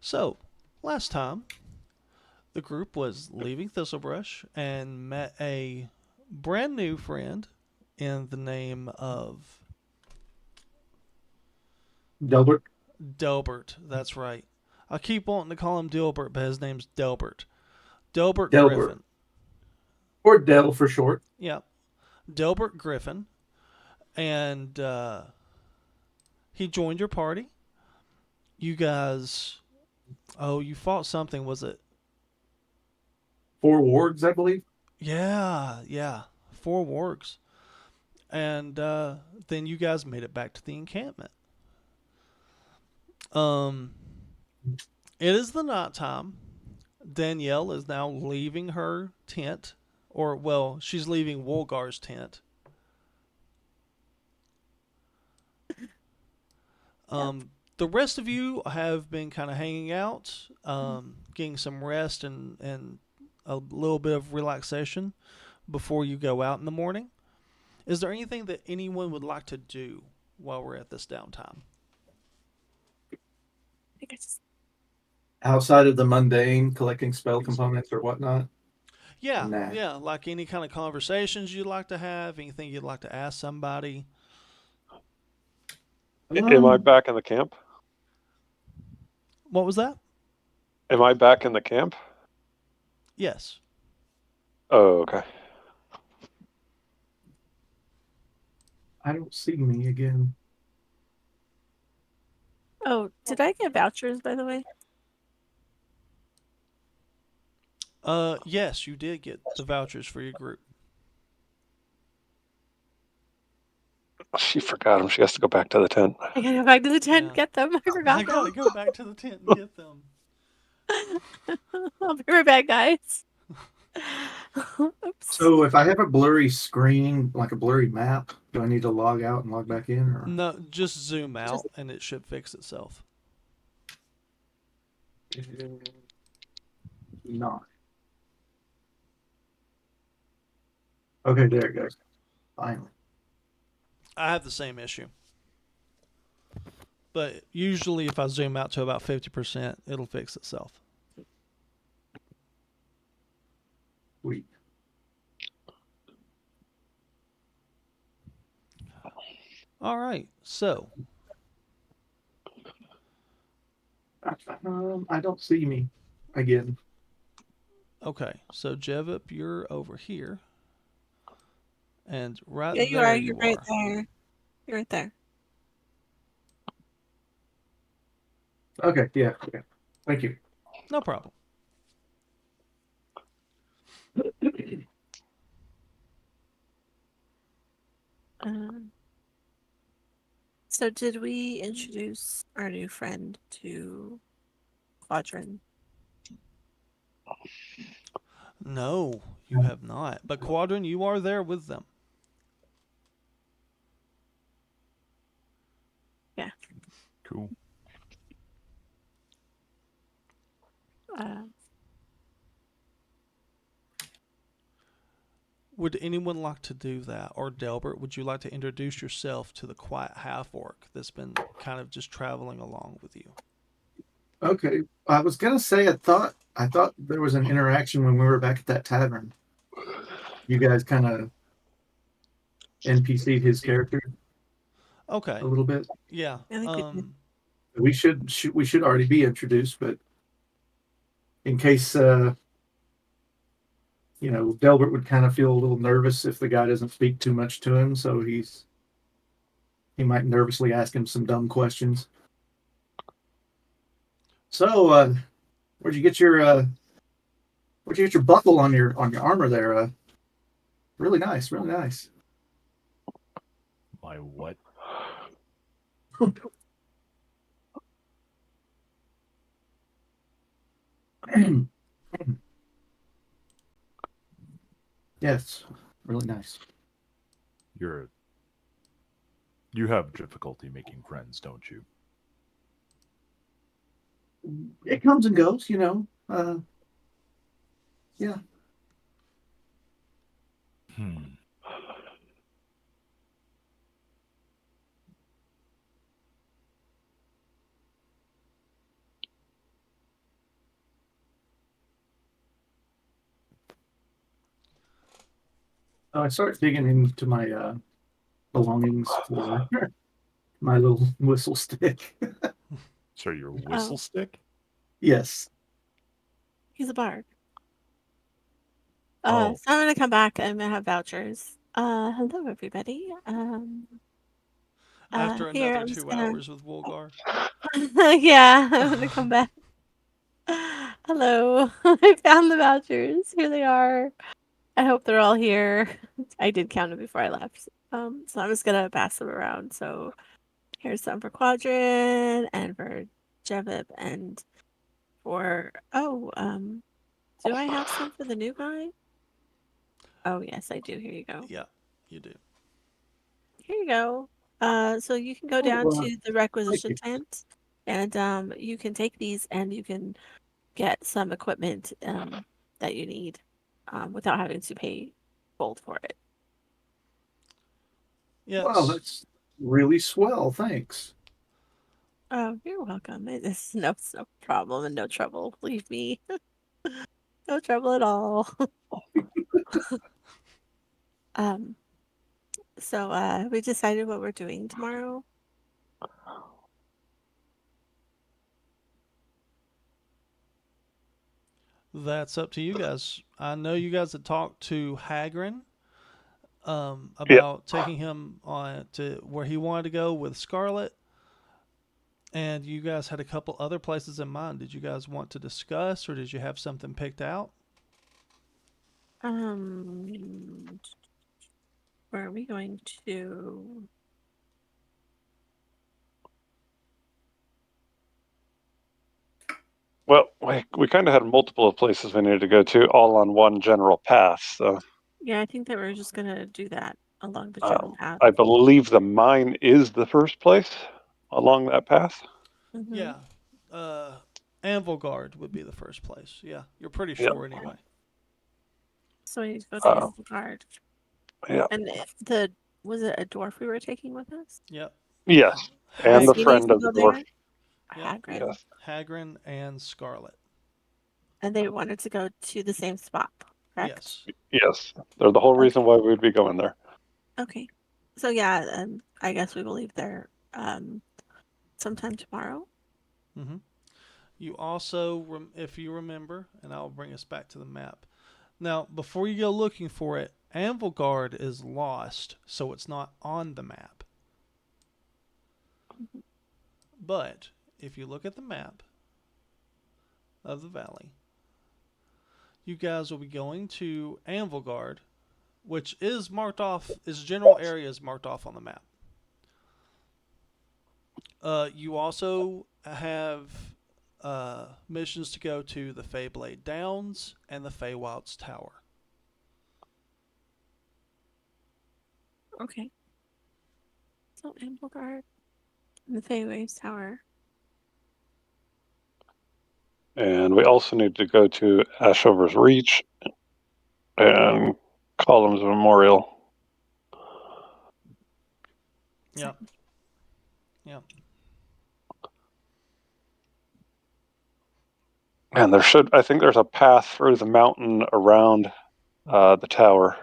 So, last time, the group was leaving Thistlebrush and met a brand new friend in the name of Delbert. Delbert. That's right. I keep wanting to call him Delbert, but his name's Delbert. Delbert Delbert. Griffin. Or Del for short. Yeah, Delbert Griffin. And he joined your party. You guys. Oh, you fought something, was it? 4 wargs, I believe. Yeah, yeah. Four wargs. And then you guys made it back to the encampment. Um, it is the night time. Danielle is now leaving her tent, or well, she's leaving Wolgar's tent. Yep. The rest of you have been kind of hanging out, getting some rest and a little bit of relaxation before you go out in the morning. Is there anything that anyone would like to do while we're at this downtime? I think I just Outside of the mundane, collecting spell components or whatnot. Yeah, Nah. yeah, like any kind of conversations you'd like to have, anything you'd like to ask somebody. Am I Um, back in the camp? What was that? Am I back in the camp? Yes. Oh, okay. I don't see me again. Oh, did I get vouchers, by the way? Yes, you did get the vouchers for your group. She forgot them. She has to go back to the tent. I gotta go back to the tent and Yeah. get them. I I forgot gotta them. go back to the tent and get them. I'll be right back, guys. Oops. So if I have a blurry screen, like a blurry map, do I need to log out and log back in, or No, just zoom Just out and it should fix itself. not? Okay, there it goes. Finally. I have the same issue. But usually if I zoom out to about 50%, it'll fix itself. Sweet. All right. So, I don't see me again. okay. So Jevip, you're over here. And right Yeah, you are. there You're you right are. there. You're right there. Okay, yeah, okay. Thank you. No problem. Um, so did we introduce our new friend to Quadrin? No, you have not. But Quadrin, you are there with them. Yeah. Cool. Uh, Would anyone like to do that? Or Delbert, would you like to introduce yourself to the quiet half orc that's been kind of just traveling along with you? Okay, I was gonna say I thought there was an interaction when we were back at that tavern. You guys kind of NPC'd his character a Okay. little bit. Yeah. I think we did. We should already be introduced, but in case Delbert would kind of feel a little nervous if the guy doesn't speak too much to him, so he might nervously ask him some dumb questions. So, where'd you get your buckle on your armor there? Really nice, really nice. My what? Yes, really nice. You have difficulty making friends, don't you? It comes and goes, you know. Yeah. Hmm. I start digging into my belongings for my little whistle stick. So your whistle Oh. stick? Yes. He's a bard. Oh. So I'm gonna come back and I'm gonna have vouchers. Hello everybody. After Here another I'm just 2 gonna. hours with Wolgar. Yeah, I'm gonna come back. Hello. I found the vouchers. Here they are. I hope they're all here. I did count them before I left. So I'm just gonna pass them around. So here's some for Quadrant and for Jevip and for do I have some for the new guy? Oh yes, I do. Here you go. Yeah, you do. Here you go. So you can go Oh, down to the thank requisition you. tent and you can take these and you can get some equipment that you need without having to pay gold for it. Wow, Yes. that's really swell. Thanks. Oh, you're welcome. It's no problem and no trouble. Believe me. No trouble at all. Um, so we decided what we're doing tomorrow. That's up to you guys. I know you guys had talked to Haggrin Yeah. about taking him on to where he wanted to go with Scarlett, and you guys had a couple other places in mind. Did you guys want to discuss, or did you have something picked out? Where are we going to? Well, we kind of had multiple places we needed to go to, all on one general path. So Yeah, I think that we're just gonna do that along the general path. I believe the mine is the first place along that path. Mm-hmm. Yeah. Anvilguard would be the first place. Yeah, you're pretty Yep. sure anyway. So we need to go to Uh, Anvilguard. Yeah. And the was it a dwarf we were taking with us? Yep. Yes. And Does the he Haggrin. need friend to of the go dwarf. there? Yep. Haggrin. Yes. Haggrin and Scarlett. And they wanted to go to the same spot, correct? Yes. Yes. They're the whole reason Okay. why we'd be going there. Okay. So yeah, I guess we will leave there sometime tomorrow. Mm-hmm. You also, if you remember, and I'll bring us back to the map. Now, before you go looking for it, Anvilguard is lost, so it's not on the map. But if you look at the map of the valley, you guys will be going to Anvilguard, which is marked off, its general area is marked off on the map. You also have missions to go to the Feyblade Downs and the Feywild's Tower. Okay. So Anvilguard and the Feyways Tower. And we also need to go to Ashover's Reach and Columns Memorial. Yep. Yep. And I think there's a path through the mountain around the tower.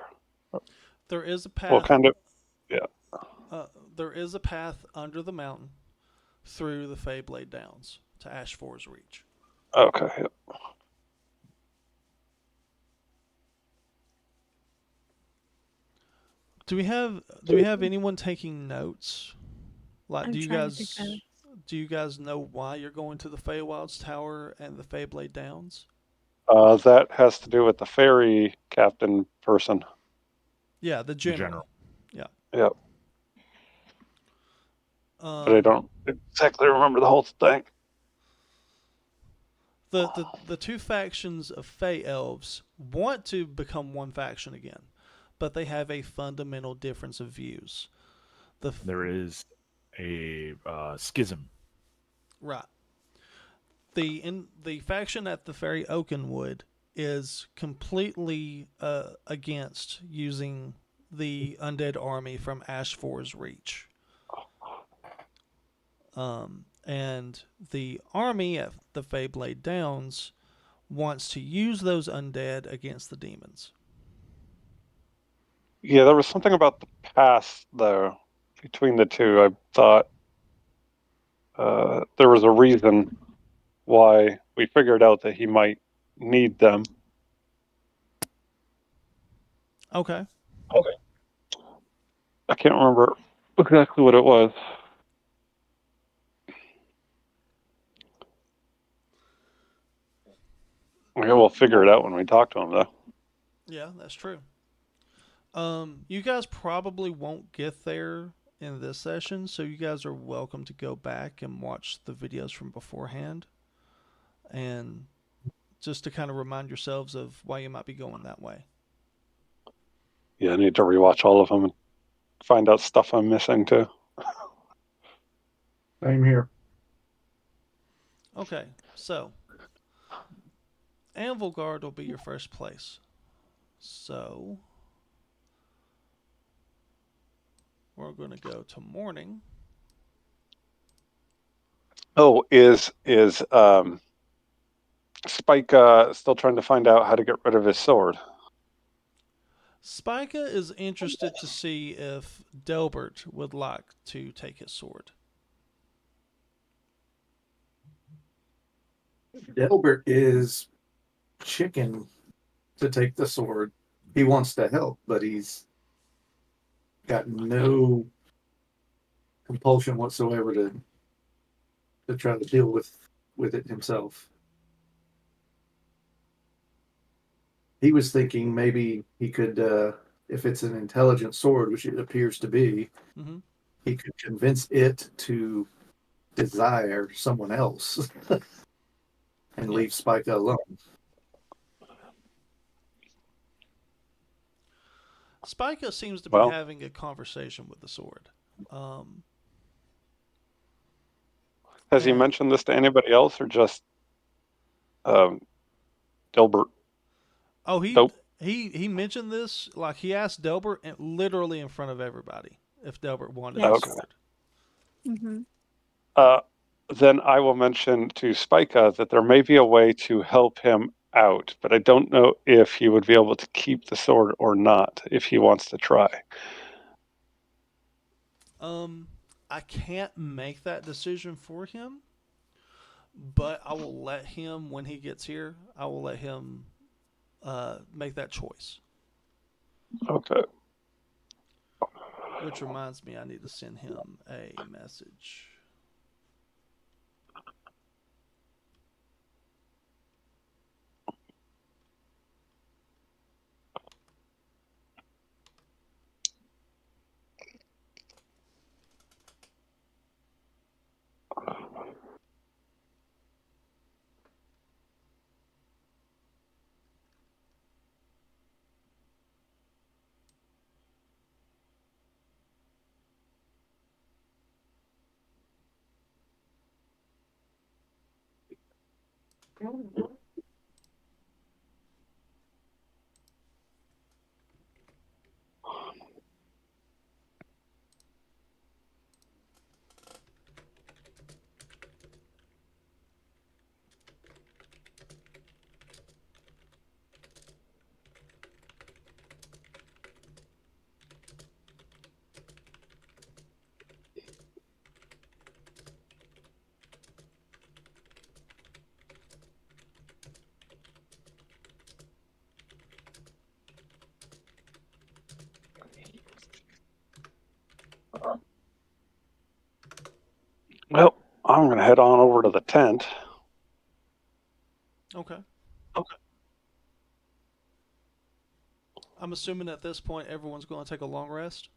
There is a path. Well, kind of, yeah. There is a path under the mountain through the Feyblade Downs to Ashfor's Reach. Okay. Yeah. Do we have anyone taking notes? Like, I'm do you trying to think guys of. do you guys know why you're going to the Feywild's Tower and the Feyblade Downs? That has to do with the ferry captain person. Yeah, the The general. general. Yeah. Yeah. But I don't exactly remember the whole thing. The two factions of Fey Elves want to become one faction again, but they have a fundamental difference of views. There is a schism. Right. The faction at the Fairy Oakenwood is completely against using the undead army from Ashfor's Reach. And the army at the Feyblade Downs wants to use those undead against the demons. Yeah, there was something about the past, though, between the two. I thought there was a reason why we figured out that he might need them. Okay. I can't remember exactly what it was. Okay, we'll figure it out when we talk to him, though. Yeah, that's true. You guys probably won't get there in this session, so you guys are welcome to go back and watch the videos from beforehand, and just to kind of remind yourselves of why you might be going that way. Yeah, I need to rewatch all of them and find out stuff I'm missing, too. Same here. Okay, so Anvilguard will be your first place. So we're going to go to morning. Oh, is Spike still trying to find out how to get rid of his sword? Spica is interested to see if Delbert would like to take his sword. Delbert is chicken to take the sword. He wants to help, but he's got no compulsion whatsoever to try to deal with it himself. He was thinking maybe he could, if it's an intelligent sword, which it appears to be, Mm-hmm. he could convince it to desire someone else and leave Spica alone. Spica seems to be Well, having a conversation with the sword. has he and- mentioned this to anybody else, or just Delbert? Oh, Nope. he mentioned this, like he asked Delbert literally in front of everybody if Delbert wanted the Yes. Okay. sword. Mm-hmm. Then I will mention to Spica that there may be a way to help him out, but I don't know if he would be able to keep the sword or not if he wants to try. I can't make that decision for him, but I will let him, when he gets here, I will let him make that choice. Okay. Which reminds me, I need to send him a message. Well, I'm going to head on over to the tent. Okay. I'm assuming at this point everyone's going to take a long rest.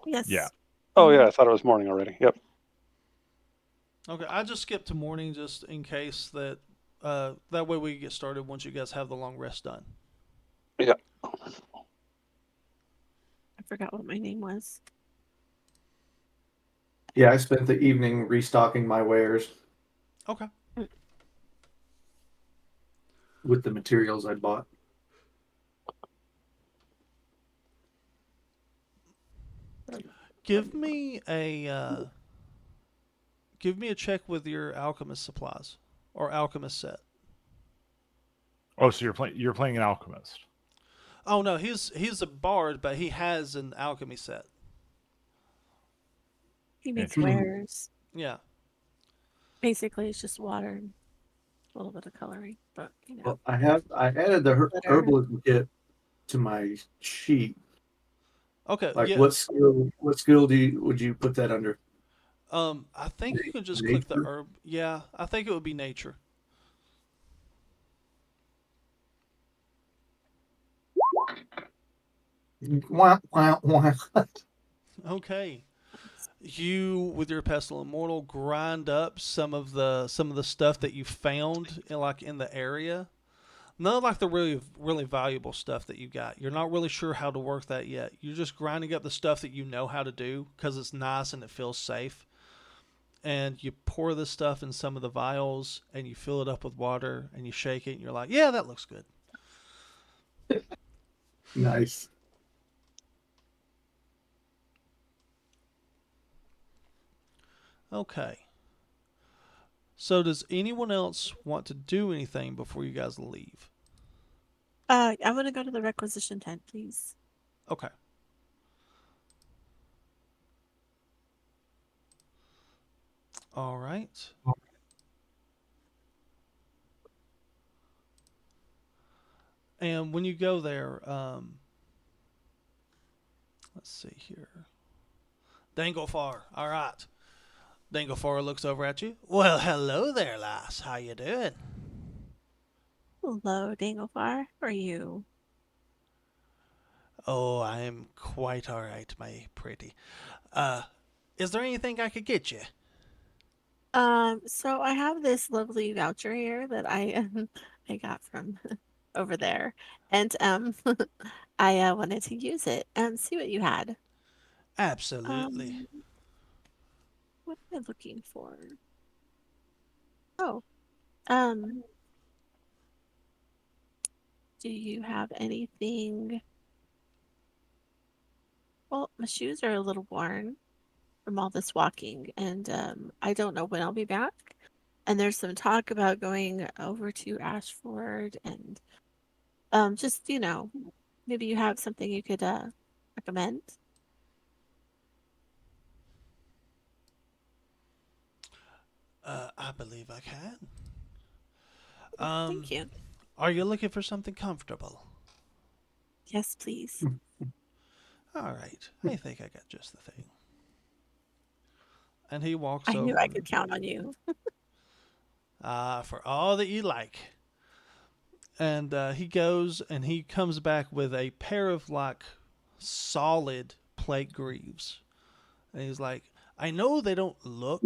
Yes. Yeah. Oh, yeah, I thought it was morning already. Yep. Okay, I just skipped to morning just in case that that way we get started once you guys have the long rest done. Yeah. I forgot what my name was. Yeah, I spent the evening restocking my wares Okay. with the materials I bought. Give me a check with your alchemist supplies or alchemist set. Oh, so you're playing an alchemist. Oh no, he's a bard, but he has an alchemy set. He makes Interesting. wares. Yeah. Basically, it's just water and a little bit of coloring, but Well, I added the glitter. herbalism kit to my sheet. Okay. Like Yeah. what skill would you put that under? I think you can just click the Nature? herb. Yeah, I think it would be nature. Wah, wah, wah. Okay. You with your pestle immortal grind up some of the stuff that you found in the area. None of like the really valuable stuff that you got. You're not really sure how to work that yet. You're just grinding up the stuff that you know how to do because it's nice and it feels safe. And you pour this stuff in some of the vials and you fill it up with water and you shake it and you're like, yeah, that looks good. Nice. Okay. So does anyone else want to do anything before you guys leave? I want to go to the requisition tent, please. Okay. All right. And when you go there, let's see here. Danglefar. All right. Danglefar looks over at you. Well, hello there, lass. How you doing? Hello, Danglefar. How are you? Oh, I'm quite all right, my pretty. Is there anything I could get you? So I have this lovely voucher here that I got from over there, and I wanted to use it and see what you had. Absolutely. What am I looking for? Oh, um, do you have anything? Well, my shoes are a little worn from all this walking, and I don't know when I'll be back. And there's some talk about going over to Ashford, and just maybe you have something you could recommend. I believe I can. Thank you. Are you looking for something comfortable? Yes, please. All right. I think I got just the thing. And he walks I knew I over. could count on you. For all that you like. And he goes and he comes back with a pair of like solid plate greaves. And he's like, I know they don't look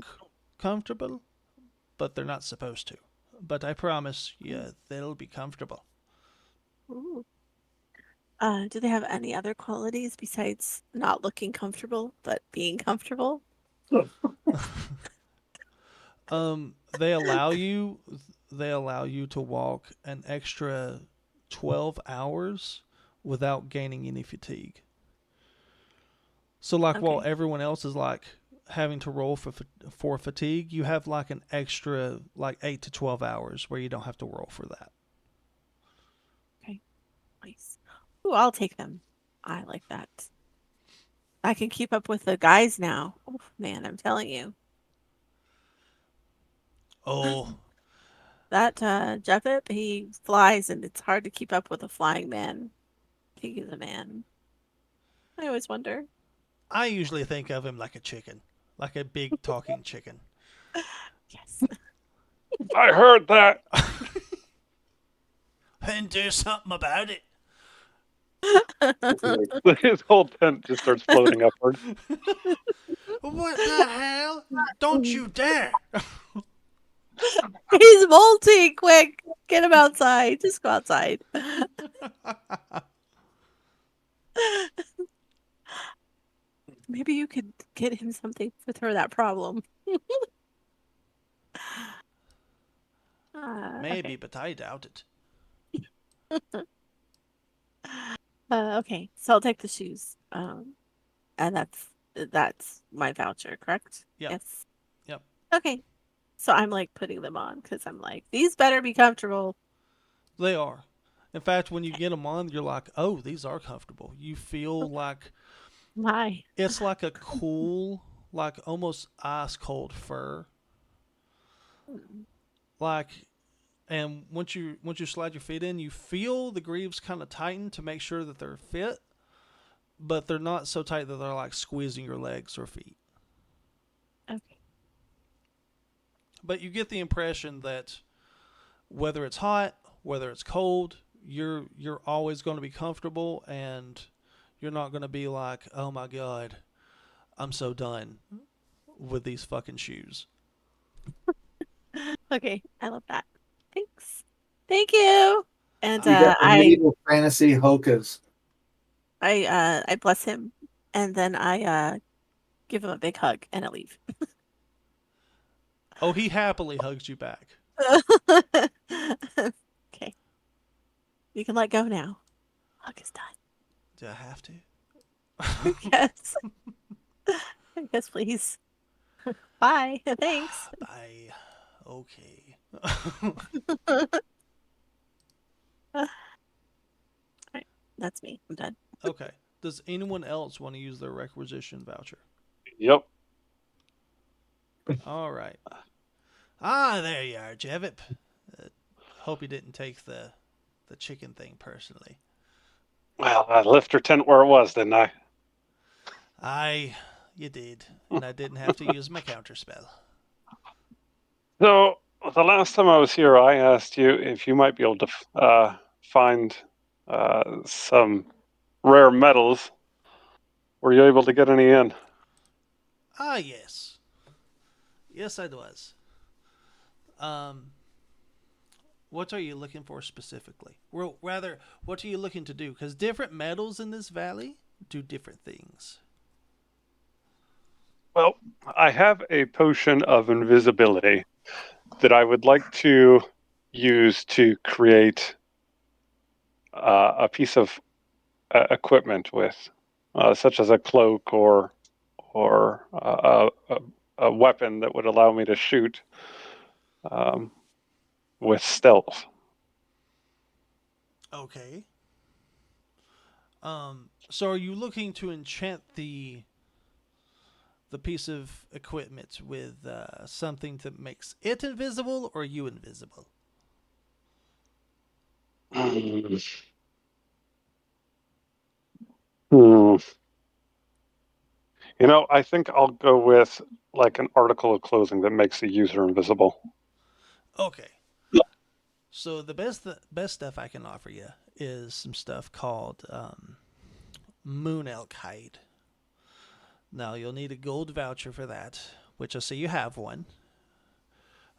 comfortable, but they're not supposed to. But I promise you, they'll be comfortable. Ooh. Do they have any other qualities besides not looking comfortable, but being comfortable? They allow you to walk an extra 12 hours without gaining any fatigue. So like while Okay. everyone else is like having to roll for fatigue, you have like an extra like 8 to 12 hours where you don't have to roll for that. Okay. Nice. Ooh, I'll take them. I like that. I can keep up with the guys now. Oh, man, I'm telling you. Oh, That Jeppet, he flies and it's hard to keep up with a flying man. I think he's a man. I always wonder. I usually think of him like a chicken, like a big talking chicken. Yes. I heard that. And do something about it. His whole tent just starts floating upward. What the hell? Don't you dare! He's molting! Quick! Get him outside. Just go outside. Maybe you could get him something for that problem. Maybe, Okay. but I doubt it. Okay, so I'll take the shoes. And that's my voucher, correct? Yep. Yes. Yep. Okay. So I'm like putting them on because I'm like, these better be comfortable. They are. In fact, when you get them on, you're like, oh, these are comfortable. You feel like My. it's like a cool, like almost ice cold fur. Like, and once you slide your feet in, you feel the greaves kind of tighten to make sure that they're fit, but they're not so tight that they're like squeezing your legs or feet. Okay. But you get the impression that whether it's hot, whether it's cold, you're always going to be comfortable, and you're not going to be like, oh my god, I'm so done with these fucking shoes. Okay, I love that. Thanks. Thank you. And You got the I medieval fantasy hokas. I bless him, and then I give him a big hug, and I leave. Oh, he happily hugs you back. Okay, you can let go now. Hug is done. Do I have to? Yes. Yes, please. Bye. Thanks. Bye. Okay. Alright, that's me. I'm done. Okay. Does anyone else want to use their requisition voucher? Yep. All right. Ah, there you are, Jevip. Hope you didn't take the chicken thing personally. Well, I left her tent where it was, didn't I? You did, and I didn't have to use my counter spell. So the last time I was here, I asked you if you might be able to find some rare metals. Were you able to get any in? Ah, yes. Yes, I was. What are you looking for specifically? Well, rather, what are you looking to do? Because different metals in this valley do different things. Well, I have a potion of invisibility that I would like to use to create a piece of equipment with, such as a cloak or a weapon that would allow me to shoot with stealth. Okay. So are you looking to enchant the piece of equipment with something that makes it invisible, or you invisible? Hmm. You know, I think I'll go with like an article of clothing that makes the user invisible. Okay. So the best stuff I can offer you is some stuff called moon elk hide. Now you'll need a gold voucher for that, which I see you have one.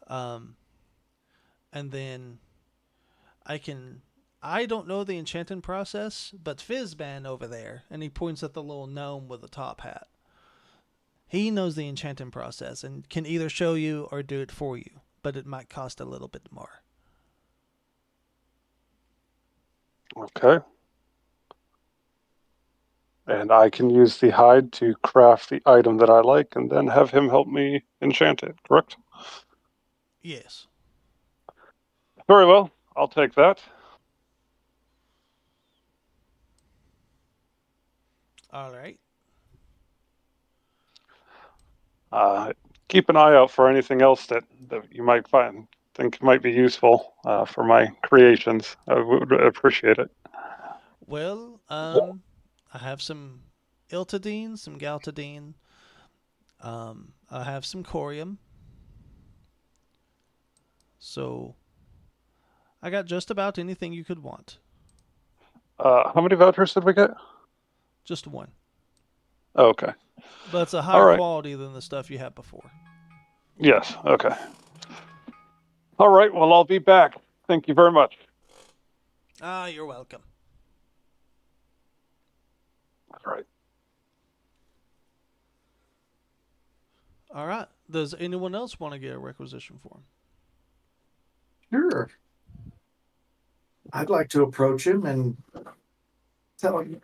And then I don't know the enchanting process, but Fizzban over there, and he points at the little gnome with the top hat. He knows the enchanting process and can either show you or do it for you, but it might cost a little bit more. Okay. And I can use the hide to craft the item that I like and then have him help me enchant it, correct? Yes. Very well. I'll take that. All right. Keep an eye out for anything else that you might think might be useful for my creations. I would appreciate it. Well, I have some Iltadine, some Galtadine. I have some Corium. So I got just about anything you could want. How many vouchers did we get? Just one. Oh, okay. But it's a All higher right. quality than the stuff you had before. Yes. Okay. All right. Well, I'll be back. Thank you very much. Ah, you're welcome. All right. All right. Does anyone else want to get a requisition form? Sure. I'd like to approach him and tell him,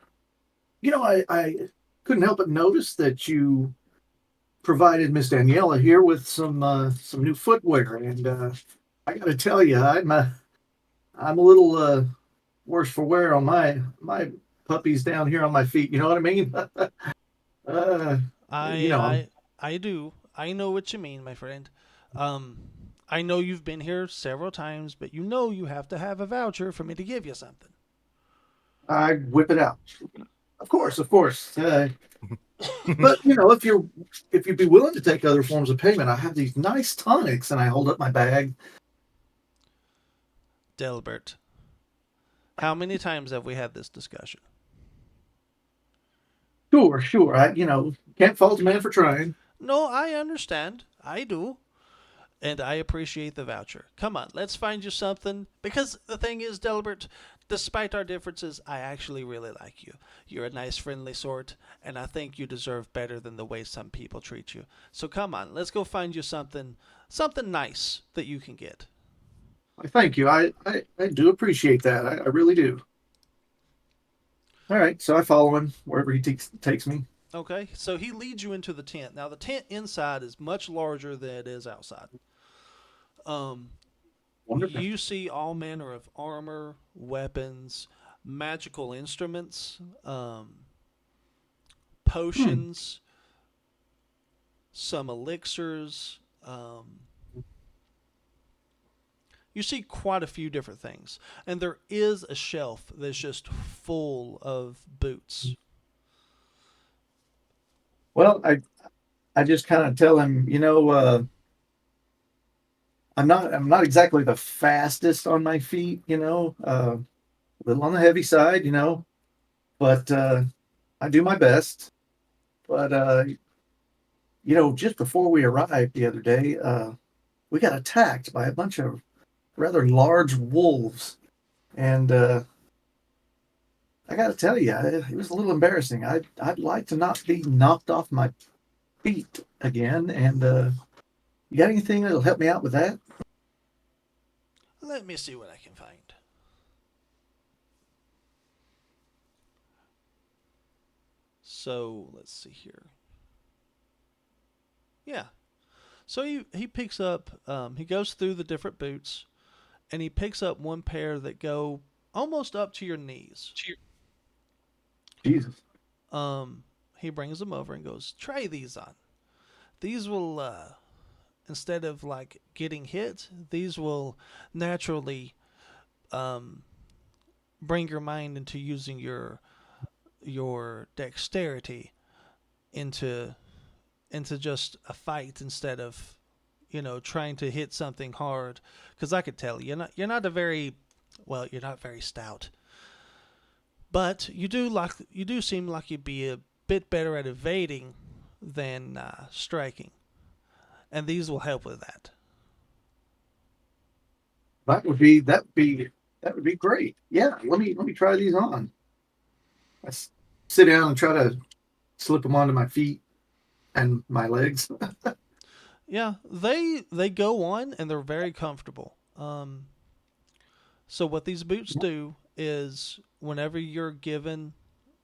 I couldn't help but notice that you provided Miss Daniela here with some new footwear, and I got to tell you, I'm a little worse for wear on my puppies down here on my feet. You know what I mean? uh, you I know, I'm, I I do. I know what you mean, my friend. Um, I know you've been here several times, but you know you have to have a voucher for me to give you something. I whip it out. Of course, of course. But you know, if you'd be willing to take other forms of payment, I have these nice tonics, and I hold up my bag. Delbert, how many times have we had this discussion? Sure, sure. I can't fault a man for trying. No, I understand. I do. And I appreciate the voucher. Come on, let's find you something. Because the thing is, Delbert, despite our differences, I actually really like you. You're a nice, friendly sort, and I think you deserve better than the way some people treat you. So come on, let's go find you something nice that you can get. Thank you. I do appreciate that. I really do. All right, so I follow him wherever he takes me. Okay, so he leads you into the tent. Now the tent inside is much larger than it is outside. Um, Wonderful. you see all manner of armor, weapons, magical instruments, Hmm. potions, some elixirs. You see quite a few different things, and there is a shelf that's just full of boots. Well, I just kind of tell him, I'm not exactly the fastest on my feet, a little on the heavy side, but I do my best. But just before we arrived the other day, we got attacked by a bunch of rather large wolves, and I got to tell you, it was a little embarrassing. I'd like to not be knocked off my feet again, and you got anything that'll help me out with that? Let me see what I can find. So let's see here. Yeah. So he picks up. He goes through the different boots, and he picks up one pair that go almost up to your knees. Jesus. He brings them over and goes, "Try these on. These will, instead of like getting hit, these will naturally um, bring your mind into using your dexterity into just a fight instead of trying to hit something hard. Because I could tell you're not a very well, you're not very stout, but you do seem like you'd be a bit better at evading than striking, and these will help with that." That would be great. Yeah, let me try these on. Sit down and try to slip them onto my feet and my legs. Yeah, they go on and they're very comfortable. So what these boots do is whenever you're given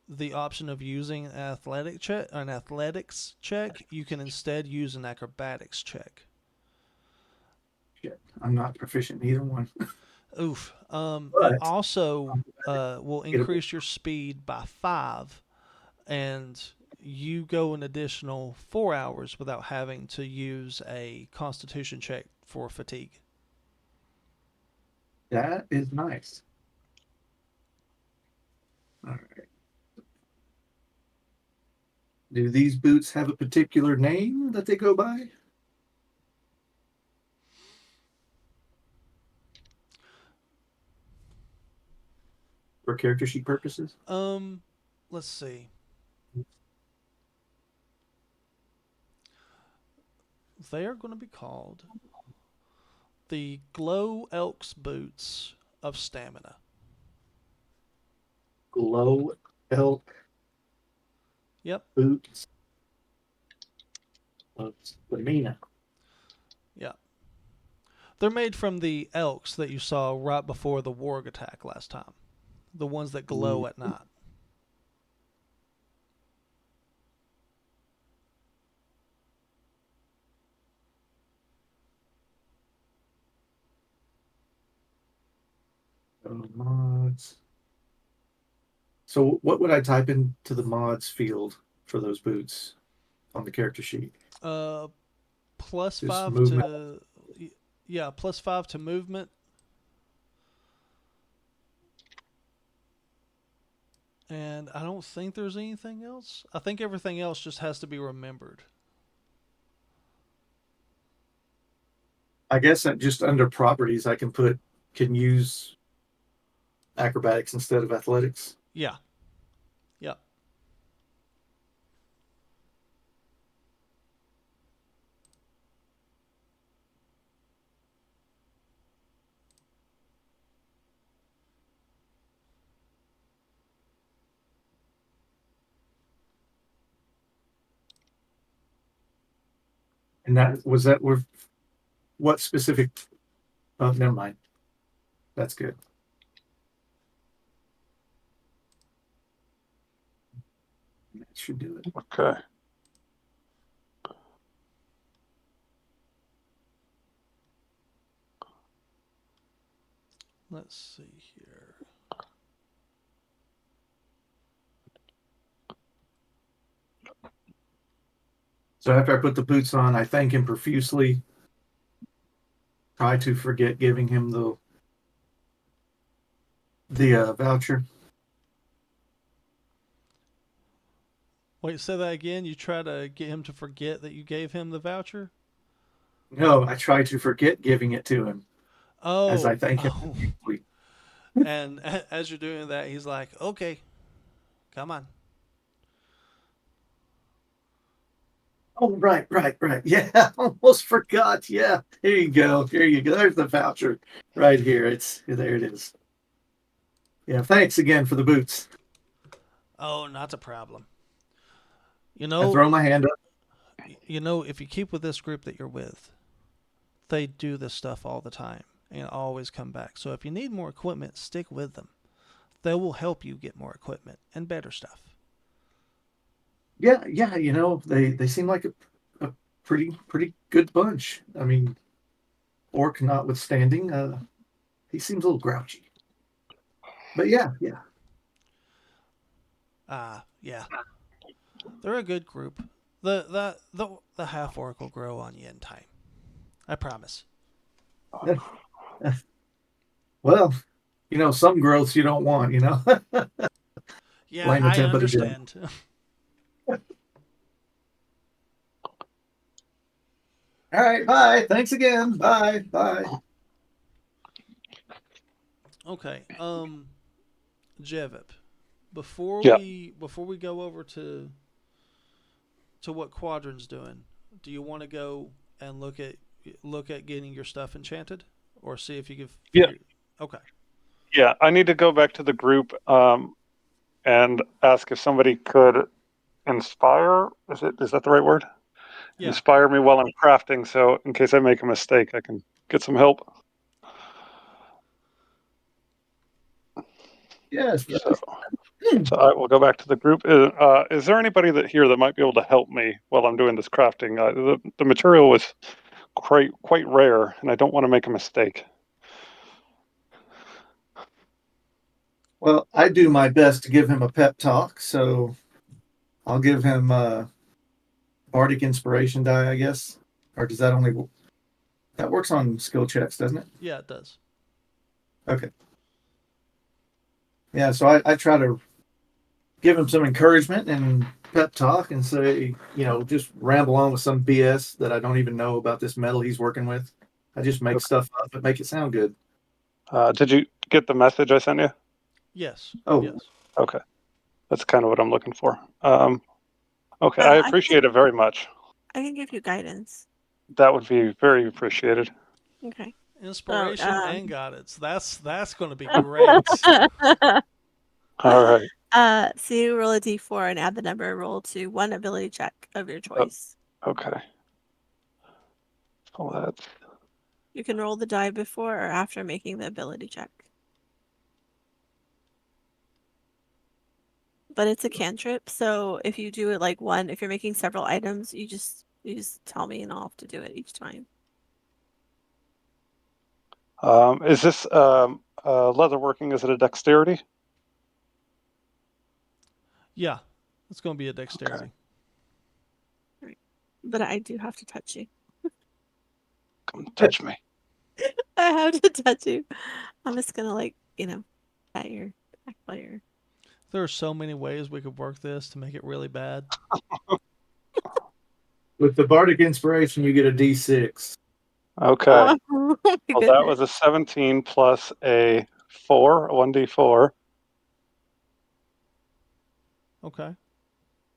the option of using an athletics check, you can instead use an acrobatics check. Shit, I'm not proficient in either one, Oof. It but also will get a increase your speed by 5, and you go an additional 4 hours without having to use a Constitution check for fatigue. that is nice. All right. Do these boots have a particular name that they go by for character sheet purposes? Um, let's see. They are going to be called the Glow Elk's Boots of Stamina. Glow elk Yep, boots of stamina. yep. They're made from the elks that you saw right before the warg attack last time. The ones that glow at night. Mods. So what would I type into the mods field for those boots on the character sheet? Plus Just 5 movement. to yeah, plus 5 to movement. And I don't think there's anything else. I think everything else just has to be remembered. I guess that just under properties, I can use acrobatics instead of athletics. Yeah. Yeah. And that with what specific? Oh, never mind. That's good. That should do it. Okay. Let's see here. So after I put the boots on, I thank him profusely. Try to forget giving him the voucher. Wait, say that again. You try to get him to forget that you gave him the voucher? No, I try to forget giving it to him as I Oh. thank him Oh. profusely. And as you're doing that, he's like, "Okay, come on." Oh, right. Yeah, I almost forgot. Yeah, here you go. There's the voucher right here. There it is. Yeah, thanks again for the boots. Oh, not a problem. You I know, throw my hand up. if you keep with this group that you're with, they do this stuff all the time and always come back. So if you need more equipment, stick with them. They will help you get more equipment and better stuff. Yeah. They seem like a pretty good bunch. I mean, Orc notwithstanding, he seems a little grouchy. But yeah. Yeah. They're a good group. The half orc will grow on you in time. I promise. Well, some growths you don't want. Yeah, Blame the I temper again. understand. All right, bye. Thanks again. Bye. Okay. Jevip, before Yeah. we go over to what Quadrant's doing, do you want to go and look at getting your stuff enchanted, or see if you can? Yeah. Okay. Yeah, I need to go back to the group and ask if somebody could inspire. Is that the right word? Yeah. Inspire me while I'm crafting, so in case I make a mistake, I can get some help. Yes. So I will go back to the group. Is there anybody here that might be able to help me while I'm doing this crafting? The material was quite rare, and I don't want to make a mistake. Well, I do my best to give him a pep talk, so I'll give him Bardic Inspiration die, I guess. Or does that that works on skill checks, doesn't it? Yeah, it does. Okay. Yeah, so I try to give him some encouragement and pep talk and say, just ramble on with some BS that I don't even know about this metal he's working with. I just make stuff up and make it sound good. Did you get the message I sent you? Yes. Oh. Yes. Okay. That's kind of what I'm looking for. Okay, I appreciate it very much. I can give you guidance. That would be very appreciated. Okay. Inspiration and guidance. That's going to be great. All right. So you roll a d4 and add the number roll to one ability check of your choice. Okay. So that's You can roll the die before or after making the ability check. But it's a cantrip, so if you do it like one, if you're making several items, you just tell me and I'll have to do it each time. Is this leatherworking? Is it a dexterity? Yeah, it's going to be a dexterity. But I do have to touch you. Come touch me. I have to touch you. I'm just gonna pat your back layer. There are so many ways we could work this to make it really bad. With the bardic inspiration, you get a D6. Okay. Oh, my Well, that goodness. was a 17 plus a 4, a 1d4, Okay.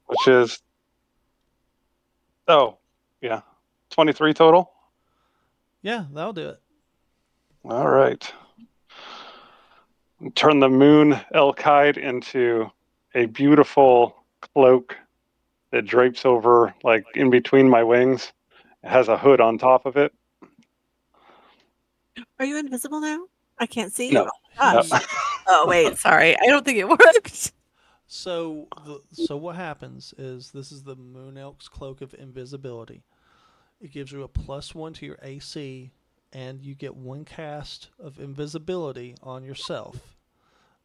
which is, 23 total. Yeah, that'll do it. All right. Turn the moon elk hide into a beautiful cloak that drapes over, like in between my wings. It has a hood on top of it. Are you invisible now? I can't see you. No. Gosh. No. Oh wait, sorry. I don't think it worked. So what happens is this is the Moon Elk's Cloak of Invisibility. It gives you a +1 to your AC, and you get 1 cast of invisibility on yourself.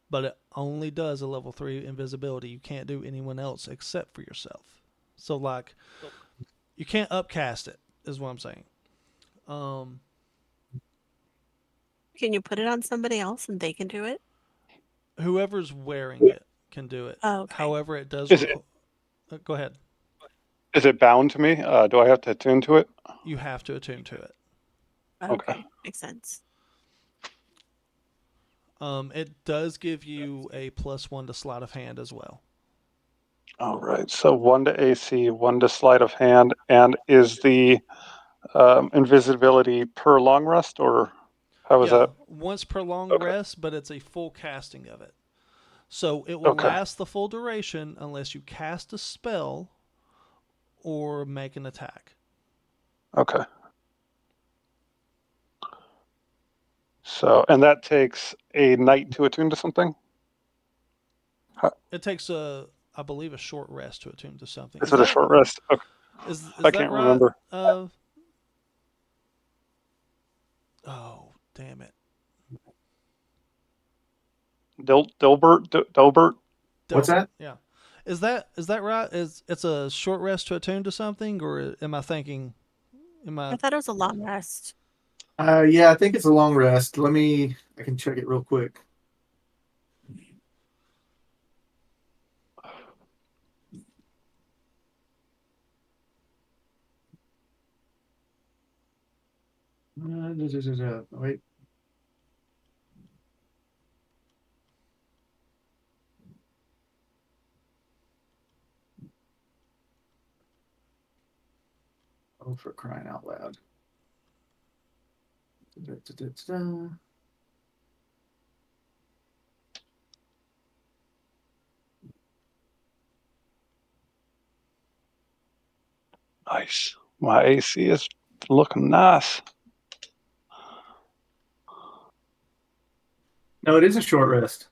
But it only does a level 3 invisibility. You can't do anyone else except for yourself. So like, you can't upcast it, is what I'm saying. Can you put it on somebody else and they can do it? Whoever's wearing it can do it. Oh, okay. However, it does. Is it- Go ahead. Is it bound to me? Do I have to attune to it? You have to attune to it. Okay. Makes sense. It does give you a +1 to sleight of hand as well. All right. So 1 to AC, 1 to sleight of hand. And is the invisibility per long rest, or how is that? Once per long Okay. rest, but it's a full casting of it. So it will Okay. last the full duration unless you cast a spell or make an attack. Okay. So, and that takes a night to attune to something? It takes I believe, a short rest to attune to something. Is it a short rest? Okay. Is I that can't right? remember. Oh, damn it. Delbert? What's that? Yeah. Is that right? It's a short rest to attune to something, or am I thinking? I thought it was a long rest. Yeah, I think it's a long rest. I can check it real quick. Wait. Oh, for crying out loud. Da-da-da-da-da. Nice. My AC is looking nice. No, it is a short rest.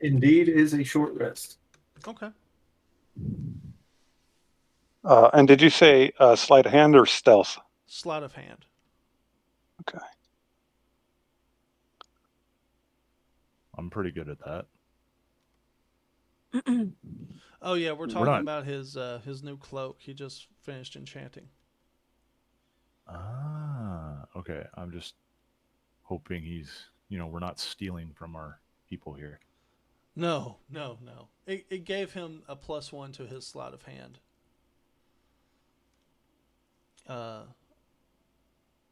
Indeed, is a short rest. Okay. And did you say sleight of hand or stealth? Sleight of hand. Okay. I'm pretty good at that. Oh yeah, we're We're talking not- about his new cloak. He just finished enchanting. Ah, okay. I'm just hoping we're not stealing from our people here. No. It gave him a +1 to his sleight of hand.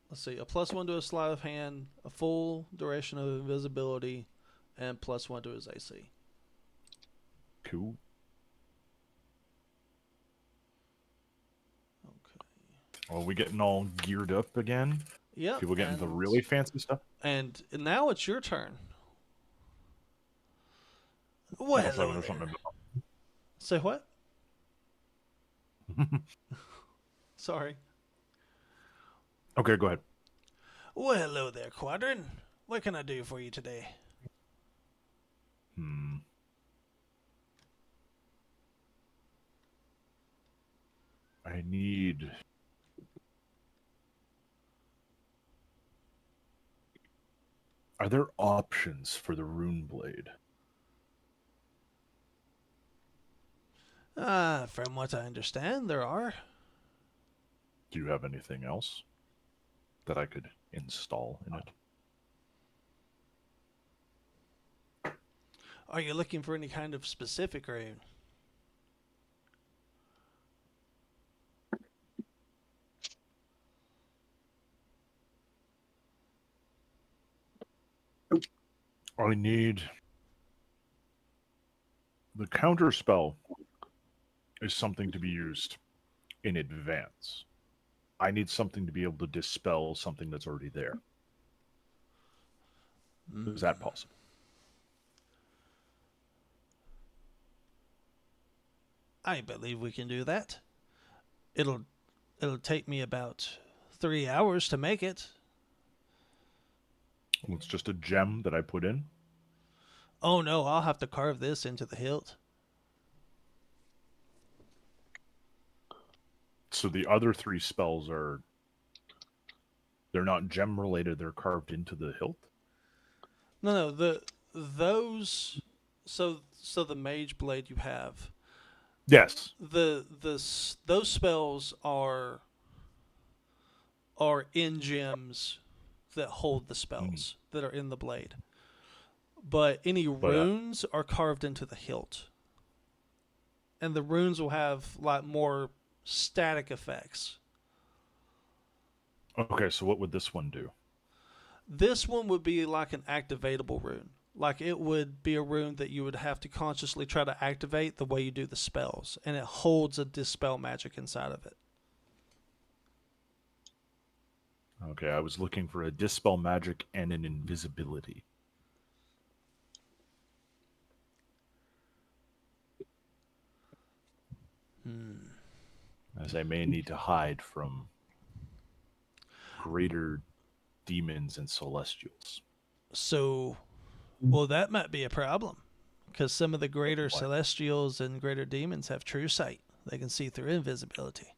Let's see, a +1 to his sleight of hand, a full duration of invisibility, and +1 to his AC. Cool. Okay. Well, we getting all geared up again? Yep. People getting the really fancy stuff? And now it's your turn. Unless I Well, know something about. say what? Sorry. Okay, go ahead. Well, hello there, Quadrant. What can I do for you today? I need. Are there options for the rune blade? From what I understand, there are. Do you have anything else that I could install in it? Are you looking for any kind of specific rune? I need... The counter spell is something to be used in advance. I need something to be able to dispel something that's already there. Is that possible? I believe we can do that. It'll take me about 3 hours to make it. Well, it's just a gem that I put in. Oh no, I'll have to carve this into the hilt. So the other 3 spells are... They're not gem related, they're carved into the hilt? No, those so the mage blade you have. Yes. Those spells are in gems that hold the spells that are in the blade. But any runes are carved into the hilt. And the runes will have like more static effects. Okay, so what would this one do? This one would be like an activatable rune. Like it would be a rune that you would have to consciously try to activate the way you do the spells. And it holds a dispel magic inside of it. Okay, I was looking for a dispel magic and an invisibility. As I may need to hide from greater demons and celestials. So, well, that might be a problem. Because some of the greater What? celestials and greater demons have true sight. They can see through invisibility.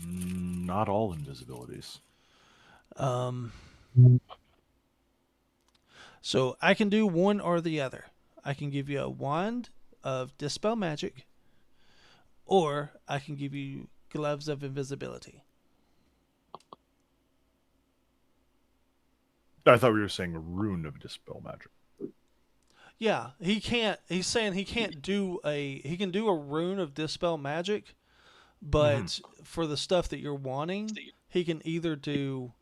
Not all invisibilities. So I can do one or the other. I can give you a wand of dispel magic, or I can give you gloves of invisibility. I thought we were saying a rune of dispel magic. Yeah, he can't. He's saying he can't do a. He can do a rune of dispel magic, but for the stuff that you're wanting, he can either do.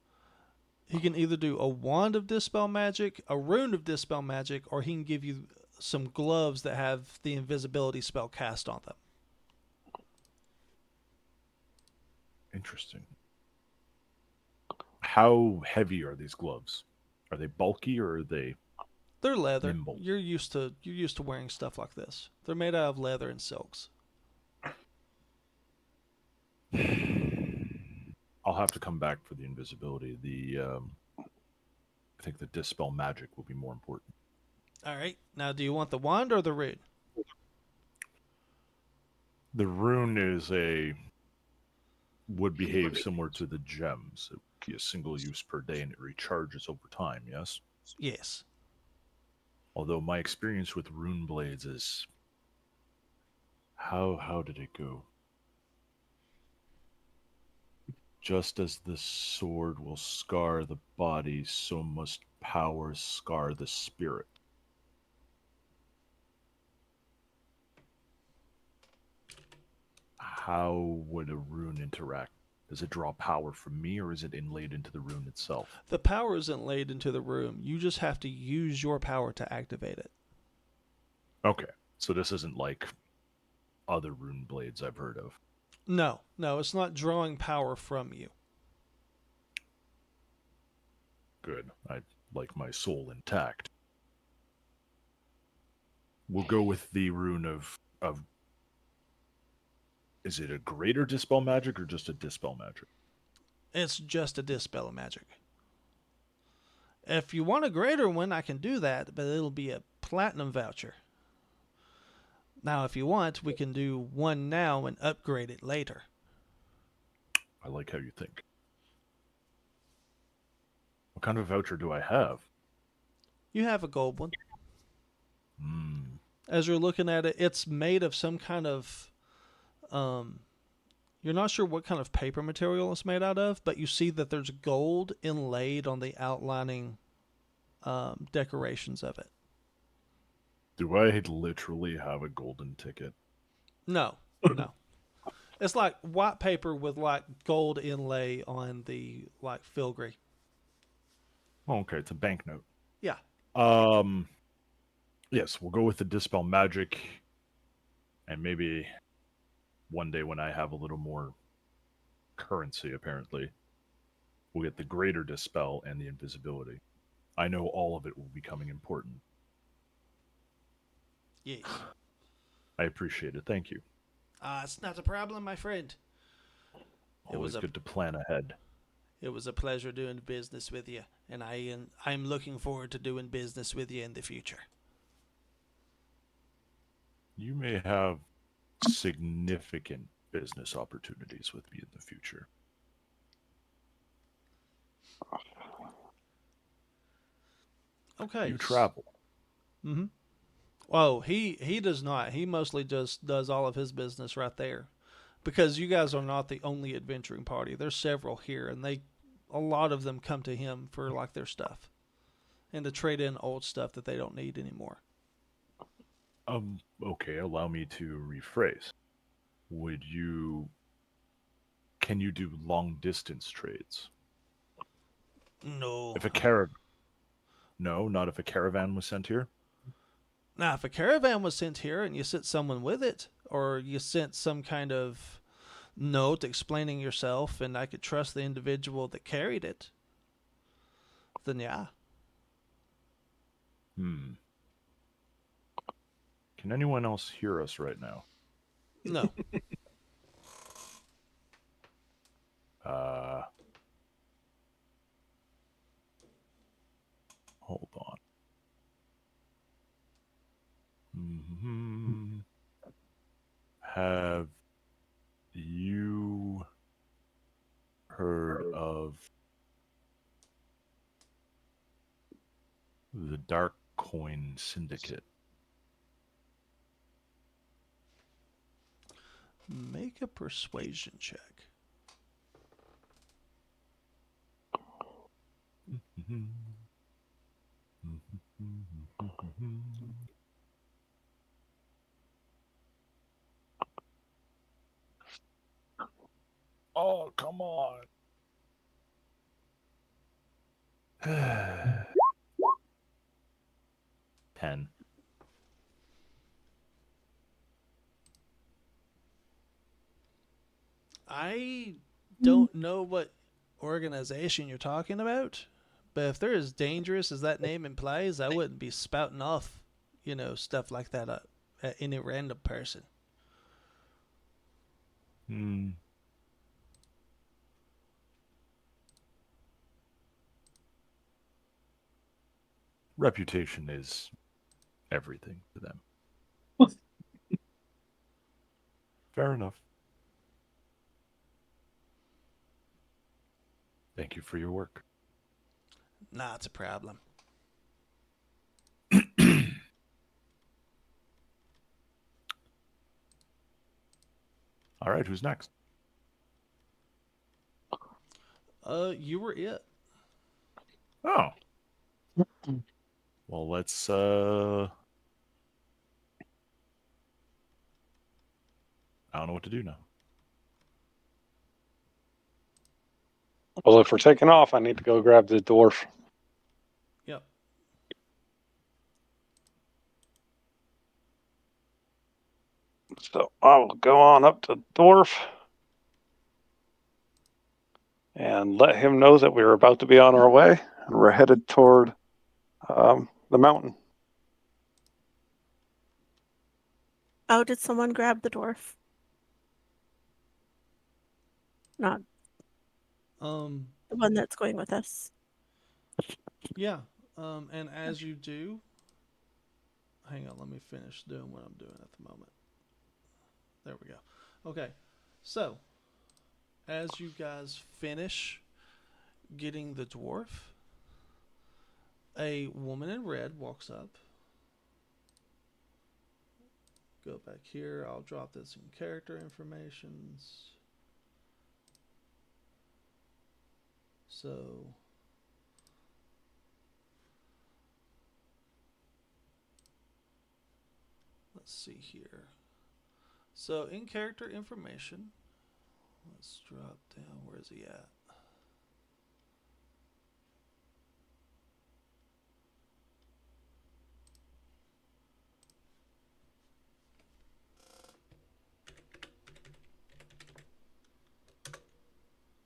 He can either do a wand of dispel magic, a rune of dispel magic, or he can give you some gloves that have the invisibility spell cast on them. Interesting. How heavy are these gloves? Are they bulky or are they... They're leather. Nimble. You're used to wearing stuff like this. They're made out of leather and silks. I'll have to come back for the invisibility. I think the dispel magic will be more important. All right. Now, do you want the wand or the rune? The rune would behave similar to the gems. It would be a single use per day and it recharges over time, yes? Yes. Although my experience with rune blades is... How did it go? Just as the sword will scar the body, so must power scar the spirit. How would a rune interact? Does it draw power from me, or is it inlaid into the rune itself? The power isn't laid into the rune. You just have to use your power to activate it. Okay, so this isn't like other rune blades I've heard of. No, it's not drawing power from you. Good. I like my soul intact. We'll go with the rune of... Is it a greater dispel magic or just a dispel magic? It's just a dispel magic. If you want a greater one, I can do that, but it'll be a platinum voucher. Now, if you want, we can do one now and upgrade it later. I like how you think. What kind of voucher do I have? You have a gold one. Hmm. As you're looking at it, it's made of some kind of you're not sure what kind of paper material it's made out of, but you see that there's gold inlaid on the outlining decorations of it. Do I literally have a golden ticket? No, no. It's like white paper with like gold inlay on the like filigree. Oh, okay, it's a banknote. Yeah. Yes, we'll go with the dispel magic, and maybe one day when I have a little more currency, apparently, we'll get the greater dispel and the invisibility. I know all of it will be becoming important. Yes. I appreciate it. Thank you. It's not a problem, my friend. It was Always a good to plan ahead. it was a pleasure doing business with you, and I'm looking forward to doing business with you in the future. You may have significant business opportunities with me in the future. Okay. You travel. Mm-hmm. Oh, he does not. He mostly just does all of his business right there, because you guys are not the only adventuring party. There's several here, and a lot of them come to him for like their stuff, and to trade in old stuff that they don't need anymore. Okay, allow me to rephrase. Can you do long distance trades? No. If a caravan, no, not if a caravan was sent here. Now, if a caravan was sent here and you sent someone with it, or you sent some kind of note explaining yourself, and I could trust the individual that carried it, then yeah. Hmm. Can anyone else hear us right now? No. Uh, Hold on. Have you heard of the Dark Coin Syndicate? Make a persuasion check. Oh, come on. 10. I don't know what organization you're talking about, but if they're as dangerous as that name implies, I wouldn't be spouting off, stuff like that at any random person. Hmm. Reputation is everything to them. Fair enough. Thank you for your work. Nah, it's a problem. All right, who's next? You were it. Oh. Well, let's I don't know what to do now. Well, if we're taking off, I need to go grab the dwarf. Yep. So I will go on up to the dwarf and let him know that we are about to be on our way and we're headed toward the mountain. Oh, did someone grab the dwarf? Not Um, the one that's going with us. yeah. And as you do, hang on, let me finish doing what I'm doing at the moment. There we go. Okay. So, as you guys finish getting the dwarf, A woman in red walks up. Go back here. I'll drop this in character informations. So let's see here. So in character information, let's drop down. Where is he at?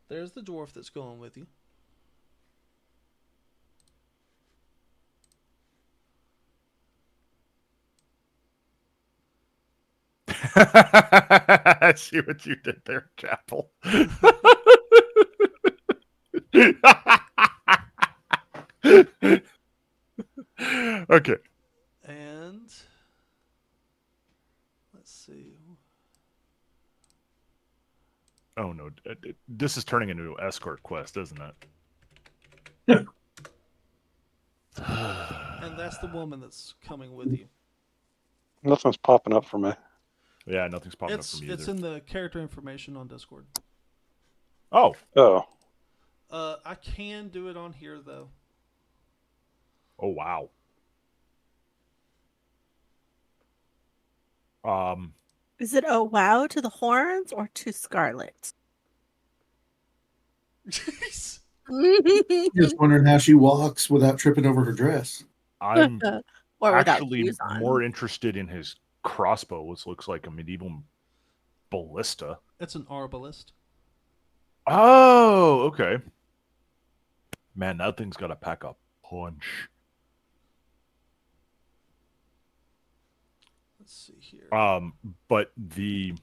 There's the dwarf that's going with you. I see what you did there, Chapel. Okay. And let's see. Oh no, this is turning into an escort quest, isn't it? And that's the woman that's coming with you. Nothing's popping up for me. Yeah, nothing's popping up It's for me it's either. in the character information on Discord. Oh, Oh, I can do it on here though. oh wow. Is it oh wow to the horns or to Scarlett? Jeez. Just wondering how she walks without tripping over her dress. I'm or without actually shoes on. more interested in his crossbow, which looks like a medieval ballista. It's an arbalist. Oh, okay. Man, that thing's got to pack a punch. Let's see here. But the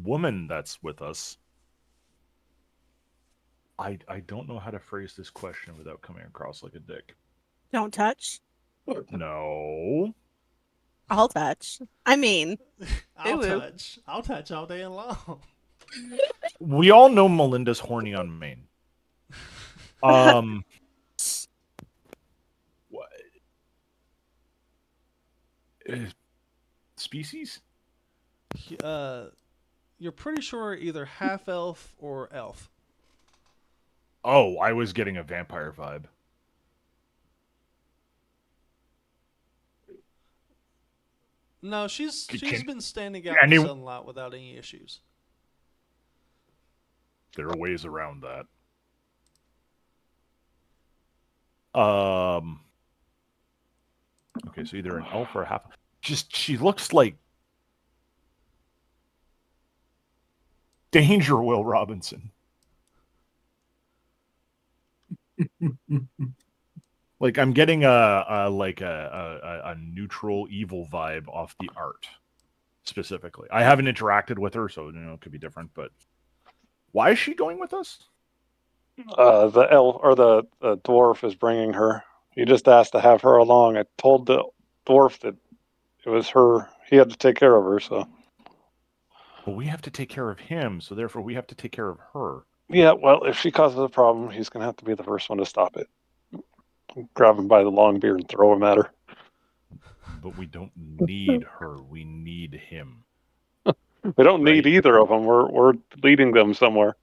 woman that's with us, I don't know how to phrase this question without coming across like a dick. Don't touch. No. I'll touch. I mean, I'll Ooh. touch. I'll touch all day long. We all know Melinda's horny on main. What? Species? You're pretty sure either half elf or elf. Oh, I was getting a vampire vibe. No, she's been standing out in the sunlight without any issues. There are ways around that. Okay, so either an elf or a half. Just she looks like Danger Will Robinson. Like I'm getting a neutral evil vibe off the art specifically. I haven't interacted with her, so it could be different. But why is she going with us? the elf or the dwarf is bringing her. He just asked to have her along. I told the dwarf that it was her. He had to take care of her. So Well, we have to take care of him, so therefore we have to take care of her. yeah, well, if she causes a problem, he's gonna have to be the first one to stop it. Grab him by the long beard and throw him at her. But we don't need her. We need him. We don't need either of them. We're leading them somewhere.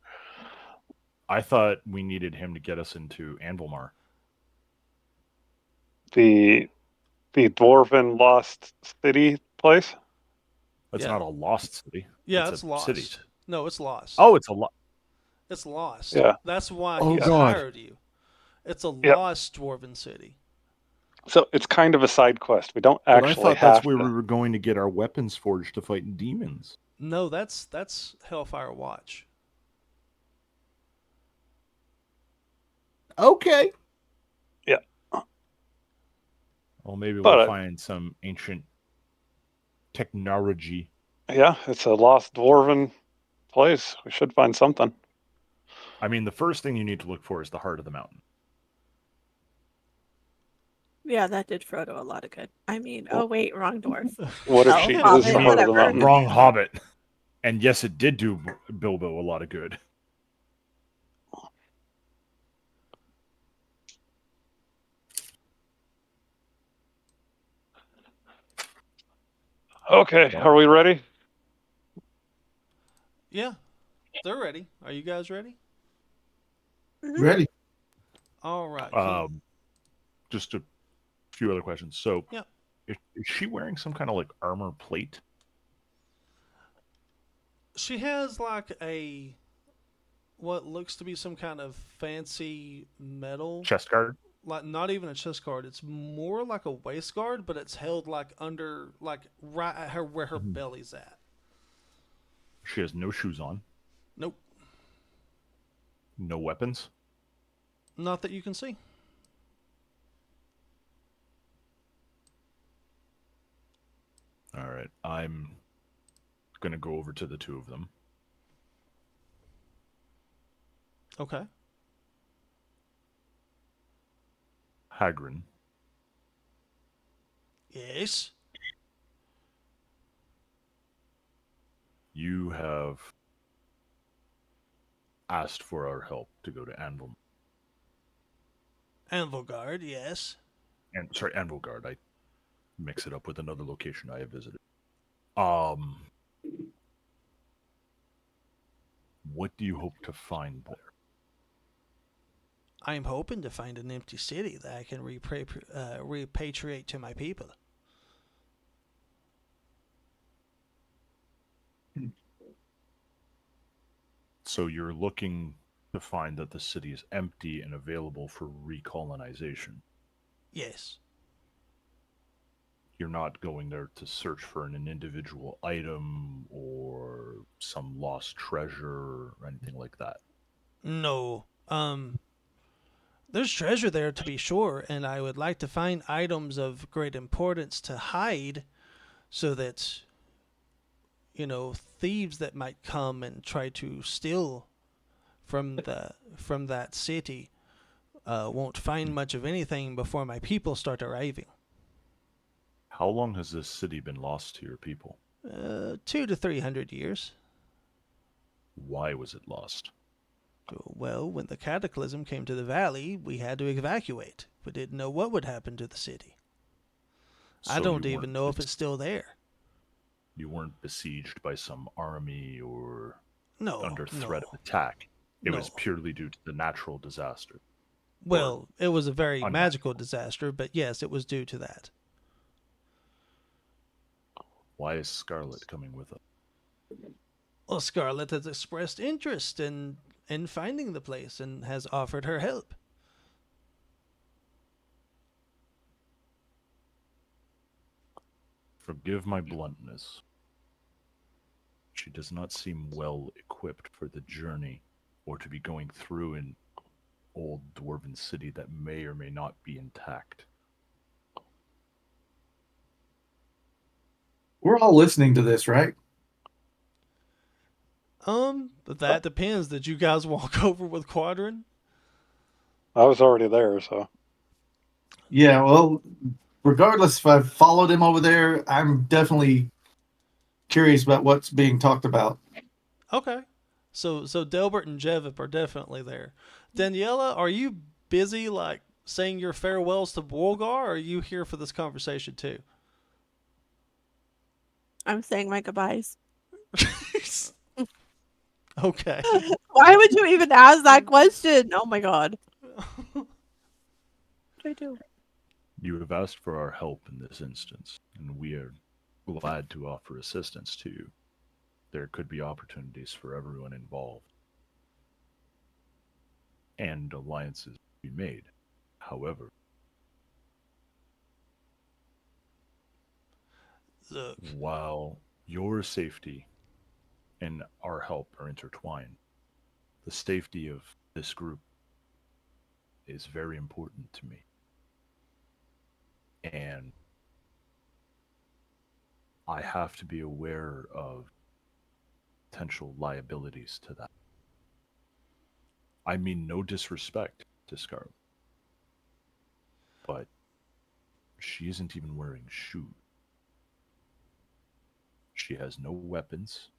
I thought we needed him to get us into Anvilmar. The dwarven lost city place. That's Yeah. not a lost city. Yeah, It's it's a lost. city. No, it's lost. Oh, it's a lot. It's lost. Yeah. That's why Oh, he's God. hired you. It's a Yep. lost dwarven city. So it's kind of a side quest. We don't But I actually thought have that's where to. we were going to get our weapons forged to fight demons. No, that's Hellfire Watch. Okay. Yeah. Well, maybe But, we'll find some ancient technology. Yeah, it's a lost dwarven place. We should find something. I mean, the first thing you need to look for is the heart of the mountain. yeah, that did Frodo a lot of good. I mean, oh wait, wrong dwarf. What if Oh, she Hobbit, is the heart of the whatever. mountain? Wrong hobbit. And yes, it did do Bilbo a lot of good. Okay, are we ready? Yeah, they're ready. Are you guys ready? Mhm. Ready? All right, cool. Just a few other questions. So, Yeah. is she wearing some kind of like armor plate? She has like a what looks to be some kind of fancy metal, Chest guard? like not even a chest guard. It's more like a waist guard, but it's held like under, like right at her where her Mhm. belly's at. She has no shoes on, Nope, no weapons. not that you can see. All right, I'm gonna go over to the two of them. Okay. Haggrin, Yes. you have asked for our help to go to Anvilguard. Yes. Anvilguard. I mix it up with another location I have visited. Um, what do you hope to find there? I'm hoping to find an empty city that I can repatriate to my people. So you're looking to find that the city is empty and available for recolonization. Yes. You're not going there to search for an individual item or some lost treasure or anything like that. No. There's treasure there to be sure, and I would like to find items of great importance to hide so that, thieves that might come and try to steal from that city won't find much of anything before my people start arriving. How long has this city been lost to your people? 200 to 300 years. Why was it lost? Well, when the cataclysm came to the valley, we had to evacuate. We didn't know what would happen to the city. I So don't you even weren't know if it's still there. You weren't besieged by some army or No, under threat no, of attack. It no. was purely due to the natural disaster. Well, it was a very unnatural. magical disaster, but yes, it was due to that. Why is Scarlett coming with us? Well, Scarlett has expressed interest in finding the place and has offered her help. Forgive my bluntness. She does not seem well equipped for the journey or to be going through an old dwarven city that may or may not be intact. We're all listening to this, right? But that depends. Did you guys walk over with Quadrin? I was already there, so. Yeah, well, regardless if I've followed him over there, I'm definitely curious about what's being talked about. Okay. So Delbert and Jevip are definitely there. Daniela, are you busy like saying your farewells to Bulgar, or are you here for this conversation too? I'm saying my goodbyes. Okay. Why would you even ask that question? Oh my god. What do I do? You have asked for our help in this instance, and we are glad to offer assistance to you. There could be opportunities for everyone involved, and alliances to be made. However, Look, while your safety and our help are intertwined, the safety of this group is very important to me. And I have to be aware of potential liabilities to that. I mean no disrespect to Scarlet, but she isn't even wearing shoes. She has no weapons.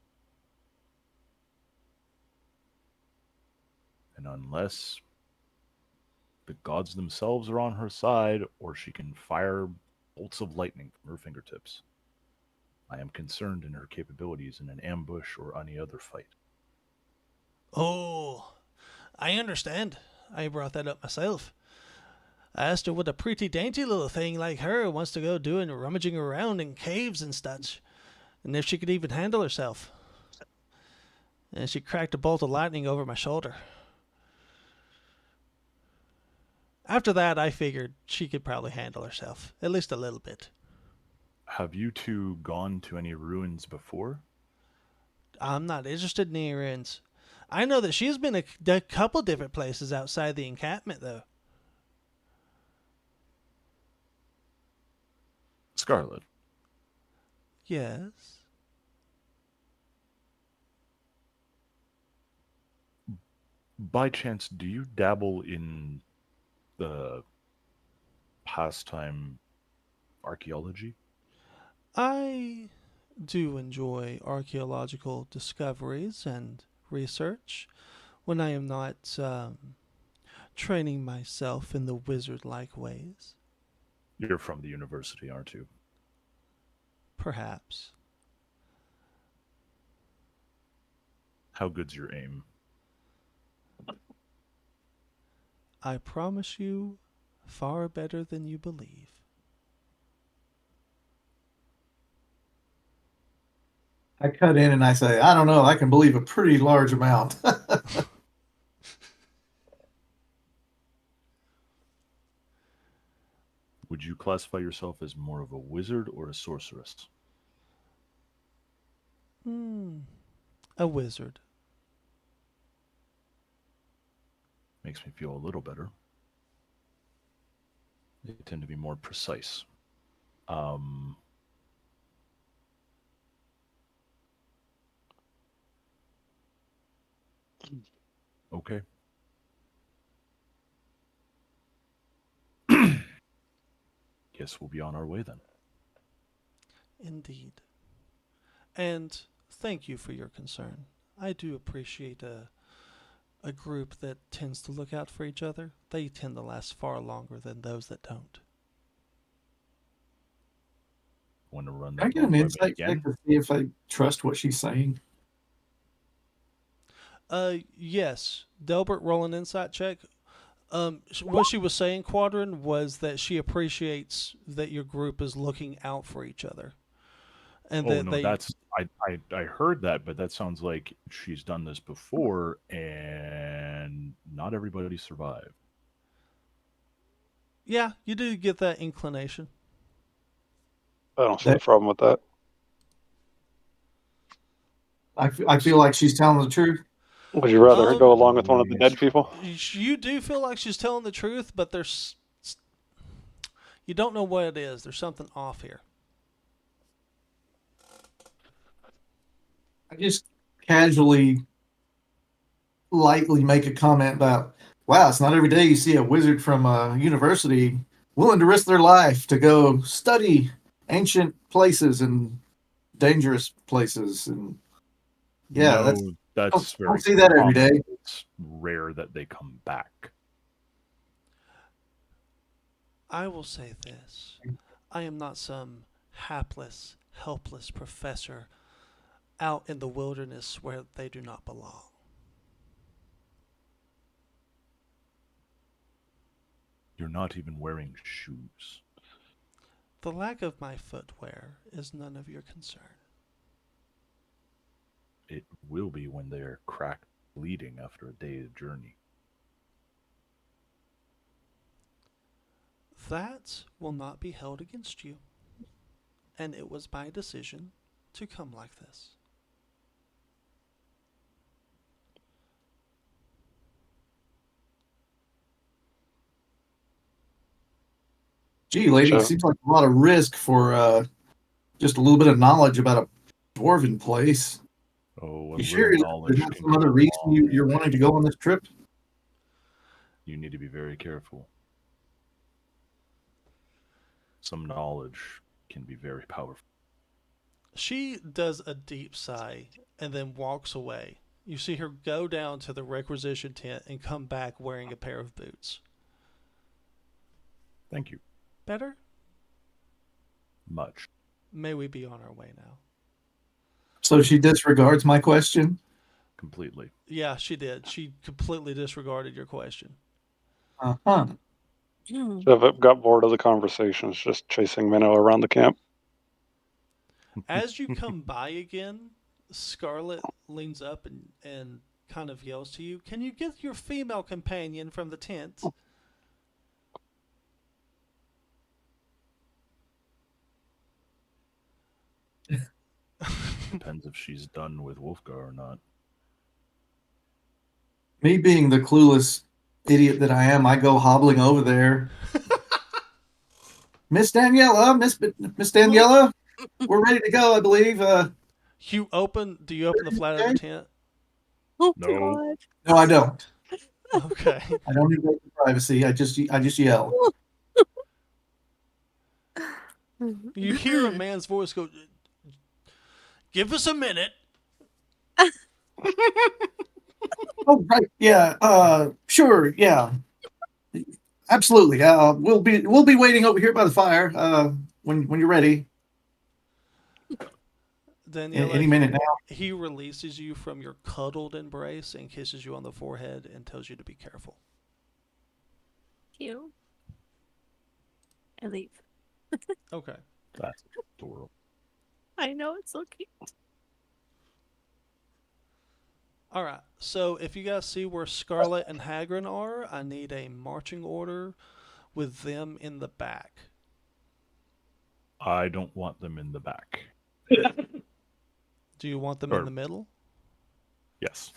And unless the gods themselves are on her side, or she can fire bolts of lightning from her fingertips, I am concerned in her capabilities in an ambush or any other fight. Oh, I understand. I brought that up myself. I asked her what a pretty dainty little thing like her wants to go doing rummaging around in caves and such, and if she could even handle herself. And she cracked a bolt of lightning over my shoulder. After that, I figured she could probably handle herself, at least a little bit. Have you two gone to any ruins before? I'm not interested in the ruins. I know that she's been a couple different places outside the encampment, though. Scarlett, Yes. by chance, do you dabble in the pastime archaeology? I do enjoy archaeological discoveries and research when I am not training myself in the wizard-like ways. You're from the university, aren't you? Perhaps. How good's your aim? I promise you, far better than you believe. I cut in and I say, I don't know, I can believe a pretty large amount. Would you classify yourself as more of a wizard or a sorceress? A wizard. Makes me feel a little better. They tend to be more precise. Okay. Guess we'll be on our way then. Indeed. And thank you for your concern. I do appreciate a group that tends to look out for each other. They tend to last far longer than those that don't. Want to run I that get an by me insight check again? to see if I trust what she's saying. Yes. Delbert, roll an insight check. What she was saying, Quadrin, was that she appreciates that your group is looking out for each other, and Oh that no, they. that's I heard that, but that sounds like she's done this before, and not everybody survived. Yeah, you do get that inclination. I don't see a problem with that. I feel like she's telling the truth. Would you rather Um, go along with one of the dead people? You do feel like she's telling the truth, but you don't know what it is. There's something off here. I just casually, lightly make a comment about, wow, it's not every day you see a wizard from a university willing to risk their life to go study ancient places and dangerous places. And yeah, No, don't very see that every common. day. It's rare that they come back. I will say this. I am not some hapless, helpless professor out in the wilderness where they do not belong. You're not even wearing shoes. The lack of my footwear is none of your concern. It will be when they're cracked, bleeding after a day's journey. That will not be held against you. And it was my decision to come like this. Gee, lady, Sure. seems like a lot of risk for just a little bit of knowledge about a dwarven place. Oh, a You sure little there's knowledge not can some go other a reason long you're wanting to go on this trip? You need to be very careful. Some knowledge can be very powerful. She does a deep sigh and then walks away. You see her go down to the requisition tent and come back wearing a pair of boots. Thank you. Better? Much. May we be on our way now? So she disregards my question. Completely. Yeah, she did. She completely disregarded your question. Uh-huh. Devitt got bored of the conversations, just chasing Minnow around the camp. As you come by again, Scarlett leans up and kind of yells to you, "Can you get your female companion from the tent?" Depends if she's done with Wolfgar or not. Me being the clueless idiot that I am, I go hobbling over there. Miss Daniela, Miss Daniela, we're ready to go, I believe. Do you open the flat of the tent? Oh No. God. No, I don't. Okay. I don't invade your privacy. I just yell. You hear a man's voice go, "Give us a minute." Oh, right. Yeah. Sure. Yeah. Absolutely. We'll be waiting over here by the fire. When you're ready. Daniela, Any minute now. he releases you from your cuddled embrace and kisses you on the forehead and tells you to be careful. You. I leave. Okay. That's adorable. I know, it's so cute. All right. So if you guys see where Scarlett and Haggrin are, I need a marching order with them in the back. I don't want them in the back. Do you want them Or- in the middle? Yes.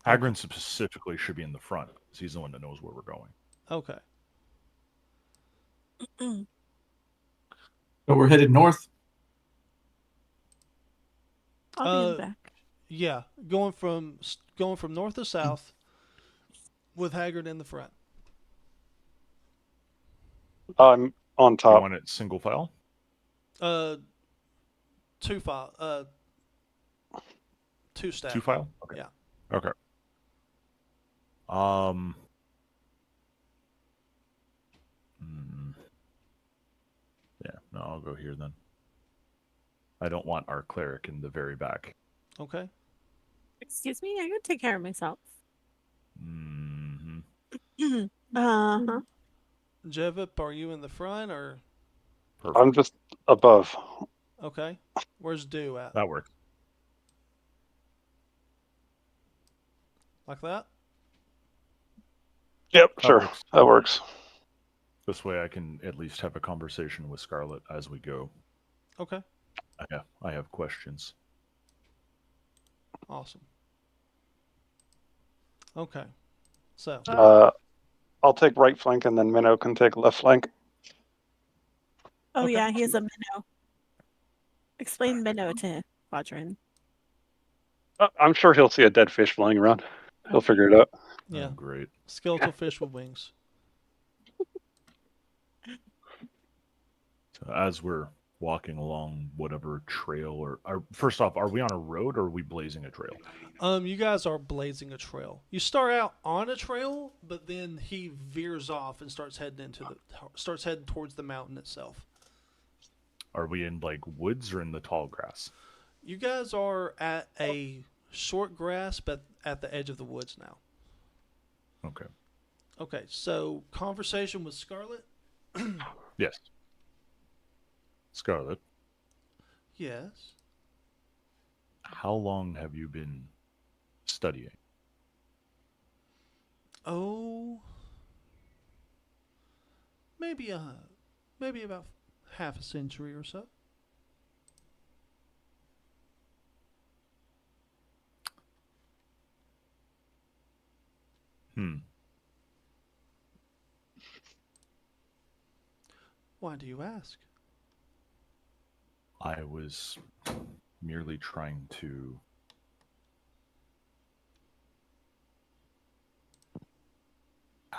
Haggrin specifically should be in the front, because he's the one that knows where we're going. Okay. So we're headed north. I'll be in the back. Yeah, going from north to south with Haggard in the front. I'm on You top. want it single file? Two file. Two stack. Two file? Okay. Yeah. Okay. Hmm. Yeah, no, I'll go here then. I don't want our cleric in the very back. Okay. Excuse me, I can take care of myself. Hmm. Uh-huh. Jevip, are you in the front or Perfect. I'm just above. okay? Where's Dew at? That works. Like that? Yep, That sure. works. That works. This way I can at least have a conversation with Scarlett as we go. Okay. I have questions. Awesome. Okay. So I'll take right flank and then Minnow can take left flank. Oh Okay. yeah, he has a minnow. Explain minnow to Quadrin. I'm sure he'll see a dead fish flying around. He'll figure it out. yeah, Oh, great. skeletal fish with wings. So as we're walking along whatever trail first off, are we on a road or are we blazing a trail? You guys are blazing a trail. You start out on a trail, but then he veers off and starts heading towards the mountain itself. Are we in like woods or in the tall grass? You guys are at a short grass, but at the edge of the woods now. Okay. Okay, so conversation with Scarlett. Yes. Scarlett, Yes. how long have you been studying? Oh, maybe about half a century or so. Why do you ask? I was merely trying to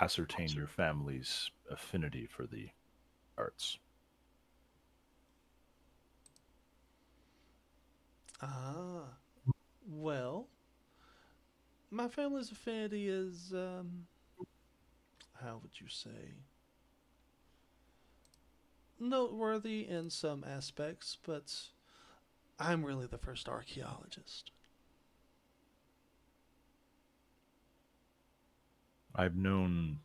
ascertain your family's affinity for the arts. Ah, well, my family's affinity is, how would you say? noteworthy in some aspects, but I'm really the first archaeologist. I've known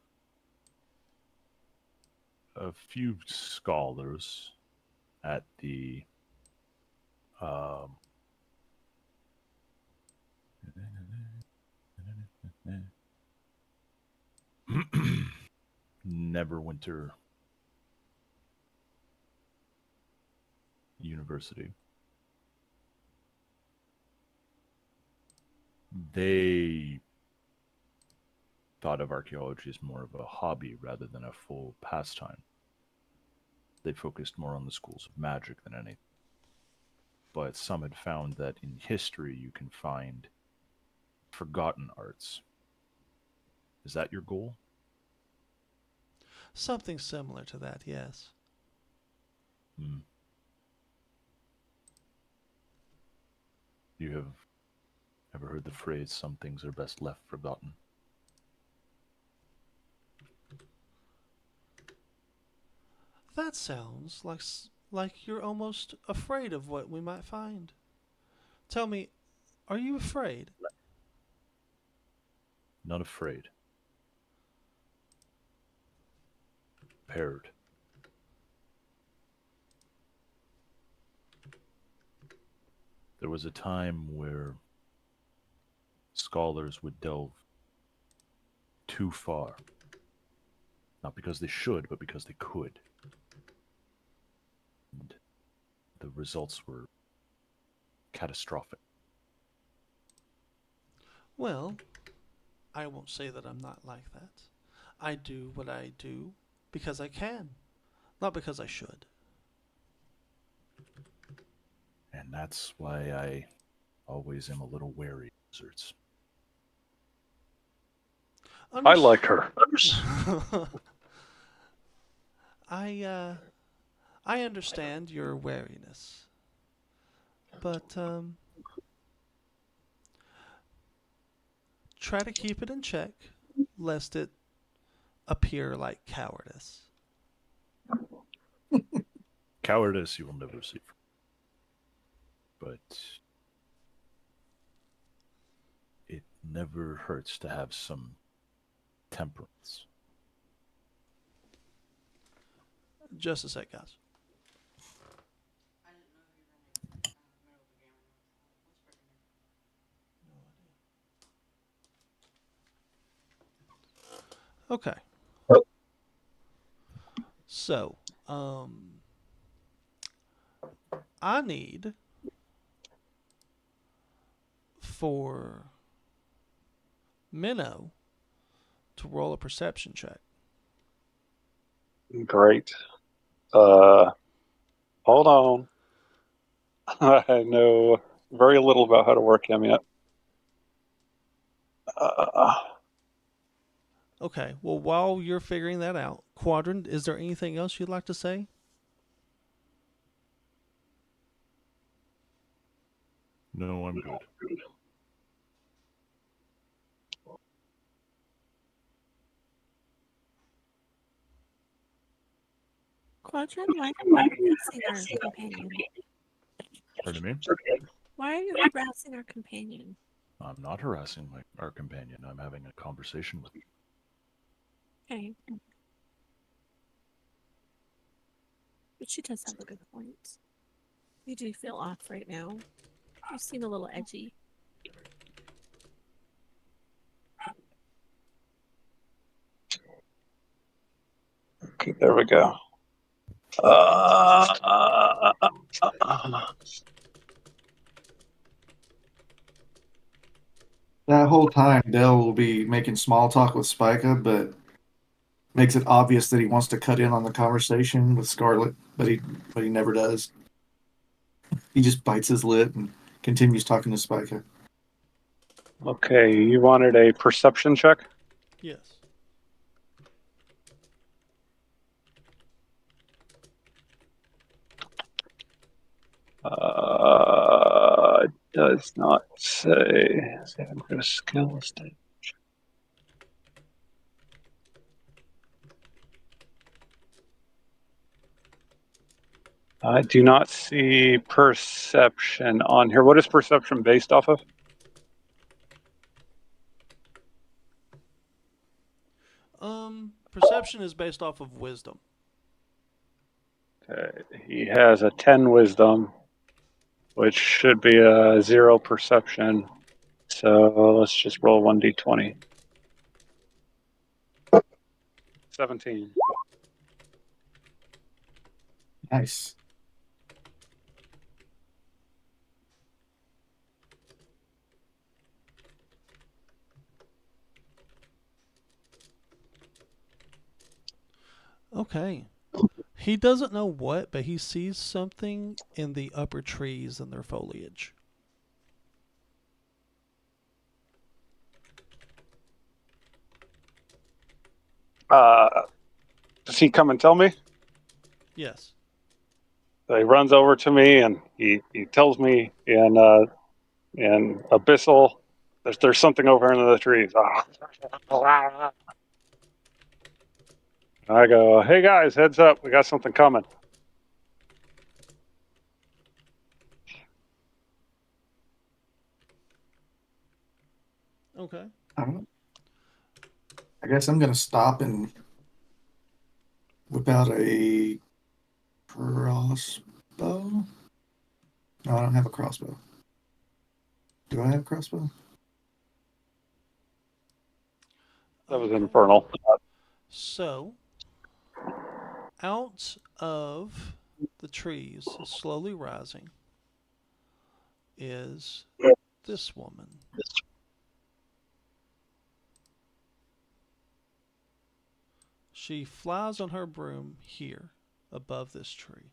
a few scholars at the um, Neverwinter University. They thought of archaeology as more of a hobby rather than a full pastime. They focused more on the schools of magic than anything. But some had found that in history you can find forgotten arts. Is that your goal? Something similar to that, yes. Hmm. You have ever heard the phrase, some things are best left forgotten? That sounds like you're almost afraid of what we might find. Tell me, are you afraid? Not afraid. Prepared. There was a time where scholars would delve too far. Not because they should, but because they could. And the results were catastrophic. Well, I won't say that I'm not like that. I do what I do because I can, not because I should. And that's why I always am a little wary of wizards. I like her. I understand your wariness, but try to keep it in check, lest it appear like cowardice. Cowardice you will never see. But it never hurts to have some temperance. Just a sec, guys. Okay. So, I need for Minnow to roll a perception check. Great. Hold on. I know very little about how to work him yet. Okay. Well, while you're figuring that out, Quadrant, is there anything else you'd like to say? No, I'm good. Quadrant, why are you harassing our companion? Pardon me? Why are you harassing our companion? I'm not harassing our companion. I'm having a conversation with you. Okay. But she does have a good point. You do feel off right now. You seem a little edgy. Okay, there we go. That whole time, Dell will be making small talk with Spica, but makes it obvious that he wants to cut in on the conversation with Scarlett, but he never does. He just bites his lip and continues talking to Spica. Okay, you wanted a perception check? Yes. Does not say. I'm going to skill state. I do not see perception on here. What is perception based off of? Perception is based off of wisdom. Okay. He has a 10 wisdom, which should be a 0 perception. So let's just roll 1d20. 17. Nice. Okay. He doesn't know what, but he sees something in the upper trees and their foliage. Does he come and tell me? Yes. So he runs over to me and he tells me in abyssal, there's something over in the trees. I go, hey guys, heads up, we got something coming. Okay. I guess I'm gonna stop and whip out a crossbow. No, I don't have a crossbow. Do I have a crossbow? That was Okay. infernal. So, out of the trees, slowly rising, is this woman. She flies on her broom here, above this tree.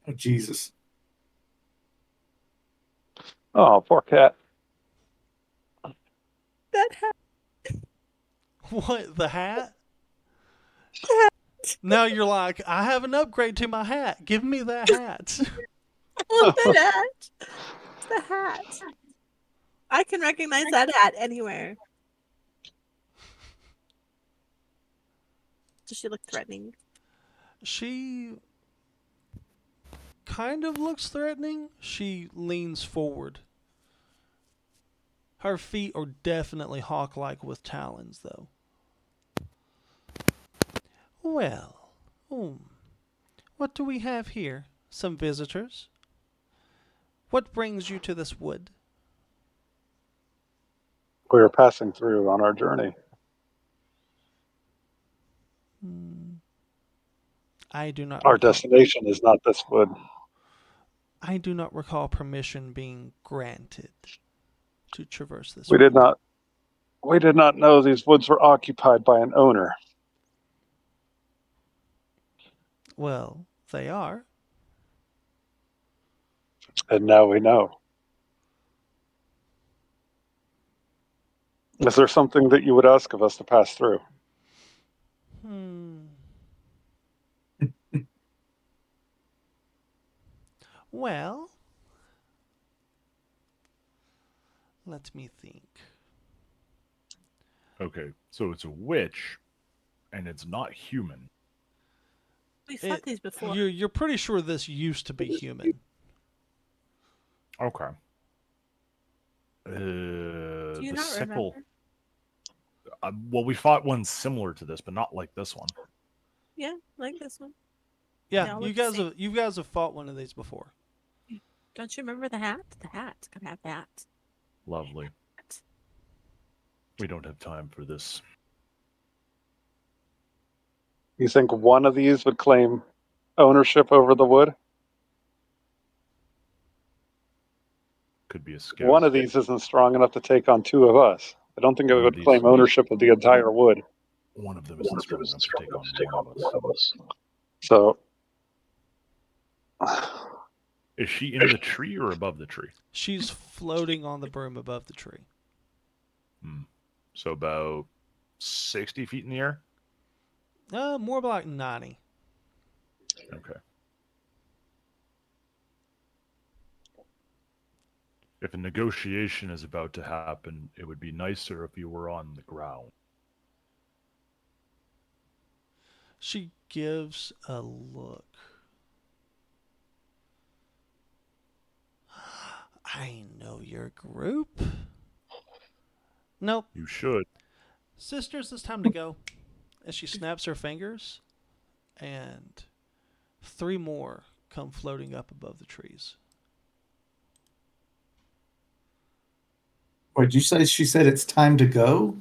Oh, Jesus. Oh, poor cat. That hat. What, the hat? Now you're like, I have an upgrade to my hat. Give me that hat. That hat. It's the hat. I can recognize that hat anywhere. Does she look threatening? She kind of looks threatening. She leans forward. Her feet are definitely hawk-like with talons, though. Well, what do we have here? Some visitors? What brings you to this wood? We were passing through on our journey. I do not Our recall. destination is not this wood. I do not recall permission being granted to traverse this We wood. did not know these woods were occupied by an owner. Well, they are. And now we know. Is there something that you would ask of us to pass through? Well, let me think. Okay, so it's a witch, and it's not human. We fought these before. You're pretty sure this used to be human. Okay. Do you The not sickle. remember? Well, we fought one similar to this, but not like this one. Yeah, like this one. Yeah, all you look the guys same. have fought one of these before. Don't you remember the hat? The hat. Gotta have that. Lovely. We don't have time for this. You think one of these would claim ownership over the wood? Could be a scout. One of these isn't strong enough to take on two of us. I don't think it One of would these- claim ownership of the entire wood. One of them isn't strong enough to take on one of us. So, Is she in the tree or above the tree? She's floating on the broom above the tree. So about 60 feet in the air? More like 90. Okay. If a negotiation is about to happen, it would be nicer if you were on the ground. She gives a look. I know your group. Nope. You should. Sisters, it's time to go. As she snaps her fingers, and 3 more come floating up above the trees. Wait, did you say she said it's time to go?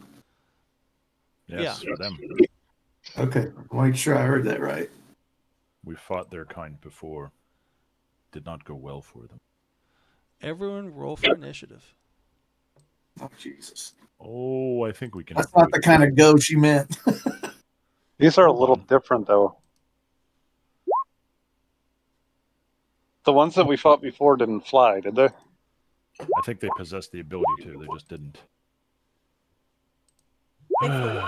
Yes, Yeah. for them. Okay, make sure I heard that right. We fought their kind before. Did not go well for them. Everyone roll for initiative. Oh, Jesus. Oh, I think we can. That's not the kind of go she meant. These are a Hold little on. different, though. The ones that we fought before didn't fly, did they? I think they possessed the ability to. They just didn't. They flew.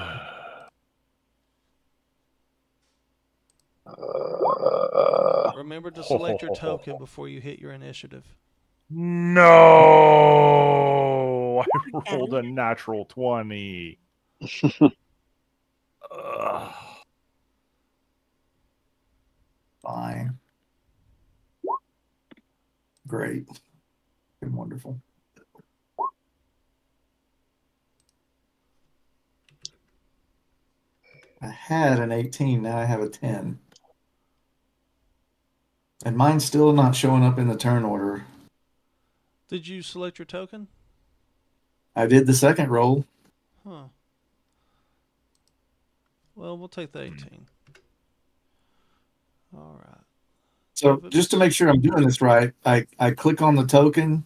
Remember to select your token before you hit your initiative. No! I rolled Again. a natural 20. Ugh. Fine. Great. And wonderful. I had an 18, now I have a 10. And mine's still not showing up in the turn order. Did you select your token? I did the second roll. Huh. Well, we'll take the 18. All right. So just to make sure I'm doing this right, I click on the token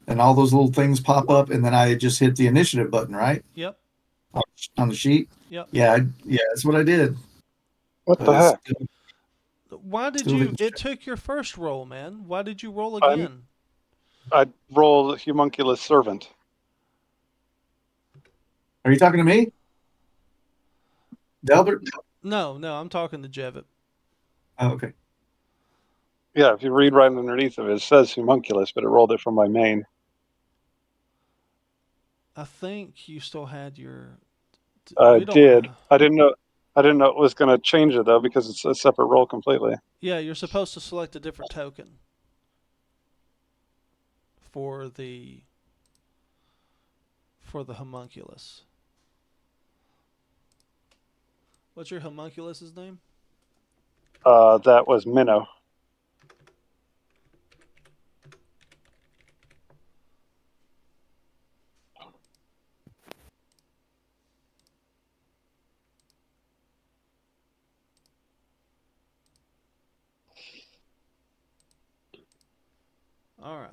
and all those little things pop up, and then I just hit the initiative button, right? Yep. On the sheet? Yep. Yeah, that's what I did. What the heck? Why did Still you? didn't It show. took your first roll, man. Why did you roll I'm- again? I rolled Homunculus Servant. Are you talking to me? Delbert? No, I'm talking to Jevit. Oh, okay. Yeah, if you read right underneath of it, it says Homunculus, but it rolled it from my main. I think you still had your. I we don't. did. I didn't know. I didn't know it was going to change it though, because it's a separate roll completely. Yeah, you're supposed to select a different token for the homunculus. What's your homunculus's name? That was Minnow. All right.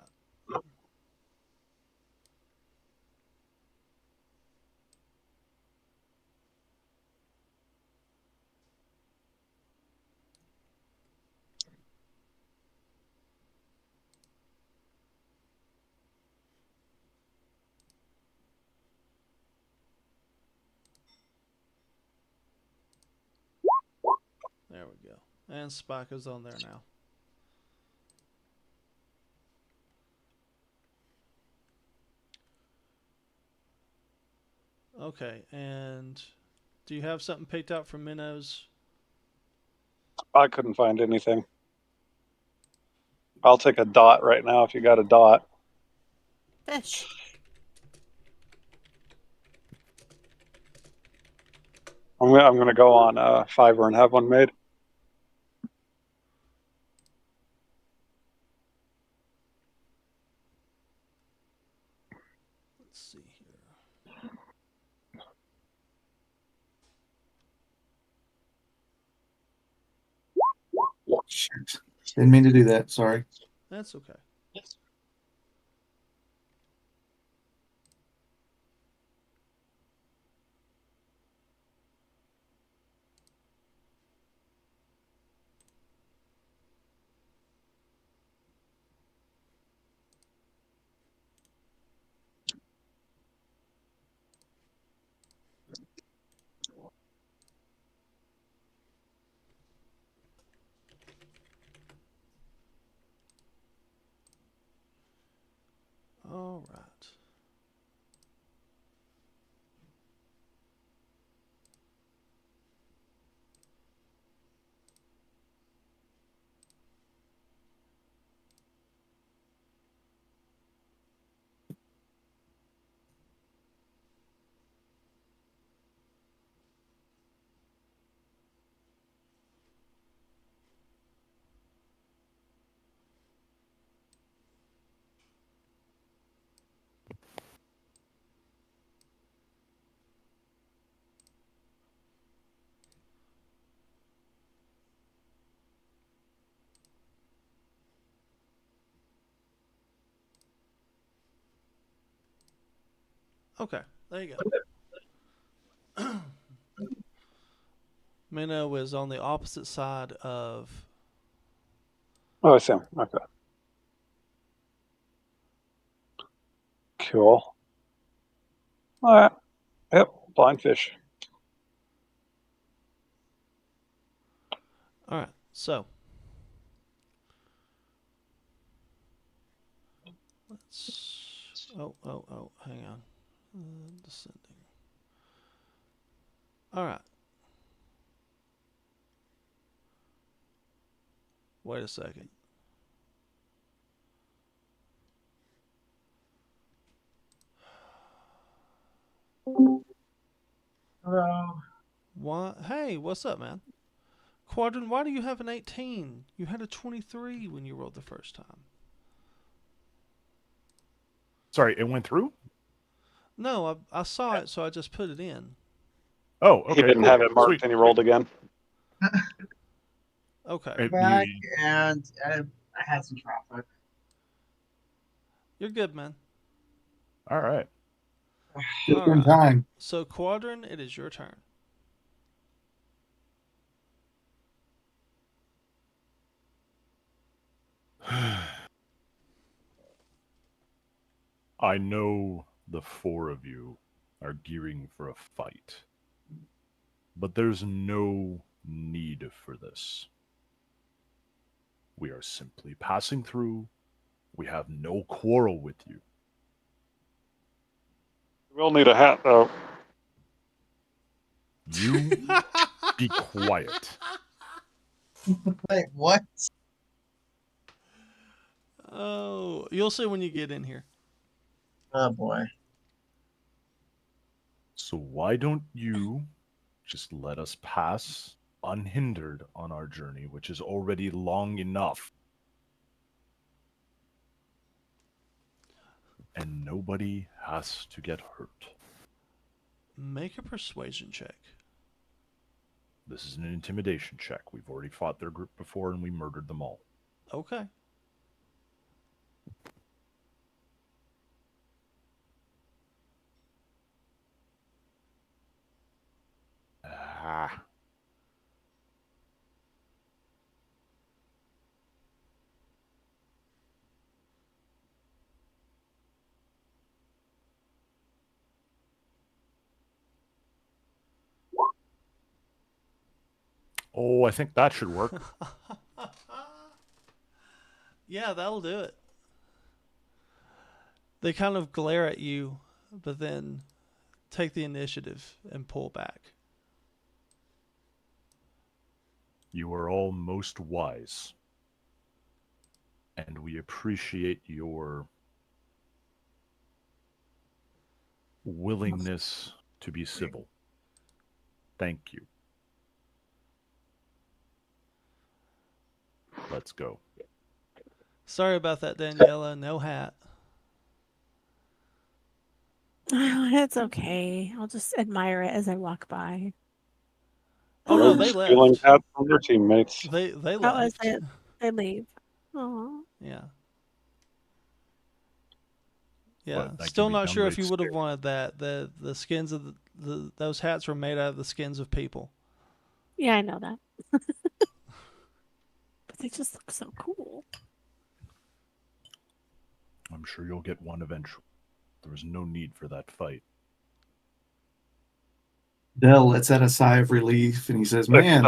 There we go. And Spike is on there now. Okay, and do you have something picked out for Minnows? I couldn't find anything. I'll take a dot right now if you got a dot. Fish. I'm gonna go on Fiverr and have one made. Let's see here. Shoot. Didn't mean to do that. Sorry. That's okay. Okay, there you go. Minnow is on the opposite side of. Oh, I see. Okay. Cool. All right. Yep. Blind fish. All right, so let's. Oh, hang on. Descending. All right. Wait a second. Hello. Why? Hey, what's up, man? Quadrant, why do you have an 18? You had a 23 when you rolled the first time. Sorry, it went through? No, I saw it, so I just put it in. Oh, okay. He didn't cool. have it marked Sweet. and he rolled again. Okay, It- Back, you- and I had some traffic. you're good, man. all right. Just All in right. time. So, Quadrant, it is your turn. I know the four of you are gearing for a fight, but there's no need for this. We are simply passing through. We have no quarrel with you. We'll need a hat, though. You be quiet. Wait, what? Oh, you'll see when you get in here. Oh boy. So why don't you just let us pass unhindered on our journey, which is already long enough? And nobody has to get hurt. Make a persuasion check. This is an intimidation check. We've already fought their group before and we murdered them all. Okay. Ah. Oh, I think that should work. Yeah, that'll do it. They kind of glare at you, but then take the initiative and pull back. You are all most wise. And we appreciate your willingness to be civil. Thank you. Let's go. Sorry about that, Daniela. No hat. It's okay. I'll just admire it as I walk by. Oh no, Rogue they stealing left. hats from their teammates. They How is left. it? They leave. Oh, Yeah. Yeah. But that Still can be not sure if downright you would have scary. wanted that. The skins of those hats were made out of the skins of people. yeah, I know that. But they just look so cool. I'm sure you'll get one eventually. There was no need for that fight. Dell lets out a sigh of relief and he says, Like, Man,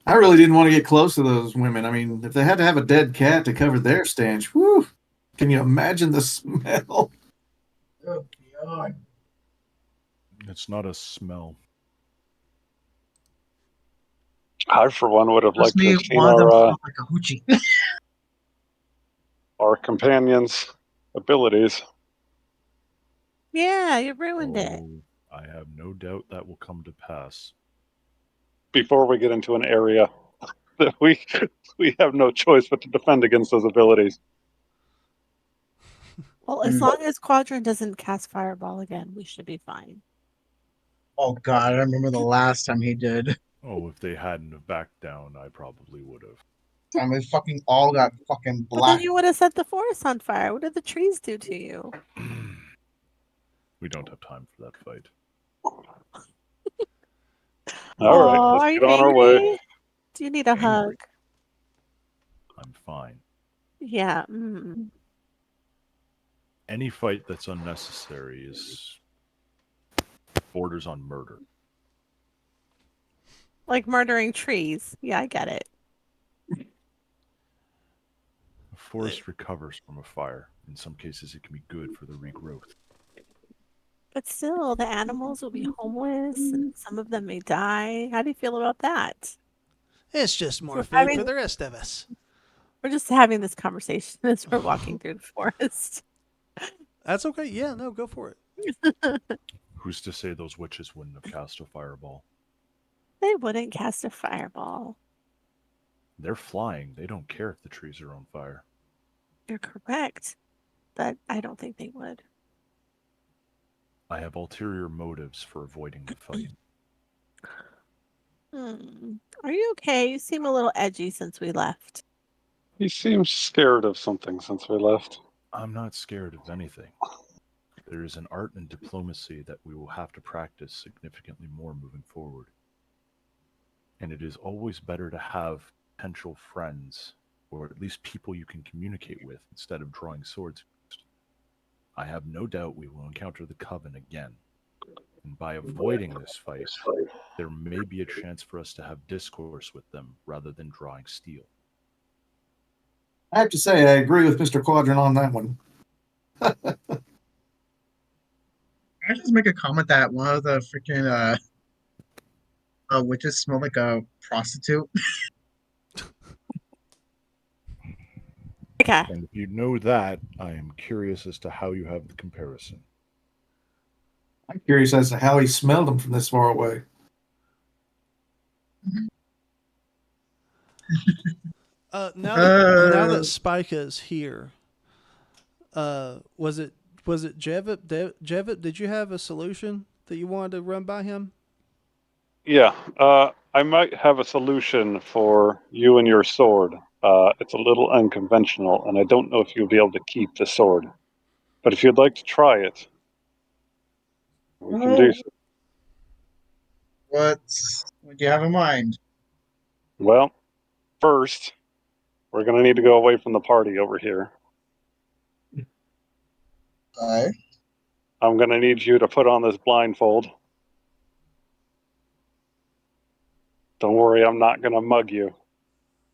I really didn't want to get close to those women. I mean, if they had to have a dead cat to cover their stench, whew, can you imagine the smell? Oh god. It's not a smell. I, for one, would have liked Trust to me, have seen one of them smelled like a hoochie. our companions' abilities. Yeah, you ruined it. Oh, I have no doubt that will come to pass. Before we get into an area that we have no choice but to defend against those abilities. Well, as long as Quadrant doesn't cast Fireball again, we should be fine. Oh god, I remember the last time he did. Oh, if they hadn't have backed down, I probably would have. Time we fucking all got fucking But black. then you would have set the forest on fire. What did the trees do to you? We don't have time for that fight. All right, Aw, let's are you get on our way. angry? Do you need a hug? I'm fine. Yeah. Any fight that's unnecessary is borders on murder. Like murdering trees. Yeah, I get it. A forest recovers from a fire. In some cases, it can be good for the regrowth. But still, the animals will be homeless and some of them may die. How do you feel about that? It's just more We're food for having- the rest of us. We're just having this conversation as we're walking through the forest. That's okay. Yeah, no, go for it. Who's to say those witches wouldn't have cast a fireball? They wouldn't cast a fireball. They're flying. They don't care if the trees are on fire. You're correct, but I don't think they would. I have ulterior motives for avoiding the fight. Are you okay? You seem a little edgy since we left. He seems scared of something since we left. I'm not scared of anything. There is an art and diplomacy that we will have to practice significantly more moving forward. And it is always better to have potential friends, or at least people you can communicate with, instead of drawing swords. I have no doubt we will encounter the Coven again. And by avoiding this fight, there may be a chance for us to have discourse with them rather than drawing steel. I have to say, I agree with Mr. Quadrant on that one. Can I just make a comment that one of the freaking witches smell like a prostitute? Okay. And if you know that, I am curious as to how you have the comparison. I'm curious as to how he smelled them from this far away. Now that Spike is here, was it Jevit? Jevit, did you have a solution that you wanted to run by him? Yeah, I might have a solution for you and your sword. It's a little unconventional, and I don't know if you'll be able to keep the sword. But if you'd like to try it, we can do so. What do you have in mind? Well, first, we're going to need to go away from the party over here. I'm going to need you to put on this blindfold. Don't worry, I'm not going to mug you.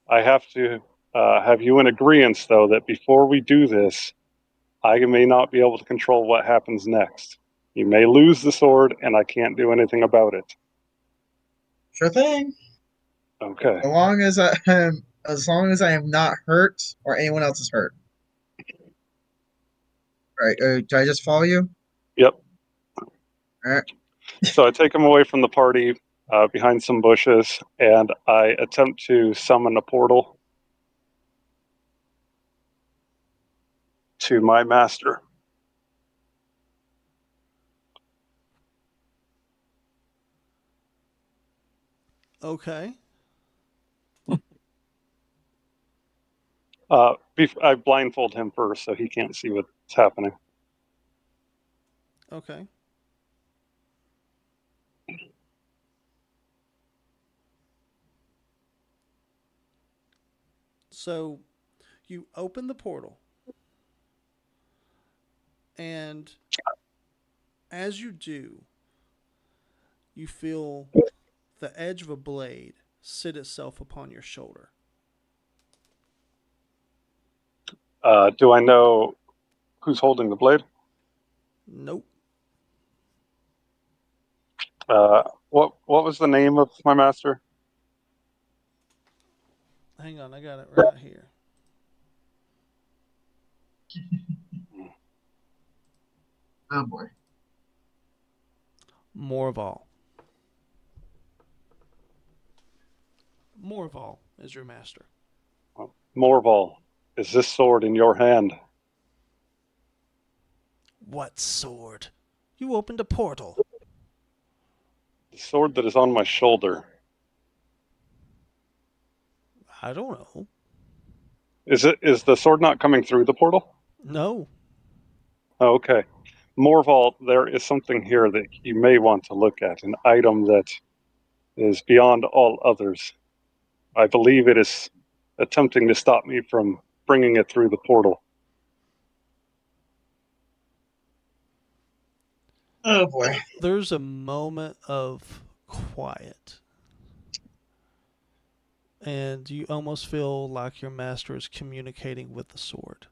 I have to have you in agreement, though, that before we do this, I may not be able to control what happens next. You may lose the sword, and I can't do anything about it. Sure thing. Okay. As long as I am not hurt or anyone else is hurt. Right? Do I just follow you? Yep. All right. So I take him away from the party behind some bushes, and I attempt to summon a portal to my master. Okay. I blindfold him first so he can't see what's happening. Okay. So you open the portal, and as you do, you feel the edge of a blade sit itself upon your shoulder. Do I know who's holding the blade? Nope. What was the name of my master? Hang on, I got it right here. Oh boy. Morval. Morval is your master. Morval. Is this sword in your hand? What sword? You opened a portal. The sword that is on my shoulder. I don't know. Is the sword not coming through the portal? No. Oh, okay. Morval, there is something here that you may want to look at, an item that is beyond all others. I believe it is attempting to stop me from bringing it through the portal. Oh boy. There's a moment of quiet, and you almost feel like your master is communicating with the sword.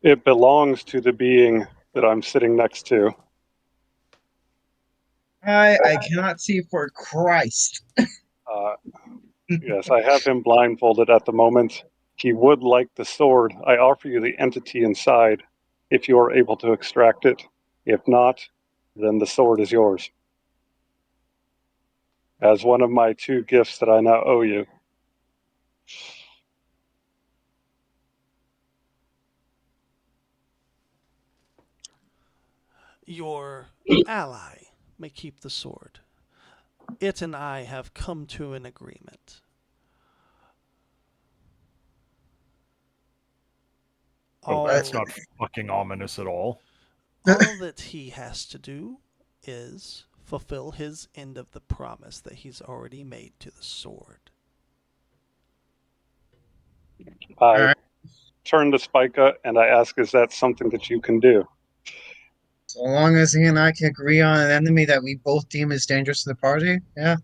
It belongs to the being that I'm sitting next to. I cannot see for Christ. Uh, yes, I have him blindfolded at the moment. He would like the sword. I offer you the entity inside if you are able to extract it. If not, then the sword is yours. As one of my 2 gifts that I now owe you. Your ally may keep the sword. It and I have come to an agreement. Oh, All, that's not fucking ominous at all. all that he has to do is fulfill his end of the promise that he's already made to the sword. I Alright. turn to Spica and I ask, is that something that you can do? So long as he and I can agree on an enemy that we both deem is dangerous to the party, yeah.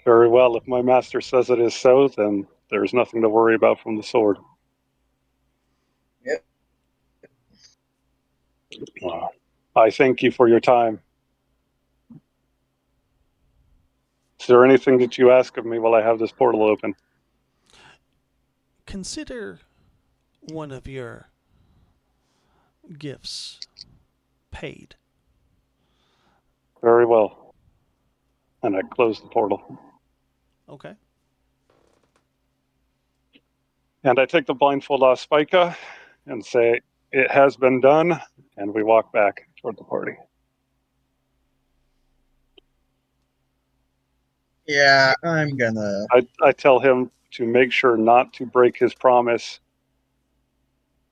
Very well. If my master says it is so, then there's nothing to worry about from the sword. Yep. Wow. I thank you for your time. Is there anything that you ask of me while I have this portal open? Consider one of your gifts paid. Very well. And I close the portal. Okay. And I take the blindfold off Spica and say, it has been done. And we walk back toward the party. Yeah, I'm gonna. I tell him to make sure not to break his promise,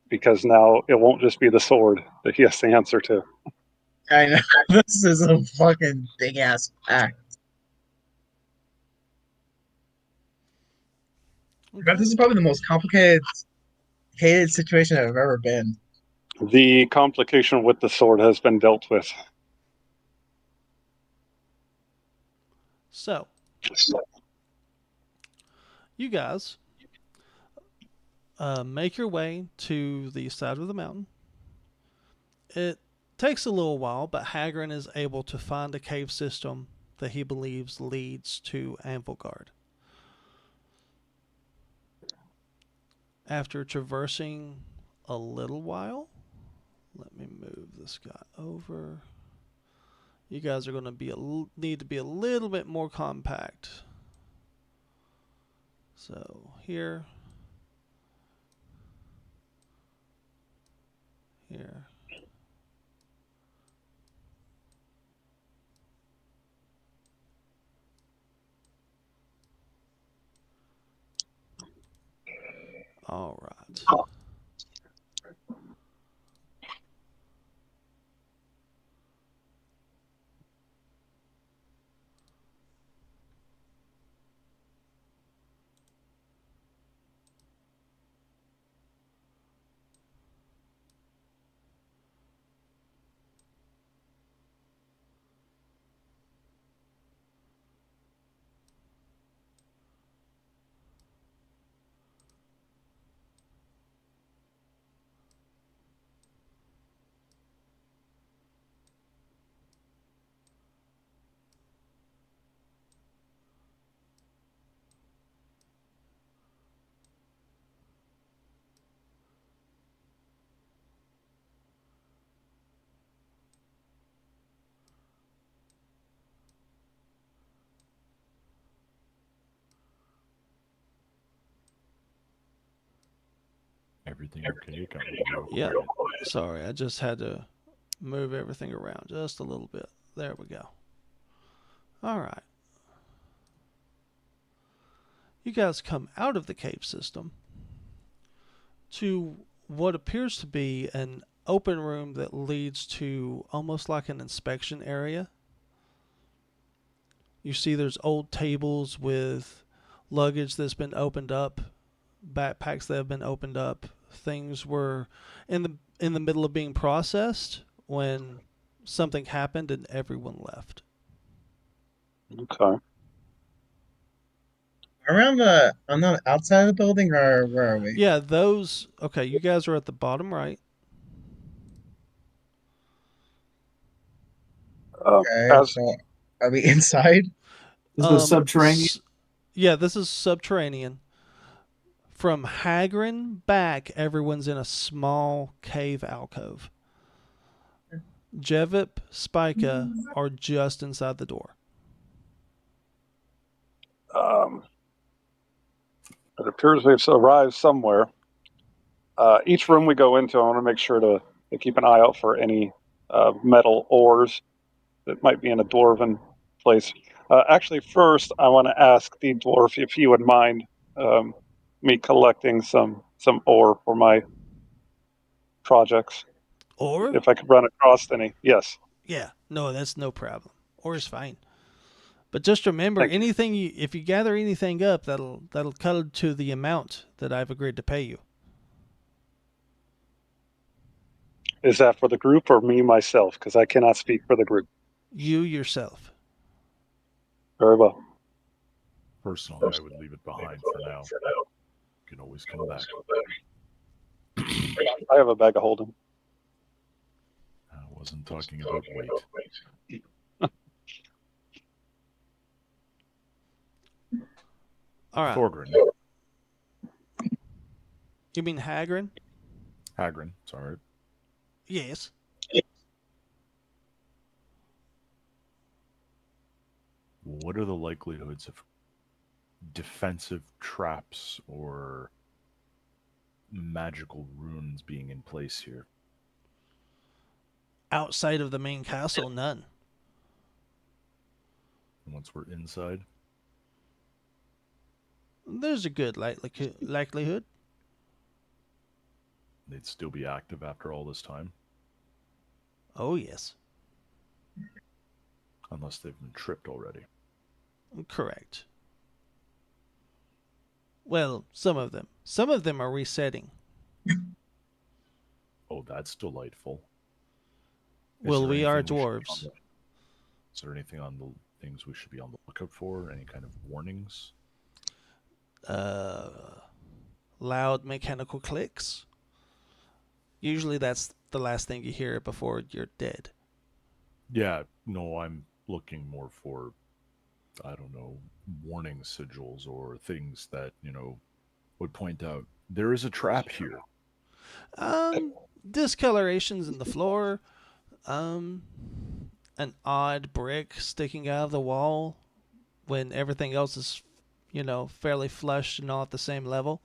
because now it won't just be the sword that he has to answer to. I know. This is a fucking big ass pack. But this is probably the most complicated situation I've ever been. The complication with the sword has been dealt with. So, you guys make your way to the side of the mountain. It takes a little while, but Haggrin is able to find a cave system that he believes leads to Anvilguard. After traversing a little while, let me move this guy over. You guys are going to need to be a little bit more compact. So here, here. All right. Everything okay? Got real Yeah. quiet. Sorry, I just had to move everything around just a little bit. There we go. All right. You guys come out of the cave system to what appears to be an open room that leads to almost like an inspection area. You see there's old tables with luggage that's been opened up, backpacks that have been opened up. Things were in the middle of being processed when something happened and everyone left. Okay. Around on the outside of the building, or where are we? Yeah, those. Okay, you guys are at the bottom right. Okay, As so are we inside? This is subterranean. Yeah, this is subterranean. From Haggrin back, everyone's in a small cave alcove. Jevip, Spica are just inside the door. It appears we've arrived somewhere. Each room we go into, I want to make sure to keep an eye out for any metal ores that might be in a dwarven place. Actually, first, I want to ask the dwarf if he would mind me collecting some ore for my projects. Or? If I could run across any, yes. Yeah, no, that's no problem. Or is fine. But just remember, Thank you. anything if you gather anything up, that'll cut to the amount that I've agreed to pay you. Is that for the group or me myself? Because I cannot speak for the group. You yourself. Very well. Personally, I would leave it behind for now. You can always come back. I have a bag of holding. I wasn't talking about weight. All right. Thorgrin. You mean Haggrin? Haggrin, sorry. Yes. What are the likelihoods of defensive traps or magical runes being in place here? Outside of the main castle, none. Once we're inside, There's a good likelihood. they'd still be active after all this time, Oh, yes. unless they've been tripped already. Correct. Well, some of them. Some of them are resetting. Oh, that's delightful. Well, we are dwarves. Is there anything on the things we should be on the lookout for? Any kind of warnings? Loud mechanical clicks. Usually that's the last thing you hear before you're dead. Yeah, no, I'm looking more for, I don't know, warning sigils or things that, would point out there is a trap here. Discolorations in the floor. An odd brick sticking out of the wall when everything else is, fairly flush and all at the same level.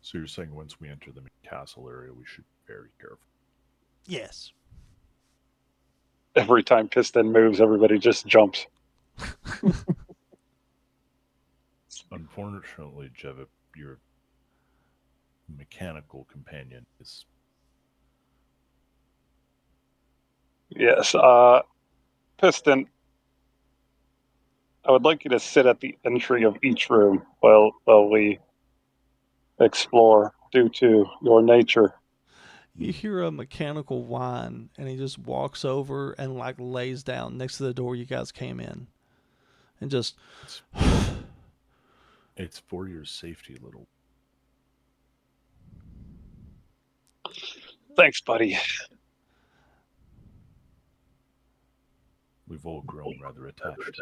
So you're saying once we enter the castle area, we should be very careful. Yes. Every time Piston moves, everybody just jumps. Unfortunately, Jevip, your mechanical companion is... Yes. Piston, I would like you to sit at the entry of each room while we explore due to your nature. You hear a mechanical whine, and he just walks over and lays down next to the door you guys came in, and just. It's for your safety, little. Thanks, buddy. We've all grown rather attached.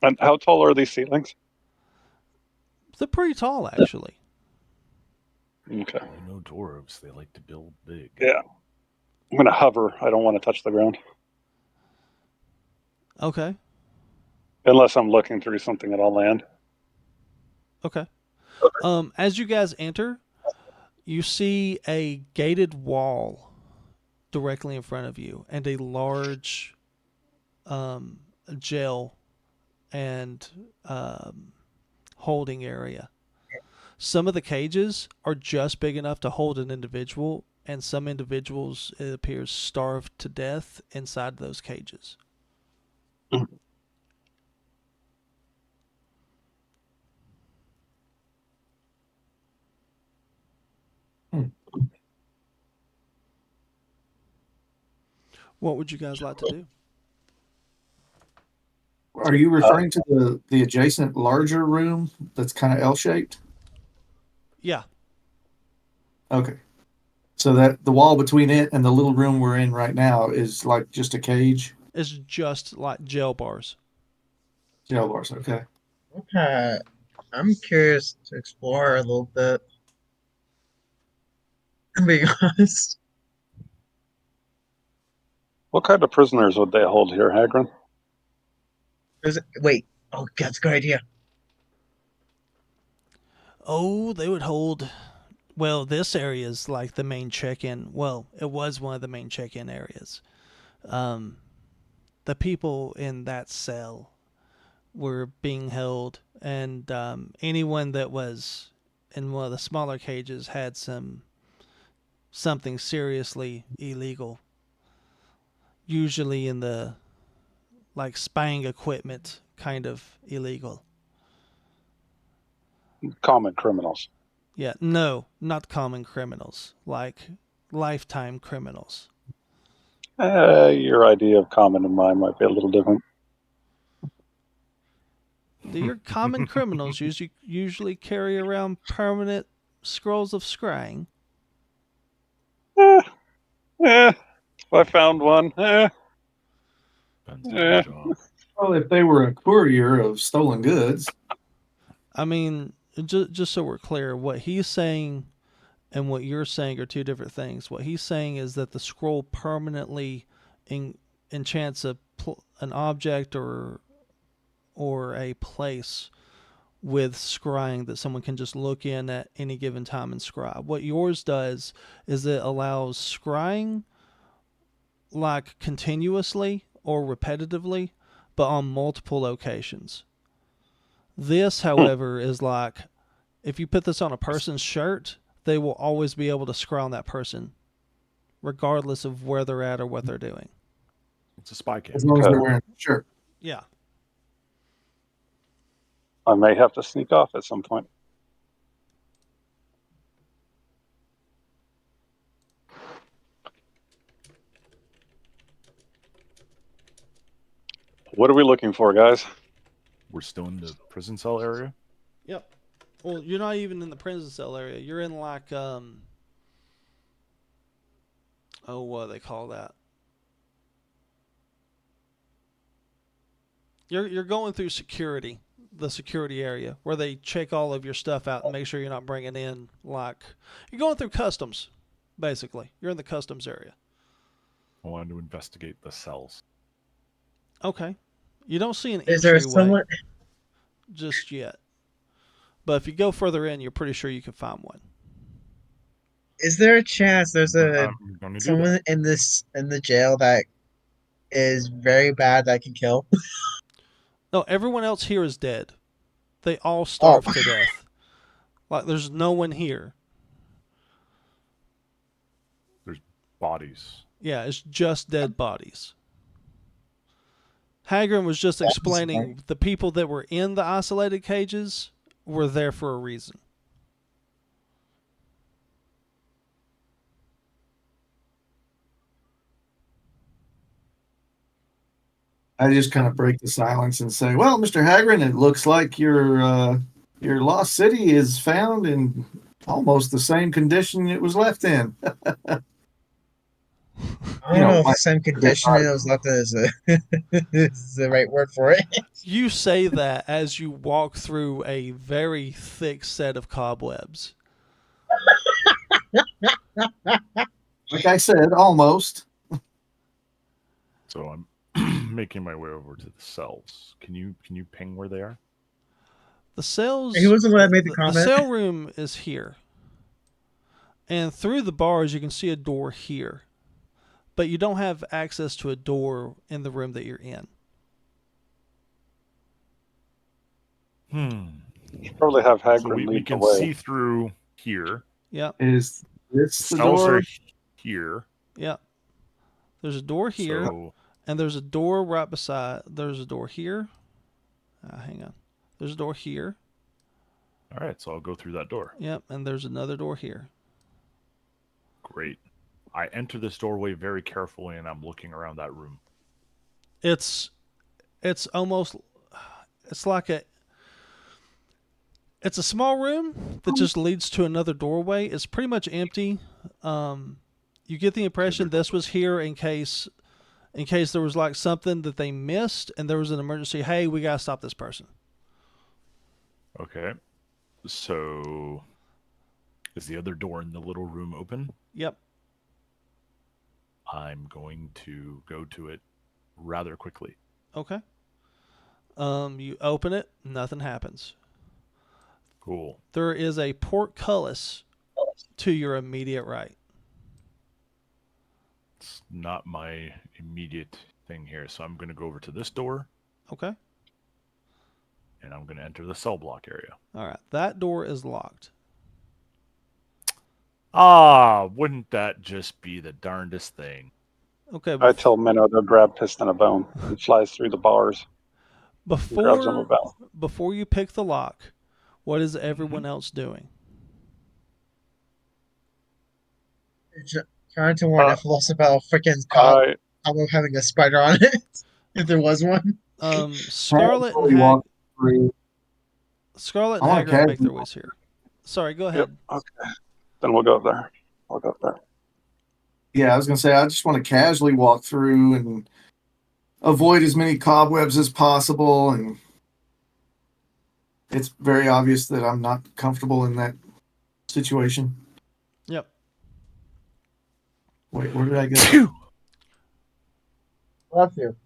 And how tall are these ceilings? They're pretty tall, actually. Okay. You know dwarves, they like to build big. Yeah. I'm going to hover. I don't want to touch the ground. Okay. Unless I'm looking through something that I'll land. Okay. As you guys enter, you see a gated wall directly in front of you and a large jail and holding area. Some of the cages are just big enough to hold an individual, and some individuals, it appears, starved to death inside those cages. What would you guys like to do? Are you referring to the adjacent larger room that's kind of L-shaped? Yeah. Okay. So that the wall between it and the little room we're in right now is like just a cage? It's just like jail bars. Jail bars, okay. Okay. I'm curious to explore a little bit. To be honest. What kind of prisoners would they hold here, Haggrin? Wait. Oh, that's a good idea. Oh, they would hold. Well, this area is like the main check-in. Well, it was one of the main check-in areas. The people in that cell were being held, and anyone that was in one of the smaller cages had something seriously illegal. Usually in the like spying equipment kind of illegal. Common criminals. Yeah, no, not common criminals, like lifetime criminals. Your idea of common and mine might be a little different. Your common criminals usually carry around permanent scrolls of scrying. If I found one. Depends on the job. Well, if they were a courier of stolen goods. I mean, just so we're clear, what he's saying and what you're saying are two different things. What he's saying is that the scroll permanently enchants an object or a place with scrying that someone can just look in at any given time and scry. What yours does is it allows scrying like continuously or repetitively, but on multiple locations. This, however, is like if you put this on a person's shirt, they will always be able to scry on that person, regardless of where they're at or what they're doing. It's a spy cam. As long as they're wearing a shirt. Yeah. I may have to sneak off at some point. What are we looking for, guys? We're still in the prison cell area. Yep. Well, you're not even in the prison cell area. You're in like what do they call that? You're going through security, the security area where they check all of your stuff out and make sure you're not bringing in like you're going through customs, basically. You're in the customs area. I wanted to investigate the cells. Okay. You don't see an Is there entryway someone? just yet. But if you go further in, you're pretty sure you can find one. Is there a chance there's I'm gonna do someone that. in the jail that is very bad that can kill? No, everyone else here is dead. They all starved to death. Like, there's no one here. There's bodies. Yeah, it's just dead bodies. Haggrin was just explaining the people that were in the isolated cages were there for a reason. I just kind of break the silence and say, "Well, Mr. Haggrin, it looks like your lost city is found in almost the same condition it was left in." I don't know if the same condition it was left as is the right word for it. You say that as you walk through a very thick set of cobwebs. Like I said, almost. So I'm making my way over to the cells. Can you ping where they are? The cells. He wasn't the one that made the comment. The cell room is here. And through the bars, you can see a door here. But you don't have access to a door in the room that you're in. Should probably have So Haggrin we lead the can way. see through here. Yep. Is this The the cells door? are here. Yep. There's a door here, So and there's a door right beside. There's a door here. Hang on. There's a door here. all right, so I'll go through that door. Yep, and there's another door here. Great. I enter this doorway very carefully, and I'm looking around that room. It's almost it's like it's a small room that just leads to another doorway. It's pretty much empty. You get the impression this was here in case there was like something that they missed and there was an emergency. Hey, we gotta stop this person. Okay. So is the other door in the little room open? Yep. I'm going to go to it rather quickly. Okay. You open it, nothing happens. Cool. There is a portcullis to your immediate right. It's not my immediate thing here, so I'm going to go over to this door, Okay. and I'm going to enter the cell block area. All right. That door is locked. Wouldn't that just be the darndest thing? Okay. I tell Minnow to grab Piston a bone. He flies through the bars. He grabs him a bone. Before you pick the lock, what is everyone else doing? Trying to warn Ephilos about freaking cobweb having a spider on it, if there was one. Scarlett Probably and walk through. Scarlett I and wanna Haggrin make casually their ways here. Sorry, go ahead. Yep. Okay. Then we'll go up there. I'll go up there. Yeah, I was gonna say I just want to casually walk through and avoid as many cobwebs as possible, and it's very obvious that I'm not comfortable in that situation. Yep. Wait, where did I go? Love you.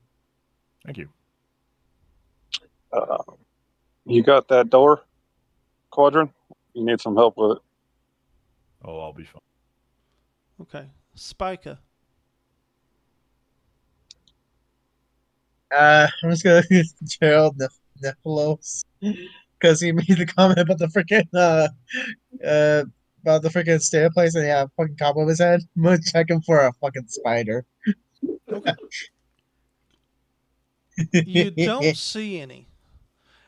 Thank you. You got that door, Quadrant? You need some help with it. Oh, I'll be fine. Okay. Spica. I'm just gonna use Gerald Nephilos because he made the comment about the freaking about the freaking stair place and he had a fucking cobweb on his head. I'm gonna check him for a fucking spider. Okay. You don't see any.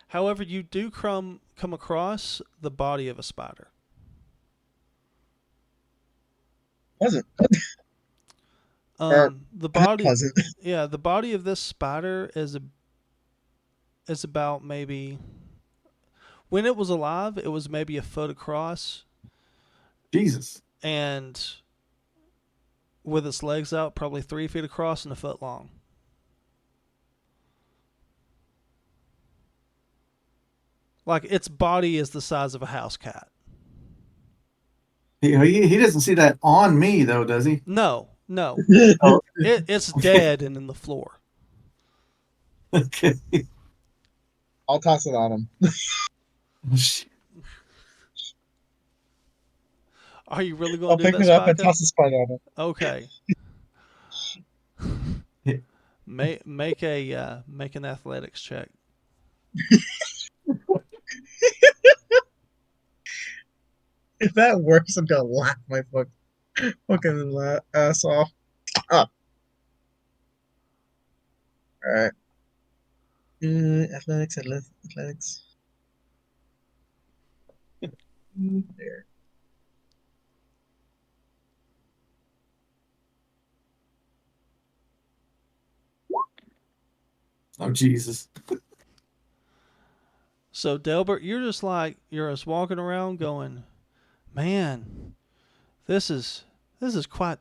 However, you do come across the body of a spider. Wasn't The body, pleasant. yeah, the body of this spider is about maybe, when it was alive, it was maybe a foot across, Jesus. and with its legs out, probably 3 feet across and a foot long. Like its body is the size of a house cat. He doesn't see that on me though, does he? No, no, Oh, it's dead and in the floor. okay. I'll toss it on him. Are you really I'll going to pick do it that, up and Spica? toss the spider on him. Okay. Make an athletics check. If that works, I'm gonna laugh my fucking ass off. Up. All right. Athletics. There. Oh Jesus. So Delbert, you're just walking around going, man, this is quite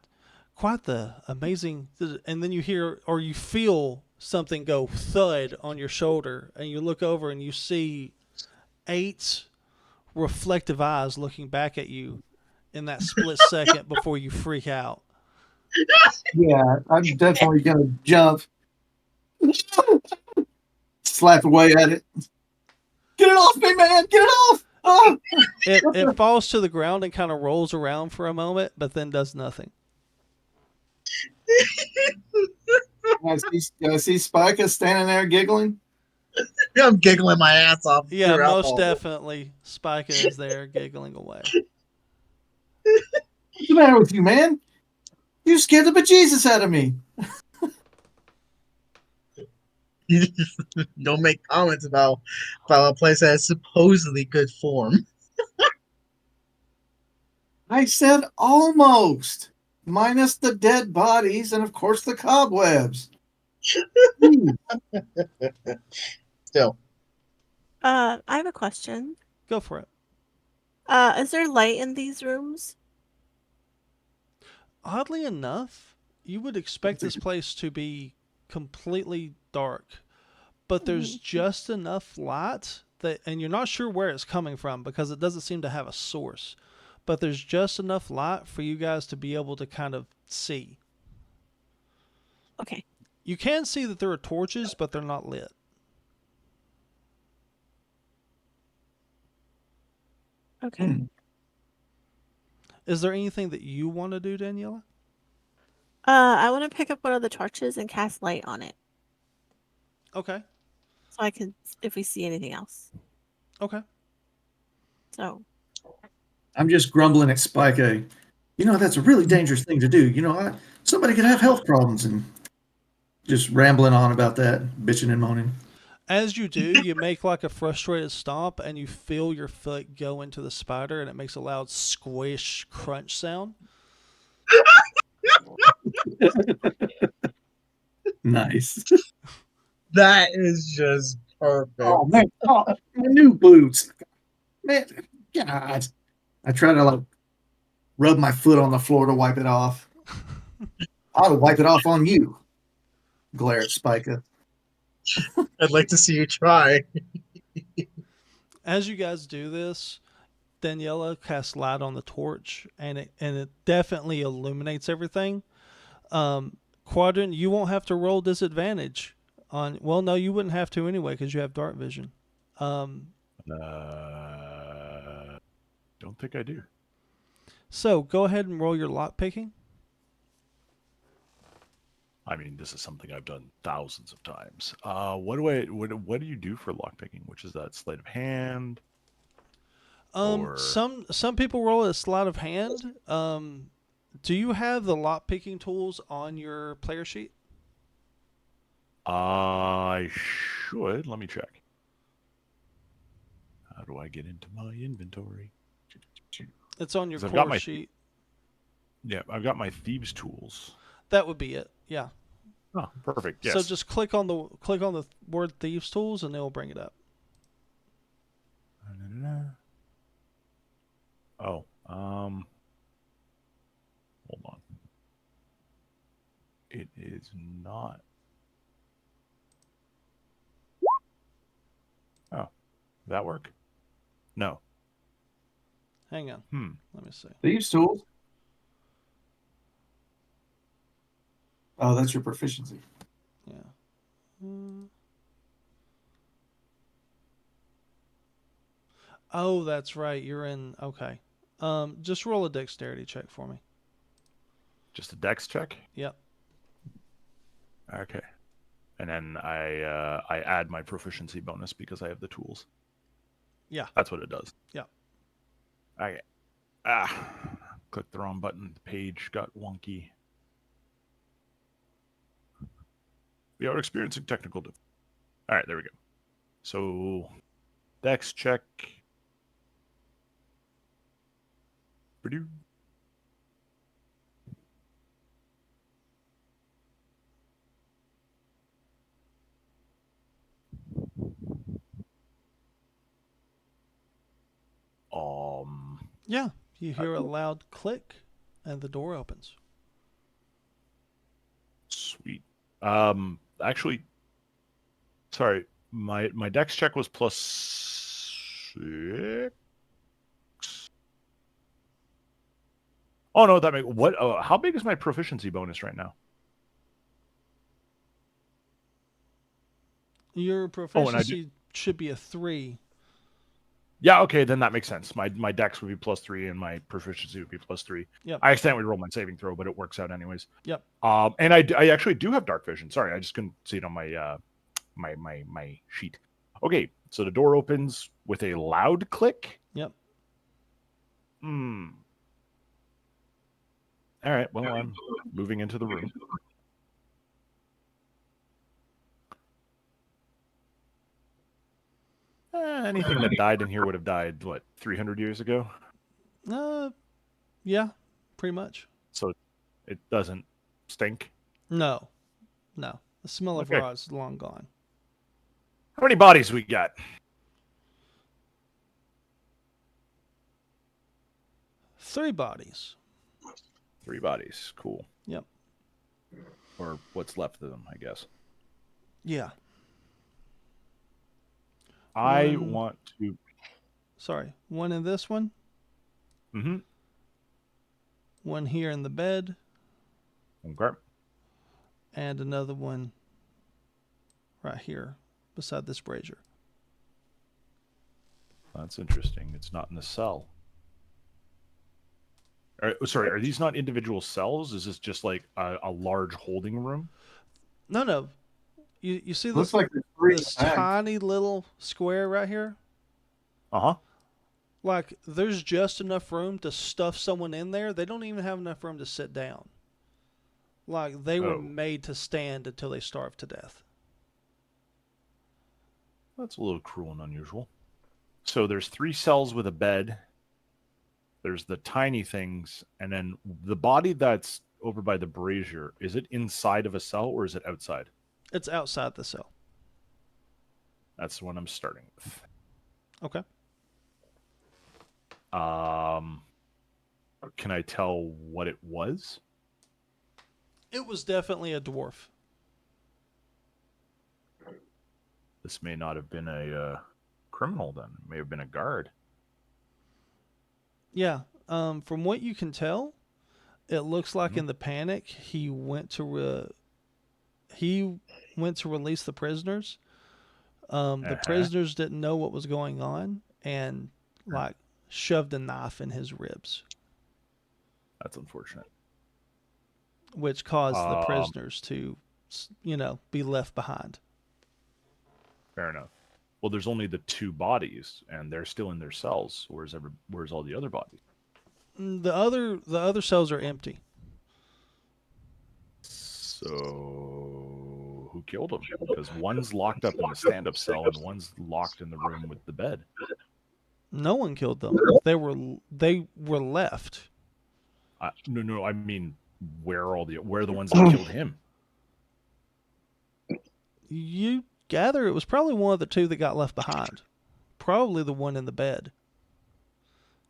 the amazing. And then you hear or you feel something go thud on your shoulder, and you look over and you see 8 reflective eyes looking back at you in that split second before you freak out. Yeah, I'm definitely gonna jump. Slap away at it. Get it off me, man! Get it off! Oh! It falls to the ground and kind of rolls around for a moment, but then does nothing. I see Spica standing there giggling. I'm giggling my ass off. Yeah, throughout most all this. definitely. Spica is there giggling away. What's the matter with you, man? You scared the bejesus out of me. Don't make comments about a place that has supposedly good form. I said almost. Minus the dead bodies and, of course, the cobwebs. Still, I have a question. Go for it. Is there light in these rooms? Oddly enough, you would expect this place to be completely dark, but there's just enough light that, and you're not sure where it's coming from because it doesn't seem to have a source, but there's just enough light for you guys to be able to kind of see. Okay. You can see that there are torches, but they're not lit. Okay. Is there anything that you want to do, Daniela? I want to pick up one of the torches and cast light on it, Okay. so I can, if we see anything else. Okay. So. I'm just grumbling at Spica. That's a really dangerous thing to do. Somebody could have health problems and just rambling on about that, bitching and moaning. As you do, you make like a frustrated stomp and you feel your foot go into the spider and it makes a loud squish crunch sound. Nice. that is just perfect. Oh, man. Oh, my new boots. Man, God. I try to rub my foot on the floor to wipe it off. I'll wipe it off on you. Glare at Spica. I'd like to see you try. As you guys do this, Daniela casts light on the torch and it definitely illuminates everything. Quadrant, you won't have to roll disadvantage on. Well, no, you wouldn't have to anyway because you have dark vision. Don't think I do. So go ahead and roll your lock picking. I mean, this is something I've done thousands of times. What do you do for lockpicking? Which is that sleight of hand? Or... Some people roll a sleight of hand. Do you have the lock picking tools on your player sheet? I should. Let me check. How do I get into my inventory? It's on your 'Cause I've core got my- sheet. Yeah, I've got my thieves' tools. That would be it. Yeah. Oh, perfect. Yes. So just click on the word thieves tools and it'll bring it up. Oh, hold on. It is not. Oh, did that work? No. Hang on. Let me see. Thieves' tools? Oh, that's your proficiency. Yeah. Oh, that's right. You're in. Okay. Just roll a dexterity check for me. Just a dex check? Yep. Okay. And then I add my proficiency bonus because I have the tools. Yeah. That's what it does. Yeah. Okay. Clicked the wrong button. The page got wonky. We are experiencing technical difficulty. All right, there we go. So, dex check. Purdue. Yeah. You hear a loud click, and the door opens. Sweet. Actually, sorry. My dex check was +6. Oh no, that make what? How big is my proficiency bonus right now? Your proficiency should be a 3. Yeah, okay, then that makes sense. My dex would be +3 and my proficiency would be +3. Yep. I accidentally rolled my saving throw, but it works out anyways. Yep. And I actually do have dark vision. Sorry, I just couldn't see it on my my sheet. Okay, so the door opens with a loud click. Yep. Hmm. All right, well, I'm moving into the room. Anything that died in here would have died, what, 300 years ago? Yeah, pretty much. So it doesn't stink. No. The smell of Okay. rot is long gone. How many bodies we got? 3 bodies. 3 bodies. Cool. Yep. Or what's left of them, I guess. Yeah. I One- want to. Sorry. One in this one. Mm-hmm. One here in the bed. Okay. And another one right here beside this brazier. That's interesting. It's not in the cell. Sorry, are these not individual cells? Is this just like a large holding room? No. You see Looks this, like there's 3 this in the bag. tiny little square right here? Uh-huh. Like, there's just enough room to stuff someone in there. They don't even have enough room to sit down. Like, they were Oh. made to stand until they starved to death. That's a little cruel and unusual. So there's 3 cells with a bed. There's the tiny things, and then the body that's over by the brazier, is it inside of a cell or is it outside? It's outside the cell. That's the one I'm starting with. Okay. Can I tell what it was? It was definitely a dwarf. This may not have been a criminal then. It may have been a guard. Yeah. From what you can tell, it looks like in the panic he went to release the prisoners. The prisoners didn't know what was going on and like shoved a knife in his ribs, That's unfortunate. which caused the prisoners to, be left behind. Fair enough. Well, there's only the 2 bodies, and they're still in their cells. Where's all the other bodies? The other cells are empty. So who killed them? Because one's locked up in the stand-up cell, and one's locked in the room with the bed. No one killed them. They were left. No. I mean, where are the ones that killed him? You gather it was probably one of the 2 that got left behind. Probably the one in the bed.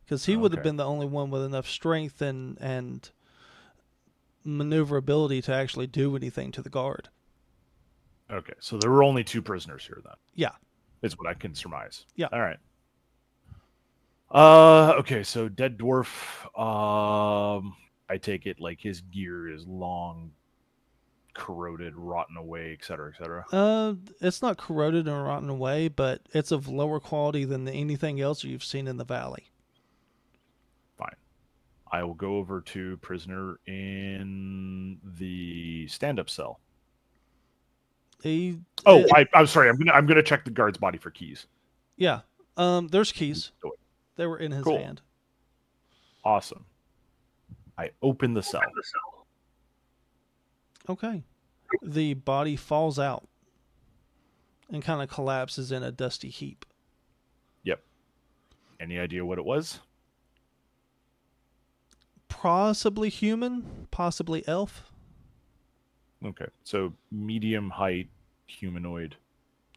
Because he would have Okay. been the only one with enough strength and maneuverability to actually do anything to the guard. Okay, so there were only 2 prisoners here then. Yeah. Is what I can surmise. Yeah. All right. Okay, so dead dwarf. I take it like his gear is long, corroded, rotten away, etc., etc. It's not corroded and rotten away, but it's of lower quality than anything else you've seen in the valley. Fine. I will go over to prisoner in the stand-up cell. I'm sorry. I'm gonna check the guard's body for keys. Yeah. There's keys. Do it. They were in his Cool. hand. Awesome. I open the cell. Okay. The body falls out and kind of collapses in a dusty heap. Yep. Any idea what it was? Possibly human, possibly elf. Okay, so medium height humanoid.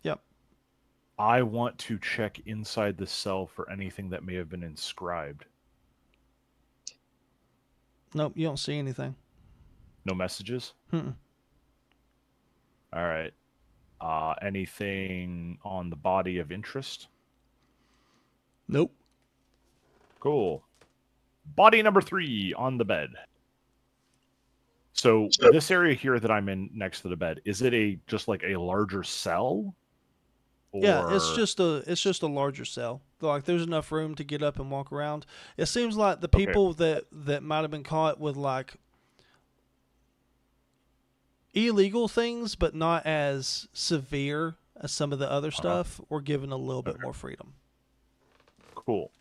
Yep. I want to check inside the cell for anything that may have been inscribed. Nope, you don't see anything. No messages? Mm-mm. All right. Anything on the body of interest? Nope. Cool. Body number 3 on the bed. So this area here that I'm in next to the bed, is it just like a larger cell? Or... Yeah, it's just a larger cell. Like there's enough room to get up and walk around. It seems like the people that might have been caught with like illegal things, but not as severe as some of the other Uh-huh. stuff were given a little bit Okay. more freedom. Cool.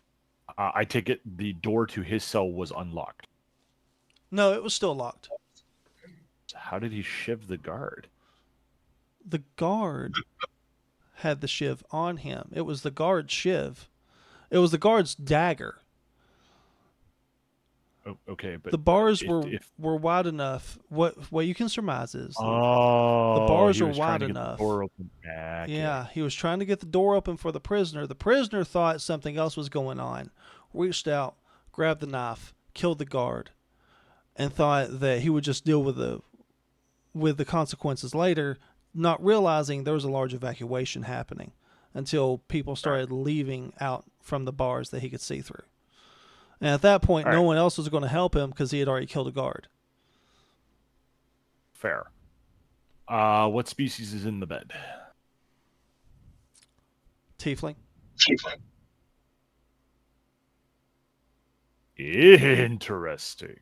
I take it the door to his cell was unlocked. No, it was still locked. So how did he shiv the guard? The guard had the shiv on him. It was the guard's shiv. It was the guard's dagger. Oh, okay, but The bars if, were wide enough. What you can surmise is the oh, bars he are was trying wide to get the enough. door open. Okay. Yeah, he was trying to get the door open for the prisoner. The prisoner thought something else was going on, reached out, grabbed the knife, killed the guard, and thought that he would just deal with the consequences later, not realizing there was a large evacuation happening until people started leaving out from the bars that he could see through. And at that point, All no right. one else was going to help him because he had already killed a guard. Fair. What species is in the bed? Tiefling. Interesting.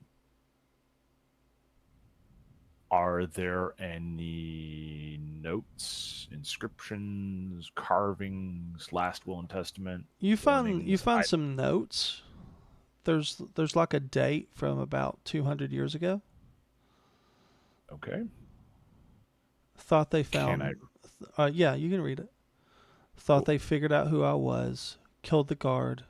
Are there any notes, inscriptions, carvings, last will and testament? You find warnings? some notes. There's like a date from about 200 years ago. Okay. Thought they Can found. I? Yeah, you can read it. Thought Cool. they figured out who I was. Killed the guard.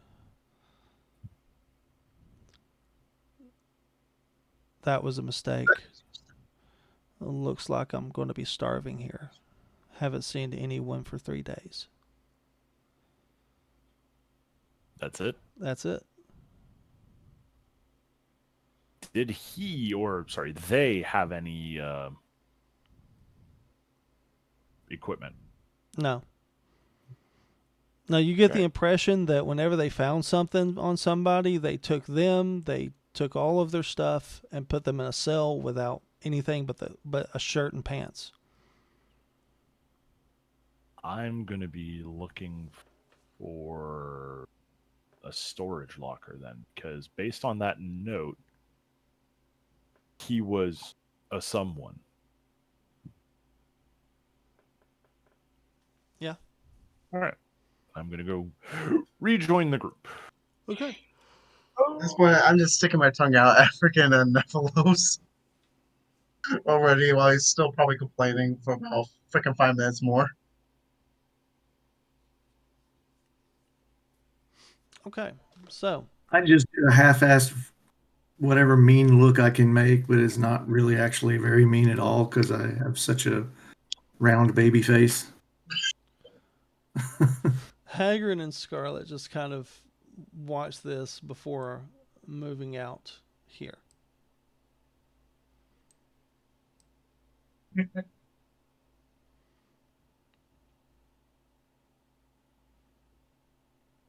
That was a mistake. Looks like I'm going to be starving here. Haven't seen anyone for 3 days. That's it. That's it. Did they have any equipment? No. No, you get the Okay. impression that whenever they found something on somebody, they took all of their stuff and put them in a cell without anything but a shirt and pants. I'm going to be looking for a storage locker then, because based on that note, he was a someone. Yeah. All right. I'm going to go rejoin the group. Okay. At this point, I'm just sticking my tongue out at freaking Nephilos already while he's still probably complaining for about freaking 5 minutes more. Okay. So, I just do a half-assed whatever mean look I can make, but it's not really actually very mean at all because I have such a round baby face. Haggrin and Scarlett just kind of watch this before moving out here.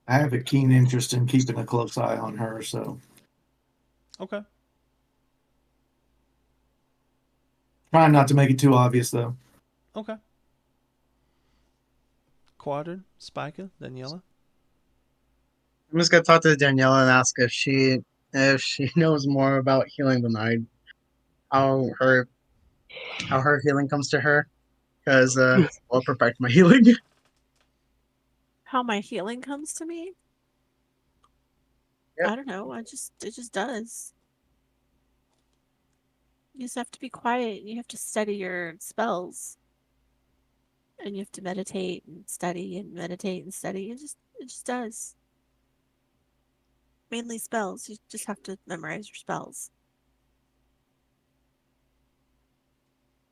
I have a keen interest in keeping a close eye on her, so Okay. trying not to make it too obvious though. Okay. Quadrant, Spica, Daniela. I'm just gonna talk to Daniela and ask if she knows more about healing than I, how her healing comes to her, because I'll perfect my healing. How my healing comes to me? Yep. I don't know. It just does. You just have to be quiet. You have to study your spells. And you have to meditate and study and meditate and study. It just does. Mainly spells. You just have to memorize your spells.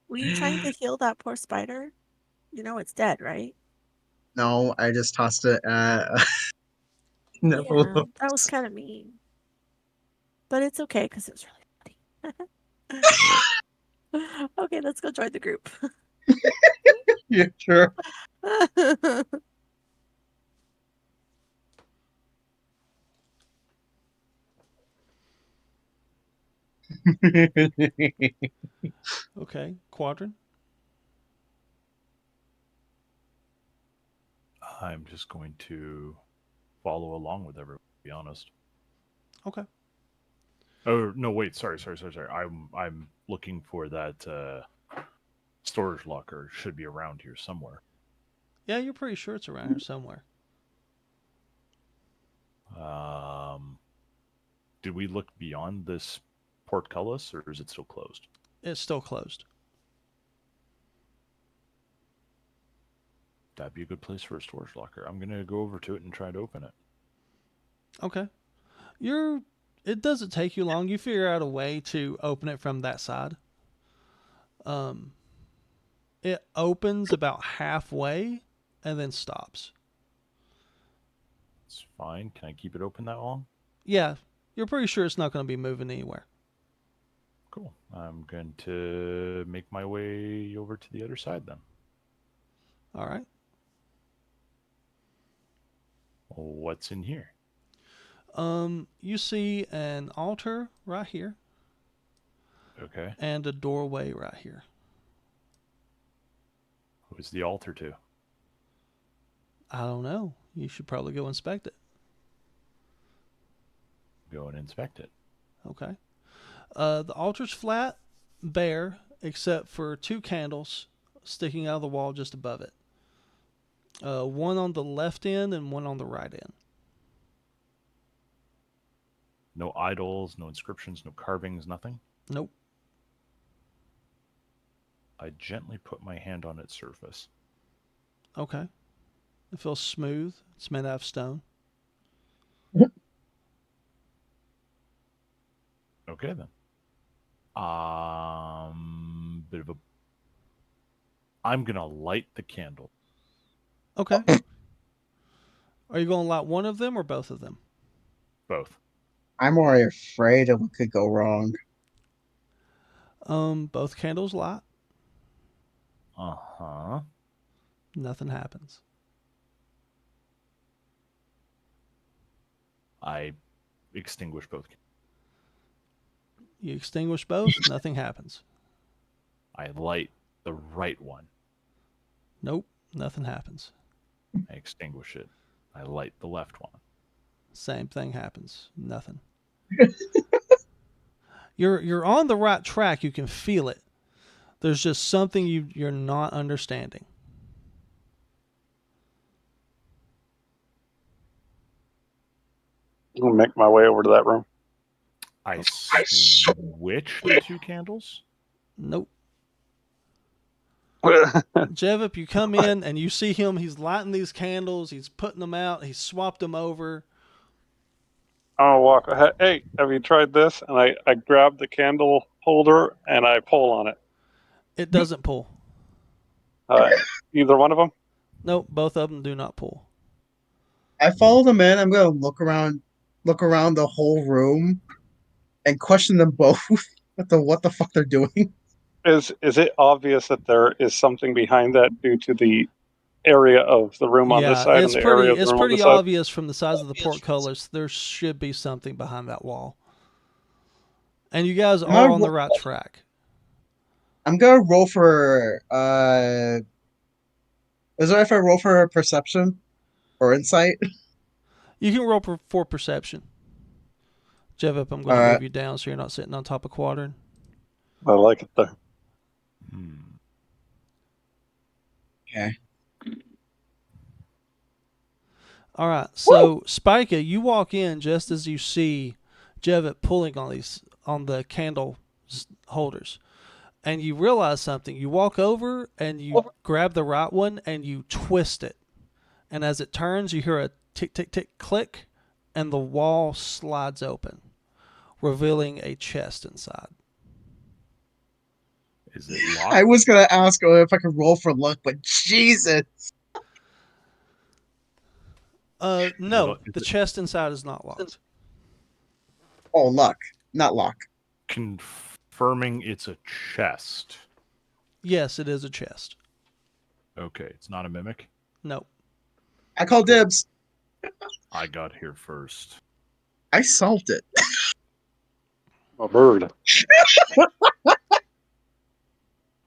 Were you trying to heal that poor spider? You know it's dead, right? No, I just tossed it at Yeah, Nephilos. that was kind of mean. But it's okay because it was really funny. Okay, let's go join the group. Yeah, sure. Okay. Quadrant. I'm just going to follow along with everyone, to be honest. Okay. Oh, no, wait. Sorry. I'm looking for that storage locker. Should be around here somewhere. Yeah, you're pretty sure it's around here somewhere. Did we look beyond this portcullis, or is it still closed? It's still closed. That'd be a good place for a storage locker. I'm gonna go over to it and try to open it. Okay. It doesn't take you long. You figure out a way to open it from that side. It opens about halfway and then stops. It's fine. Can I keep it open that long? Yeah, you're pretty sure it's not going to be moving anywhere. Cool. I'm going to make my way over to the other side then. All right. What's in here? You see an altar right here Okay. and a doorway right here. Who's the altar to? I don't know. You should probably go inspect it. Go and inspect it. Okay. The altar's flat, bare, except for 2 candles sticking out of the wall just above it. One on the left end and one on the right end. No idols, no inscriptions, no carvings, nothing? Nope. I gently put my hand on its surface. Okay. It feels smooth. It's made out of stone. Okay then. Bit of a. I'm gonna light the candle. Okay. Are you going to light one of them or both of them? Both. I'm already afraid of what could go wrong. Both candles light. Uh-huh. Nothing happens. I extinguish both. You extinguish both. Nothing happens. I light the right one. Nope. Nothing happens. I extinguish it. I light the left one. Same thing happens. Nothing. You're on the right track. You can feel it. There's just something you're not understanding. I'll make my way over to that room. I switch the 2 candles. Nope. Jevip, you come in and you see him. He's lighting these candles. He's putting them out. He's swapped them over. I'll walk ahead. Hey, have you tried this? And I grab the candle holder and I pull on it. It doesn't pull. Either one of them? Nope, both of them do not pull. I follow them in. I'm gonna look around the whole room, and question them both. what the fuck they're doing? Is it obvious that there is something behind that due to the area of the room on this side and the area of the room on this side? Obvious from the size of the portcullis. There should be something behind that wall. And you guys are on the right track. I'm gonna roll for. Is it if I roll for perception or insight? You can roll for perception. Jevip, I'm going to move you down so you're not sitting on top of Quadrant. I like it there. Okay. All right. So, Spica, you walk in just as you see Jevip pulling on the candle holders. And you realize something. You walk over and you grab the right one and you twist it. And as it turns, you hear a tick, tick, tick, click, and the wall slides open, revealing a chest inside. Is it locked? I was gonna ask if I could roll for luck, but Jesus. No, the chest inside is not locked. Oh, luck, not luck. Confirming it's a chest. Yes, it is a chest. Okay, it's not a mimic? Nope. I call dibs. I got here first. I solved it. A bird.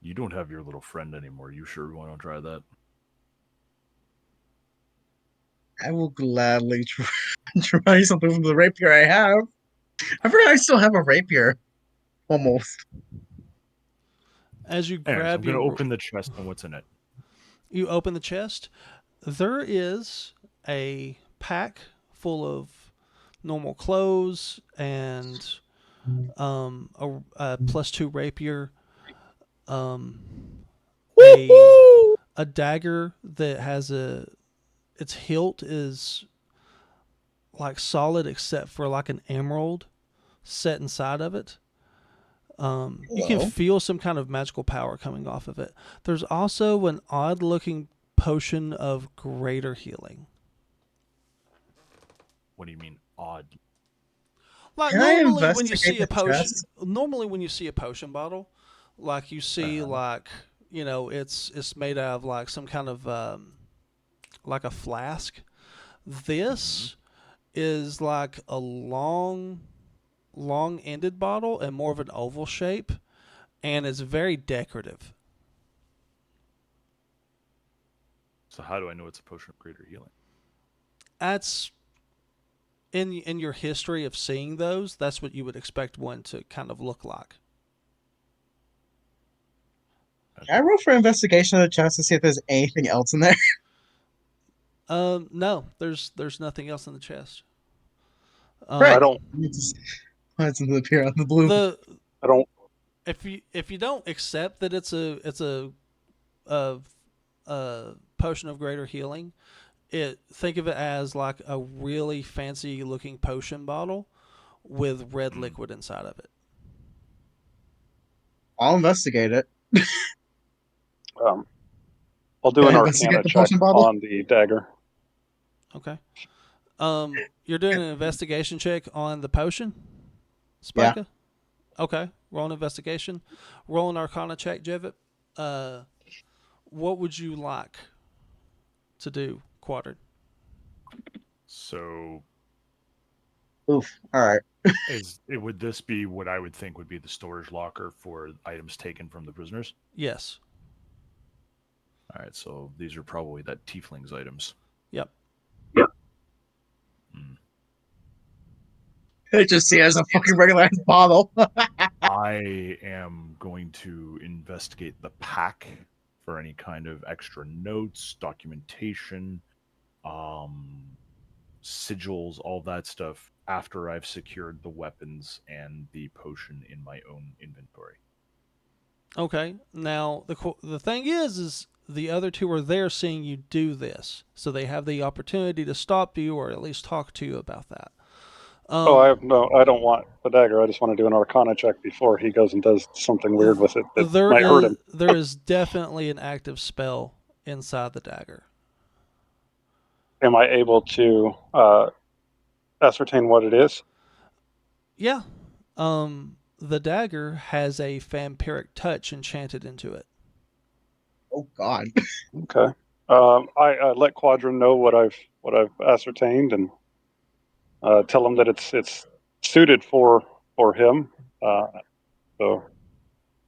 You don't have your little friend anymore. You sure want to try that? I will gladly try something from the rapier I have. I forgot I still have a rapier. Almost. As you Anyways, grab I'm going to open the chest and what's in it. You open the chest. There is a pack full of normal clothes and a +2 rapier, um, a dagger that has its hilt is like solid except for like an emerald set inside of it. You can Hello. feel some kind of magical power coming off of it. There's also an odd looking potion of greater healing. What do you mean odd? Like Can I normally when you investigate see a the potion, chest? normally when you see a potion bottle, like you see like it's made out of like some kind of like a flask. This is like a long-ended bottle and more of an oval shape, and it's very decorative. So how do I know it's a potion of greater healing? That's in your history of seeing those. That's what you would expect one to kind of look like. Can I roll for investigation of the chest to see if there's anything else in there? No, there's nothing else in the chest. Right. I don't. Why does it appear on the blue? I don't. If you don't accept that it's a potion of greater healing, think of it as like a really fancy looking potion bottle with red liquid inside of it. I'll investigate it. I'll do Can an I investigate Arcana the check potion bottle? on the dagger. Okay. You're doing an investigation check on the potion, Yeah. Spica? Okay. Roll an investigation. Roll an Arcana check, Jevit. What would you like to do, Quadrant? So Oof. All right. would this be what I would think would be the storage locker for items taken from the prisoners? Yes. All right, so these are probably that tiefling's items. Yep. I just see it as a fucking regular ass bottle. I am going to investigate the pack for any kind of extra notes, documentation, sigils, all that stuff after I've secured the weapons and the potion in my own inventory. Okay. Now the thing is the other two are there seeing you do this, so they have the opportunity to stop you or at least talk to you about that. I don't want the dagger. I just want to do an Arcana check before he goes and does something weird with it that might hurt him. There is definitely an active spell inside the dagger. Am I able to ascertain what it is? Yeah. The dagger has a vampiric touch enchanted into it. Oh God. Okay. I let Quadrant know what I've ascertained and tell him that it's suited for him. So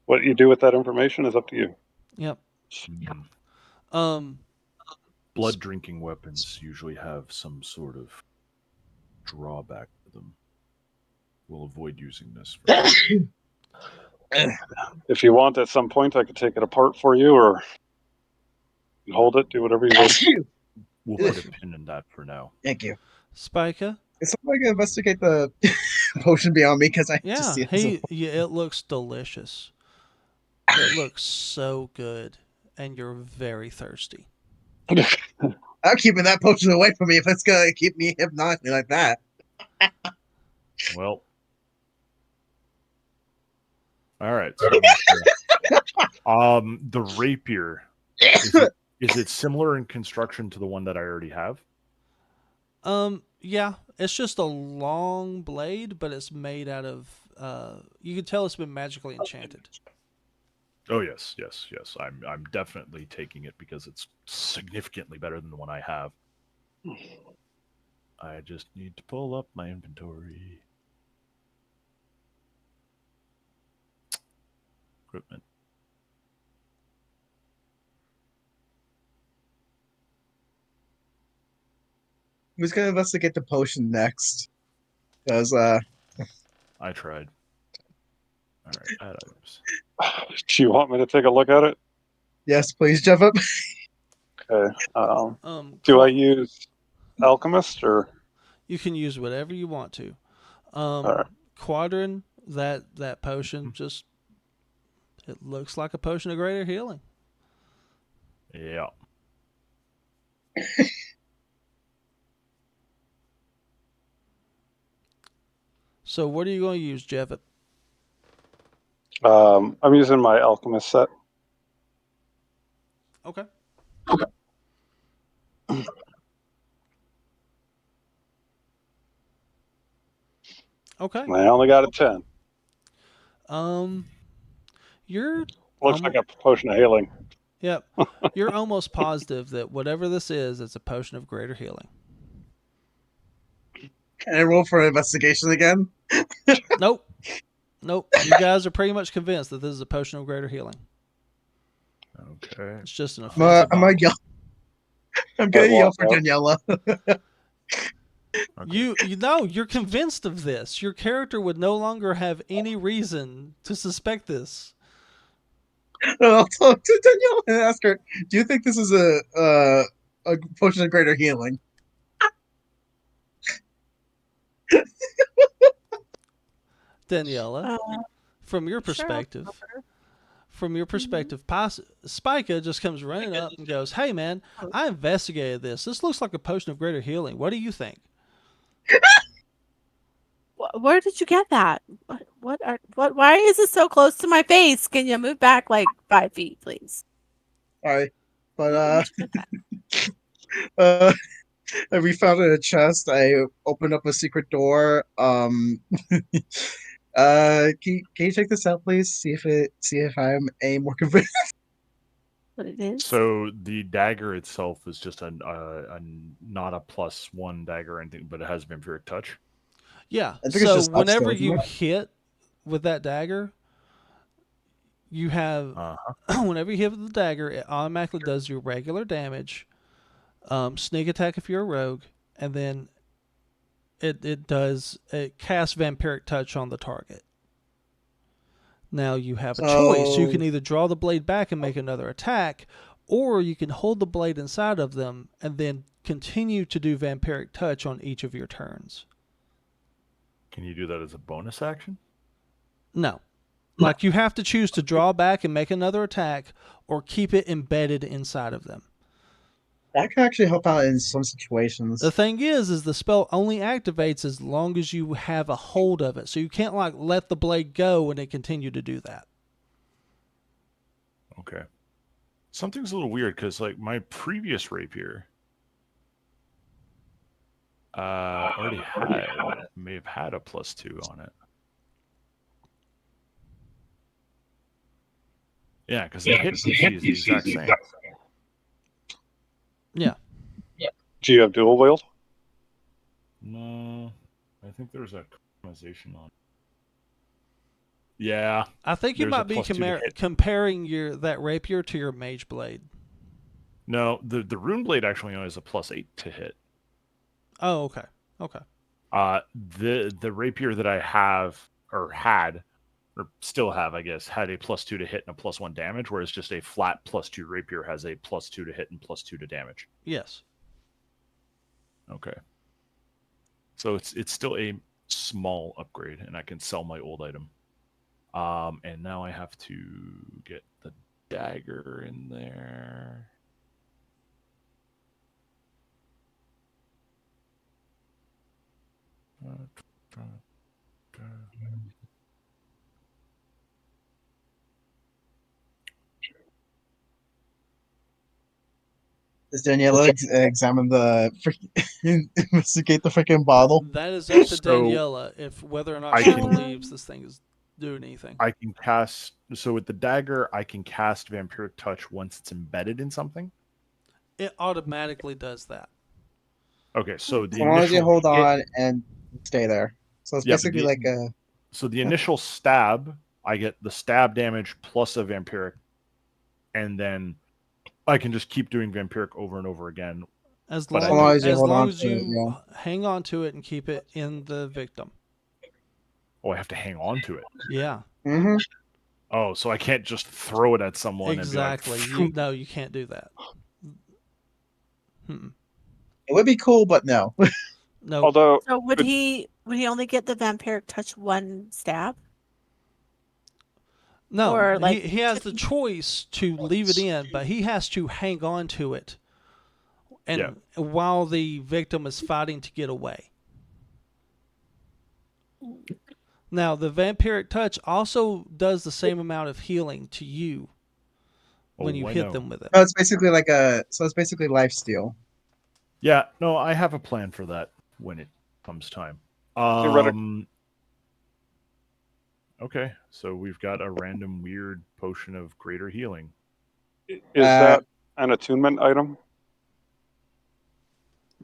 what you do with that information is up to you. Yep. Mhm. Um, Blood drinking weapons usually have some sort of drawback to them. We'll avoid using this. If you want, at some point, I could take it apart for you, or hold it. Do whatever you want. We'll put a pin in that for now. Thank you. Spica. Is somebody gonna investigate the potion beyond me? Because I just Yeah, see it. As a... it looks delicious. It looks so good, and you're very thirsty. I'm keeping that potion away from me if it's gonna keep me hypnotic like that. Well, all right. So the rapier is it similar in construction to the one that I already have? Yeah, it's just a long blade, but it's made out of. You can tell it's been magically enchanted. Oh yes. I'm definitely taking it because it's significantly better than the one I have. I just need to pull up my inventory. Equipment. Who's gonna investigate the potion next? Because I tried. All right, add items. Do you want me to take a look at it? yes, please, Jeff up. Okay. Do I Qua- use alchemist or? you can use whatever you want to. All right. Quadrant, that potion just it looks like a potion of greater healing. Yeah. So what are you going to use, Jeff? I'm using my alchemist set. Okay. Okay. I only got a 10. You're Looks like a potion of healing. yep. You're almost positive that whatever this is, it's a potion of greater healing. Can I roll for investigation again? Nope. You guys are pretty much convinced that this is a potion of greater healing. Okay. It's just an offensive I'm bottle. I'm gonna Right, yell for walk out. Daniela. Okay. You know, you're convinced of this. Your character would no longer have any reason to suspect this. I'll talk to Daniela and ask her, "Do you think this is a potion of greater healing?" Daniela, from your perspective, Spica just comes running up and goes, "Hey man, I investigated this. This looks like a potion of greater healing. What do you think?" Where did you get that? What? Why is it so close to my face? Can you move back like 5 feet, please? Sorry, but we found it in a chest. I opened up a secret door. Can you check this out, please? See if I'm a more convinced. What it is? So the dagger itself is just a not a +1 dagger or anything, but it has vampiric touch. Yeah. I think it's So just whenever upstairs, you isn't it? hit with that dagger, you have whenever you hit with the dagger, it automatically does your regular damage, sneak attack if you're a rogue, and then it casts vampiric touch on the target. Now you have a choice. You can either draw the blade back and make another attack, or you can hold the blade inside of them and then continue to do vampiric touch on each of your turns. Can you do that as a bonus action? No. Like you have to choose to draw back and make another attack or keep it embedded inside of them. That can actually help out in some situations. The thing is the spell only activates as long as you have a hold of it. So you can't like let the blade go and it continue to do that. Okay. Something's a little weird because like my previous rapier may have had a +2 on it. Yeah, because the hit DC is the exact same. Yeah. Do you have dual wield? No, I think there's a customization on it. Yeah. I think you There's a might be +2 to hit. comparing that rapier to your mage blade. No, the rune blade actually only has a +8 to hit. Oh, okay. Okay. The rapier that I have or had or still have, I guess, had a +2 to hit and a +1 damage, whereas just a flat +2 rapier has a +2 to hit and +2 to damage. Yes. Okay. So it's still a small upgrade, and I can sell my old item. And now I have to get the dagger in there. Does Daniela examine the investigate the freaking bottle? That is up to So, Daniela if whether or not I she can- believes this thing is doing anything. I can cast. So with the dagger, I can cast vampiric touch once it's embedded in something. It automatically does that. Okay, so As long as you hold on and stay there. So it's Yeah, but basically the- like a. So the initial stab, I get the stab damage plus a vampiric, and then I can just keep doing vampiric over and over again. As But long I as, do- as, hold long on as to it, you hang on to it and keep it in the victim. Oh, I have to hang on to it. Yeah, Mm-hmm. Oh, so I can't just throw it at someone exactly. and be like, No, you can't do that. It would be cool, but no. No, Although, So would could- he only get the vampiric touch one stab? no. Or, like, He has the choice to leave it in, but he has to hang on to it, and while the victim is fighting to get away. Now, the vampiric touch also does the same amount of healing to you when you I hit know. them with it. So it's basically lifesteal. Yeah, no, I have a plan for that when it comes time. Theoretic- Okay, so we've got a random weird potion of greater healing. is that an attunement item?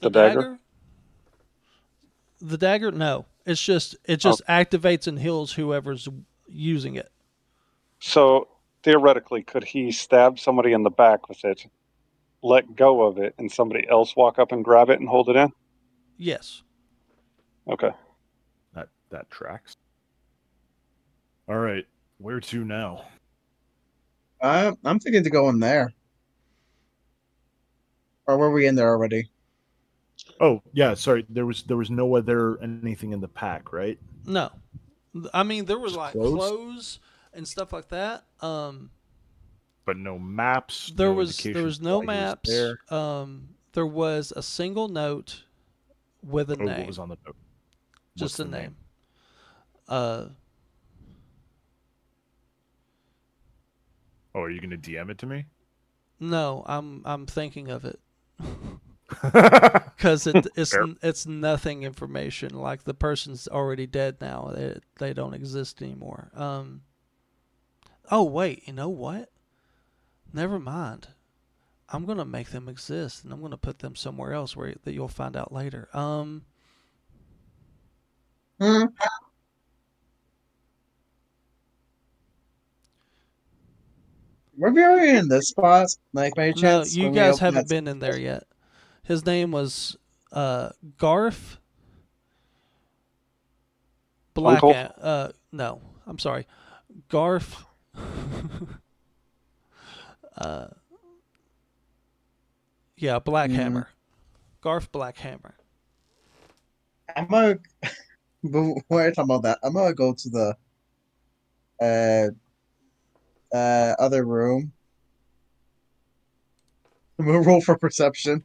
The dagger? The dagger? No. It just activates and heals whoever's using it. So theoretically, could he stab somebody in the back with it, let go of it, and somebody else walk up and grab it and hold it in? Yes. Okay. That tracks. All right, where to now? I'm thinking to go in there. Or were we in there already? Oh yeah, sorry. There was no other anything in the pack, right? No. I mean, there was Just like clothes? clothes and stuff like that. But no maps. There no was indications no why he was maps. there. There was a single note with a Oh, name. what was on the note? Just What's a the name. Oh, are you gonna DM it to me? No, I'm thinking of it because Fair. it's nothing information. Like the person's already dead now. They don't exist anymore. Oh wait, you know what? Never mind. I'm gonna make them exist, and I'm gonna put them somewhere else where that you'll find out later. Were we already in this spot? Like, by any No, chance? you when we guys opened haven't that- been in there yet. His name was Garth Black. Uncle? No, I'm sorry, Garth. Yeah, Blackhammer. Garth Blackhammer. I'm gonna. But we're talking about that. I'm gonna go to the other room. I'm gonna roll for perception.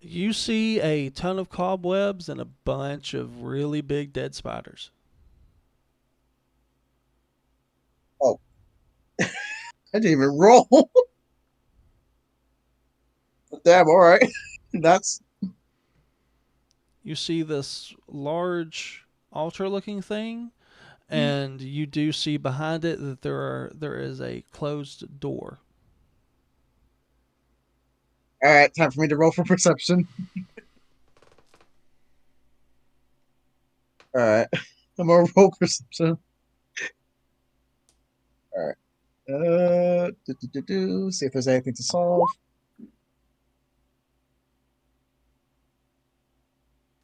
You see a ton of cobwebs and a bunch of really big dead spiders. Oh, I didn't even roll. Damn. All right. That's You see this large altar-looking thing, and you do see behind it that there is a closed door. all right. Time for me to roll for perception. All right. I'm gonna roll perception. All right. See if there's anything to solve.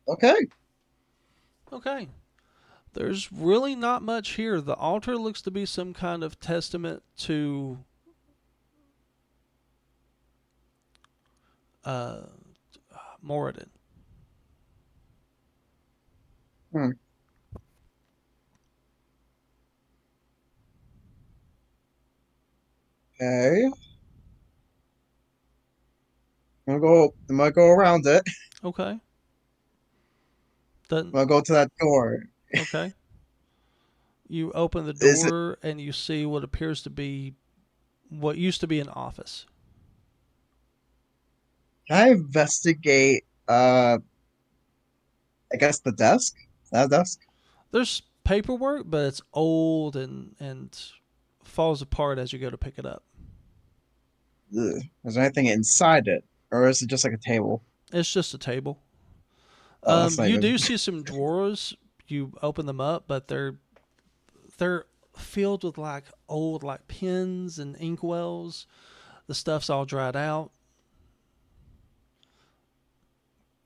Okay. Okay. There's really not much here. The altar looks to be some kind of testament to Moradin. Okay. I'm gonna go around it. Okay. I'm gonna go to that door. Okay. You open the Is it- door and you see what appears to be what used to be an office. Can I investigate I guess the desk? That desk? There's paperwork, but it's old and falls apart as you go to pick it up. Ugh. Is there anything inside it? Or is it just like a table? It's just a table. Oh, that's not You even- do see some drawers. You open them up, but they're filled with like old like pens and inkwells. The stuff's all dried out.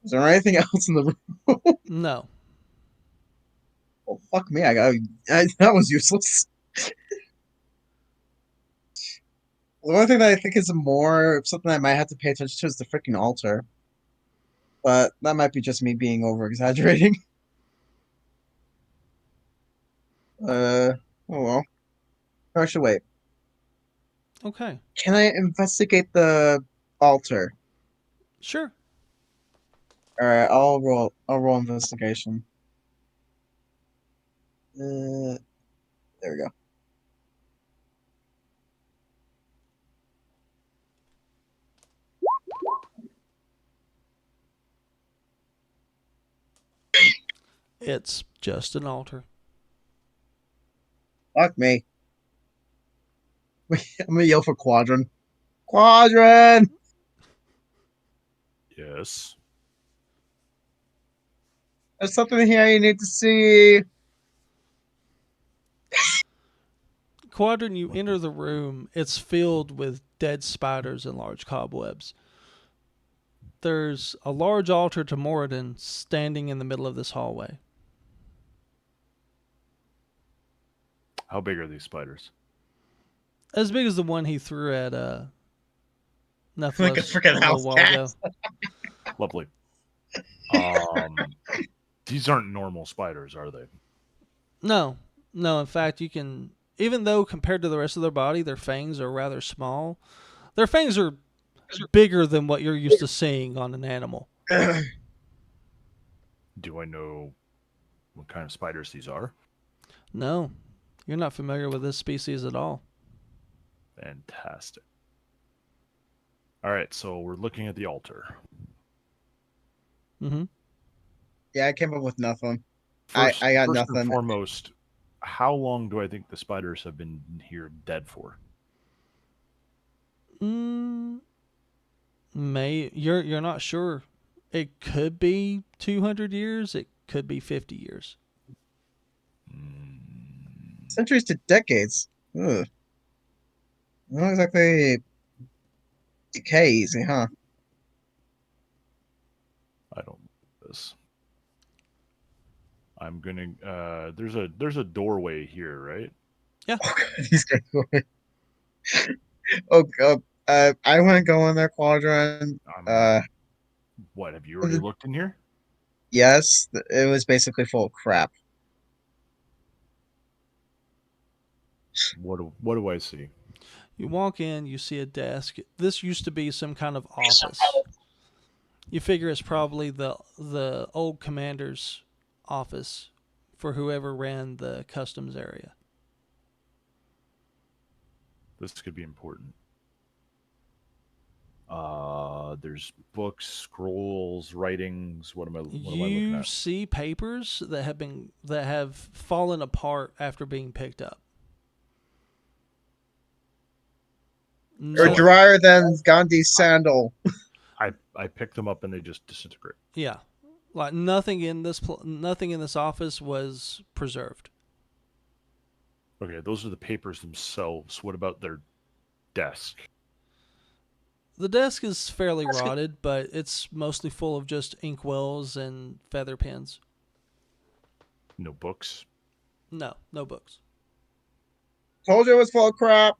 Is there anything else in the room? No. Oh, fuck me, that was useless. The only thing that I think is more something I might have to pay attention to is the freaking altar. But that might be just me being over exaggerating. Oh well. Actually, wait. Okay, Can I investigate the altar? sure. All right, I'll roll. I'll roll investigation. There we go. It's just an altar. Fuck me. I'm gonna yell for Quadrant. Quadrant! Yes. There's something here you need to see. Quadrant, you enter the room. It's filled with dead spiders and large cobwebs. There's a large altar to Moradin standing in the middle of this hallway. How big are these spiders? As big as the one he threw at Like a Netflix freaking a little house while cat. ago. Lovely. Um, these aren't normal spiders, are they? No, no. In fact, you can, even though compared to the rest of their body, their fangs are rather small. Their fangs are bigger than what you're used to seeing on an animal. Do I know what kind of spiders these are? No, you're not familiar with this species at all. Fantastic. All right, so we're looking at the altar. Mm-hmm. Yeah, I came up with nothing. First, I got first and nothing. foremost, how long do I think the spiders have been here dead for? You're not sure. It could be 200 years. It could be 50 years. Centuries to decades. Ugh. Not exactly decay easy, huh? I don't know this. I'm gonna. There's a doorway here, right? These guys. Oh god. I want to go in there, Quadrant. What have you already looked in here? Yes, it was basically full of crap. What do I see? You walk in, you see a desk. This used to be some kind of office. You figure it's probably the old commander's office for whoever ran the customs area. This could be important. There's books, scrolls, writings. What am I looking You at? see papers that have fallen apart after being picked up. Or No, drier than Gandhi's sandal. I pick them up and they just disintegrate. yeah, like nothing in this office was preserved. Okay, those are the papers themselves. What about their desk? The desk is fairly rotted, but it's mostly full of just inkwells and feather pens. No books. No books. Told you it was full of crap.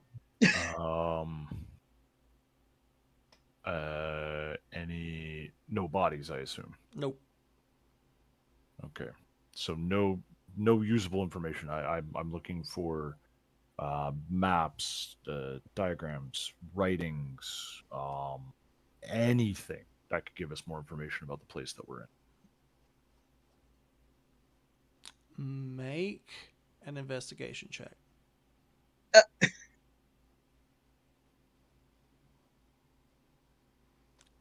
Um. No bodies, I assume. Nope. Okay, so no usable information. I'm looking for maps, diagrams, writings, anything that could give us more information about the place that we're in. Make an investigation check.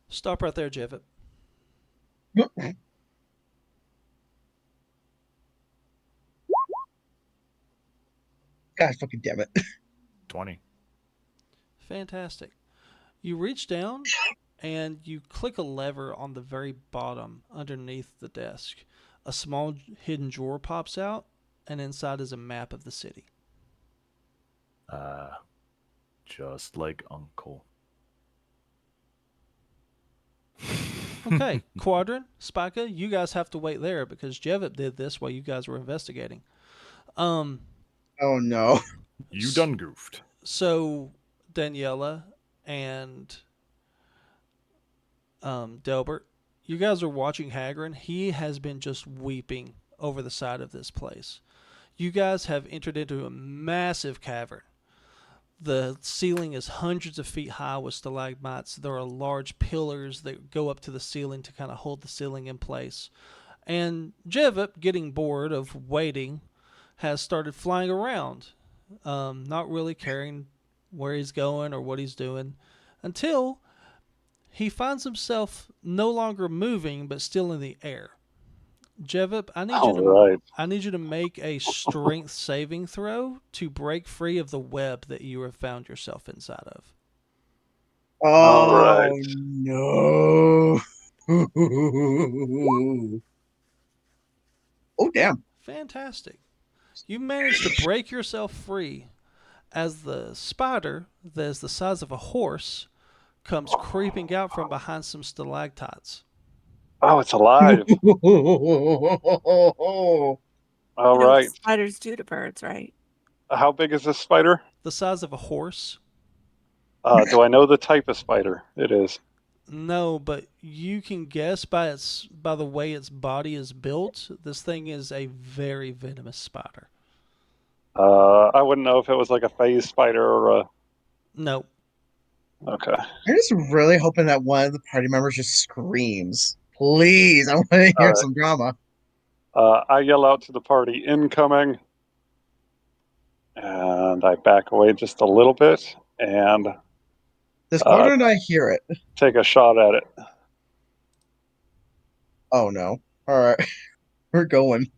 Stop right there, Jevit. God fucking damn it. 20. Fantastic. You reach down and you click a lever on the very bottom underneath the desk. A small hidden drawer pops out, and inside is a map of the city. Just like Uncle. Okay, Quadrant, Spika, you guys have to wait there because Jevit did this while you guys were investigating. Oh no. You done goofed. So Daniela, and Delbert, you guys are watching Haggrin. He has been just weeping over the side of this place. You guys have entered into a massive cavern. The ceiling is hundreds of feet high with stalagmites. There are large pillars that go up to the ceiling to kind of hold the ceiling in place. And Jevip, getting bored of waiting, has started flying around, not really caring where he's going or what he's doing, until he finds himself no longer moving but still in the air. Jevip, All right. I need you to make a strength saving throw to break free of the web that you have found yourself inside of. All Oh right. no! Oh damn! Fantastic. You managed to break yourself free as the spider, that is the size of a horse, comes creeping out from behind some stalactites. Oh, it's alive. All You know what right. spiders do to birds, right? How big is this spider? The size of a horse? Do I know the type of spider it is? No, but you can guess by the way its body is built. This thing is a very venomous spider. I wouldn't know if it was like a phase spider or a. No, Okay. I'm just really hoping that one of the party members just screams. Please, I want to All hear right. some drama. I yell out to the party, incoming, and I back away just a little bit and Does Quadrant I hear it? take a shot at it. Oh no! All right, we're going.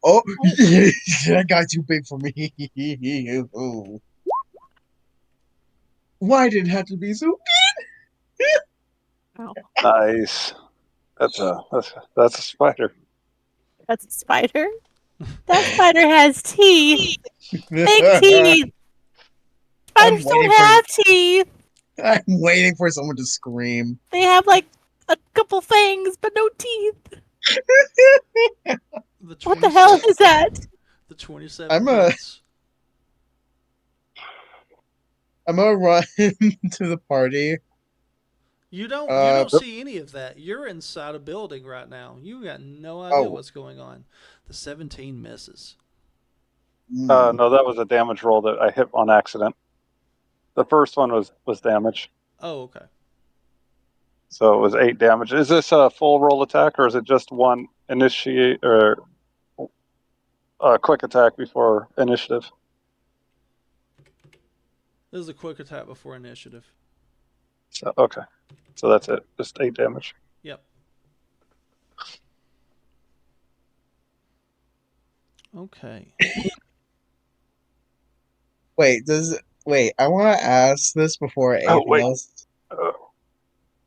Oh, that guy's too big for me. Why did it have to be so? Oh, Nice. That's a spider. that's a spider. That spider has teeth. Big I'm teeth. Spiders waiting don't for. have teeth. I'm waiting for someone to scream. They have like a couple fangs, but no teeth. the What the hell is that? The 27 I'm a- hits. I'm gonna run to the party. You don't Uh, see any of that. You're inside a building right now. You got no idea Oh. what's going on. The 17 misses. No, that was a damage roll that I hit on accident. The first one was damage, Oh, okay. so it was 8 damage. Is this a full roll attack, or is it just one initiate or a quick attack before initiative? This is a quick attack before initiative. So okay, so that's it. Just 8 damage. Yep. Okay. Wait, I want to ask this before anything wait. else.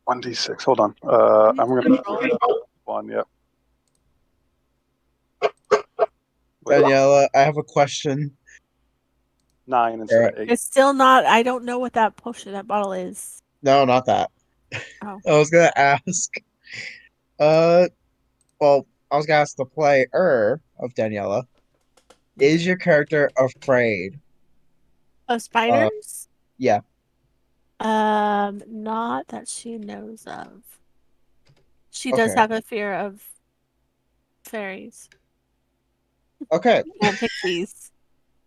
1d6. Hold on. I'm gonna one. Yep. Wait, Daniela, I have a question. 9 instead of 8. It's still not. I don't know what that potion, that bottle is. No, not that. Oh. I was gonna ask. Well, I was gonna ask the player of Daniela. Is your character afraid? Of spiders? Yeah. Not that she knows of. She does Okay. have a fear of fairies Okay. and pixies.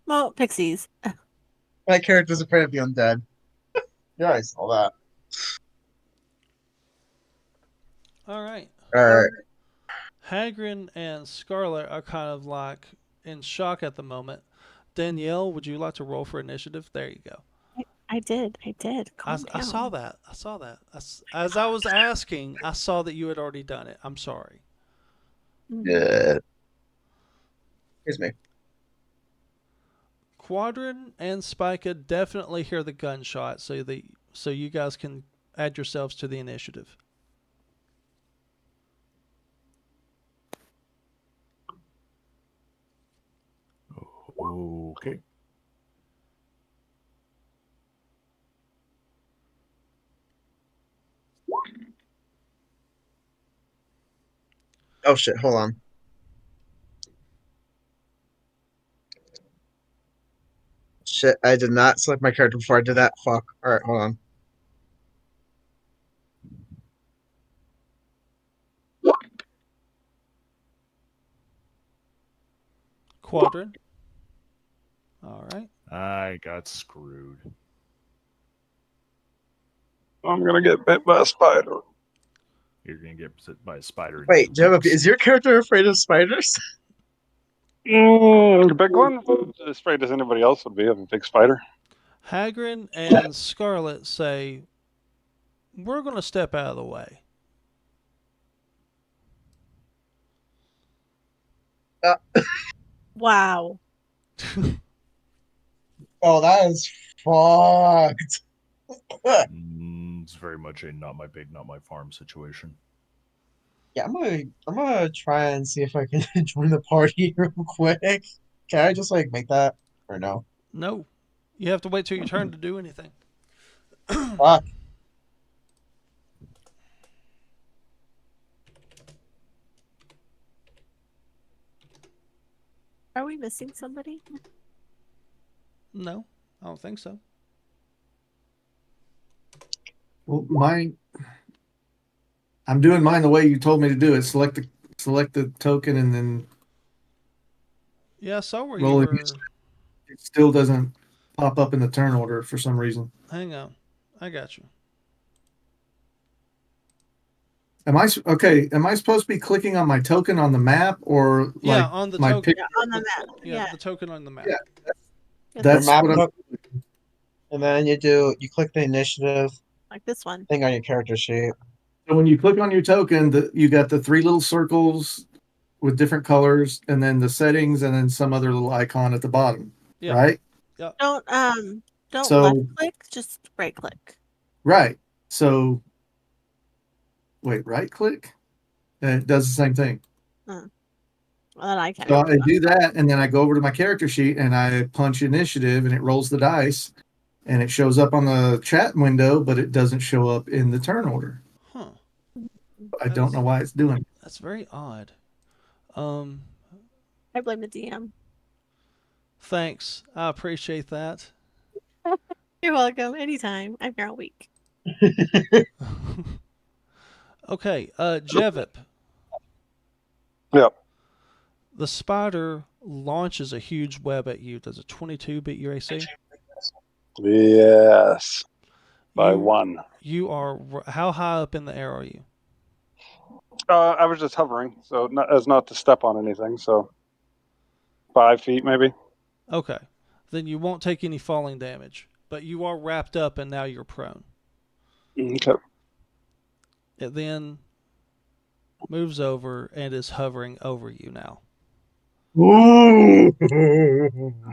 Well, pixies. My character's afraid of the undead. Yeah, I saw that. All right. Alright. Haggrin and Scarlett are kind of like in shock at the moment. Danielle, would you like to roll for initiative? There you go. I did. Calm I down. saw that. As I was asking, I saw that you had already done it. I'm sorry. Yeah. Excuse me. Quadrant and Spica definitely hear the gunshot, so you guys can add yourselves to the initiative. Okay. Oh shit, hold on. shit, I did not select my character before I did that. Fuck. Alright, hold on. Quadrant. All right. I got screwed. I'm gonna get bit by a spider. You're gonna get bit by a spider. in Wait, 2 Jeb, weeks. is your character afraid of spiders? Big one. As afraid as anybody else would be of a big spider. Haggrin and Scarlett say, "We're going to step out of the way." Wow. Oh, that is fucked. It's very much a not my pig, not my farm situation. Yeah, I'm gonna try and see if I can join the party real quick. Can I just like make that or no? No, you have to wait till your turn to do anything. Fuck. Are we missing somebody? No, I don't think so. Well, I'm doing mine the way you told me to do it. Select the token and then Yeah, I saw where roll you it. were. It still doesn't pop up in the turn order for some reason. Hang on, I got you. Am I okay? Am I supposed to be clicking on my token on the map or Yeah, like on the my token. pic? Yeah, on the map. Yeah, Yeah. the token on the map. Yeah. Yeah, That's map what I'm. up, and then you click the initiative like this one. thing on your character sheet. So when you click on your token, you got the 3 little circles with different colors, and then the settings, and then some other little icon at the bottom. Yeah. Right. Don't So- left click, just right click. Right. So wait, right click, and it does the same thing. Well, then I can't. So I do that, and then I go over to my character sheet and I punch initiative, and it rolls the dice, and it shows up on the chat window, but it doesn't show up in the turn order. Huh. I don't know why it's doing it. That's very odd. I blame the DM. Thanks. I appreciate that. You're welcome. Anytime. I'm here all week. Okay, Jevip. Yep. The spider launches a huge web at you. Does a 22 beat your AC? Yes. By You- 1. You are how high up in the air are you? I was just hovering, so as not to step on anything. So 5 feet, maybe. Okay, then you won't take any falling damage, but you are wrapped up and now you're prone. Okay. It then moves over and is hovering over you now.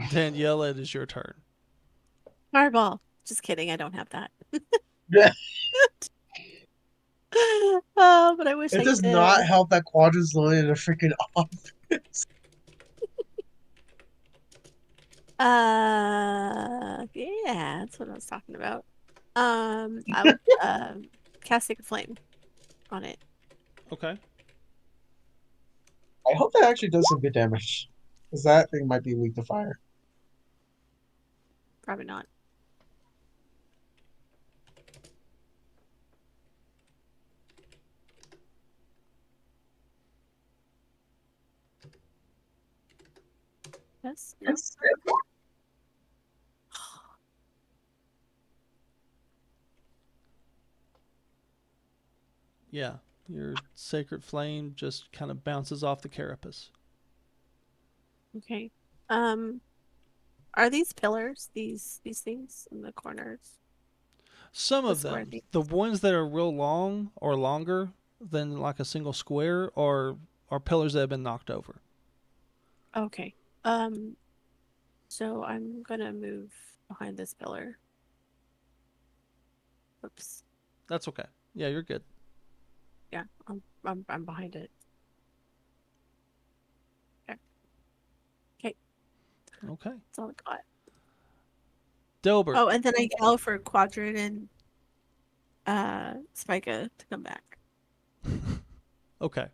Daniela, it is your turn. Fireball. Just kidding. I don't have that. Yeah. Oh, but I wish It I does did. not help that Quadrant's loaded in a freaking office. Yeah, that's what I was talking about. I would cast Sacred Flame on it. Okay. I hope that actually does some good damage, because that thing might be weak to fire. Probably not. Yes. Yes. Yeah, your sacred flame just kind of bounces off the carapace. Okay. Are these pillars these things in the corners? Some The of square them, things. the ones that are real long or longer than like a single square, are pillars that have been knocked over. Okay. So I'm gonna move behind this pillar. Oops. That's okay. Yeah, you're good. Yeah, I'm behind it. Okay. That's all I got. Delbert. Oh, and then I yell for Quadrant and Spica to come back. Okay.